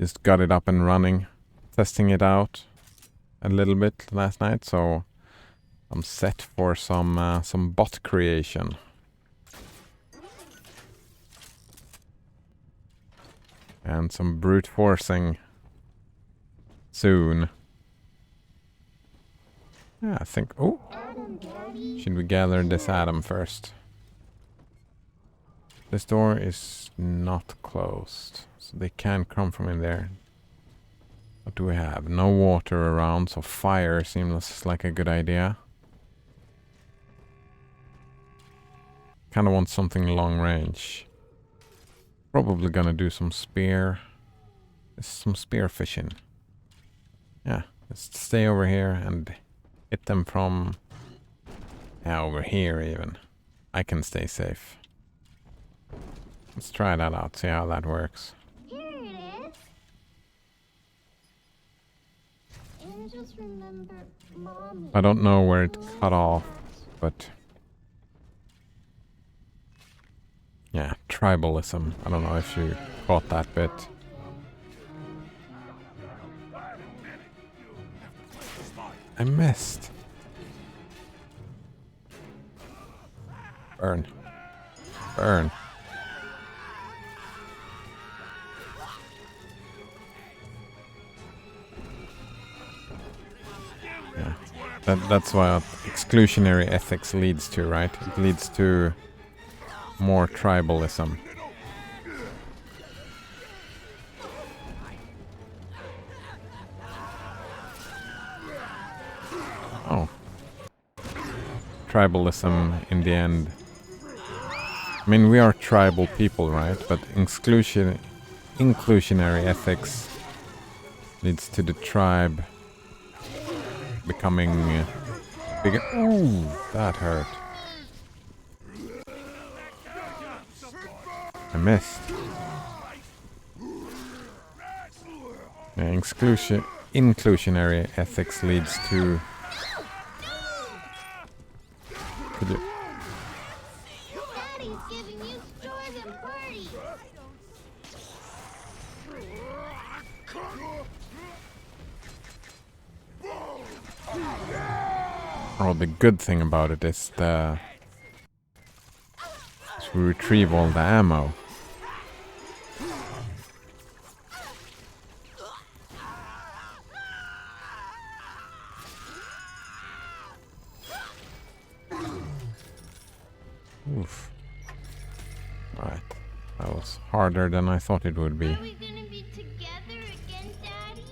Just got it up and running. Testing it out a little bit last night, so I'm set for some bot creation. And some brute forcing soon. Yeah, I think... Oh! Should we gather this atom first? This door is not closed, so they can't come from in there. What do we have? No water around, so fire seems like a good idea. Kinda want something long range. Probably gonna do some spear fishing. Yeah, let's stay over here and hit them from over here even. I can stay safe. Let's try that out, see how that works. Here it is. And just remember, Mommy. I don't know where it cut off, but yeah, tribalism. I don't know if you caught that bit. I missed. Burn. Burn. Yeah. That's what exclusionary ethics leads to, right? It leads to more tribalism. Oh. Tribalism in the end. I mean, we are tribal people, right? But inclusionary ethics leads to the tribe becoming bigger. Ooh, that hurt. I missed. Yeah, inclusionary ethics leads to... Could you... Daddy's giving you stores and parties. Oh, the good thing about it is we retrieve all the ammo. Oof. Right. That was harder than I thought it would be. Are we gonna be together again, Daddy?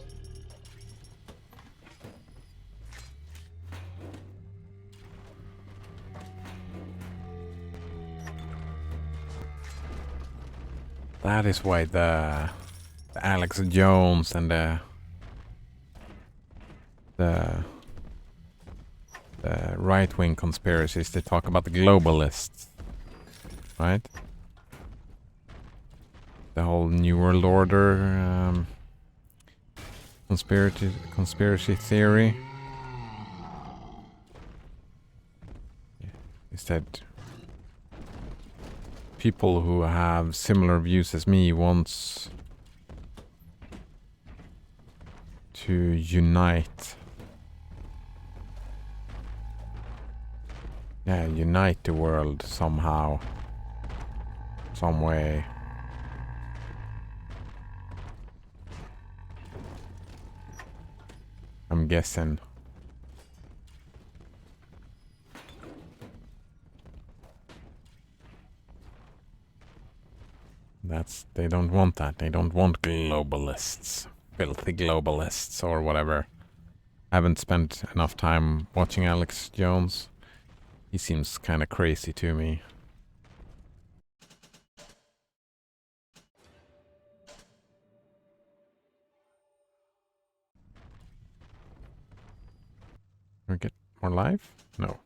That is why the Alex Jones and the right-wing conspiracies, they talk about the globalists, right? The whole New World Order conspiracy theory. Is that people who have similar views as me wants to unite. Yeah, unite the world somehow. Some way. I'm guessing. They don't want that. They don't want globalists. Filthy globalists or whatever. I haven't spent enough time watching Alex Jones. He seems kind of crazy to me. Can we get more life? No.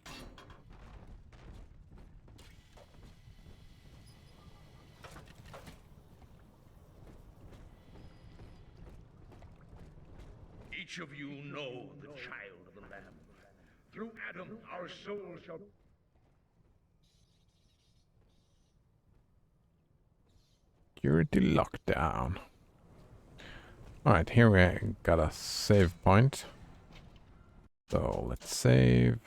Each of you know the child of the Lamb. Through Adam, our souls shall... Security lockdown. Alright, here we got a save point. So let's save.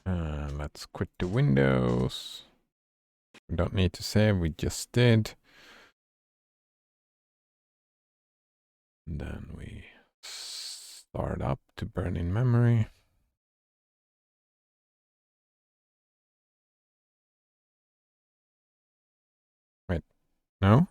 Let's quit the windows. We don't need to save, we just did. And then we start up to burn in memory. Wait, no?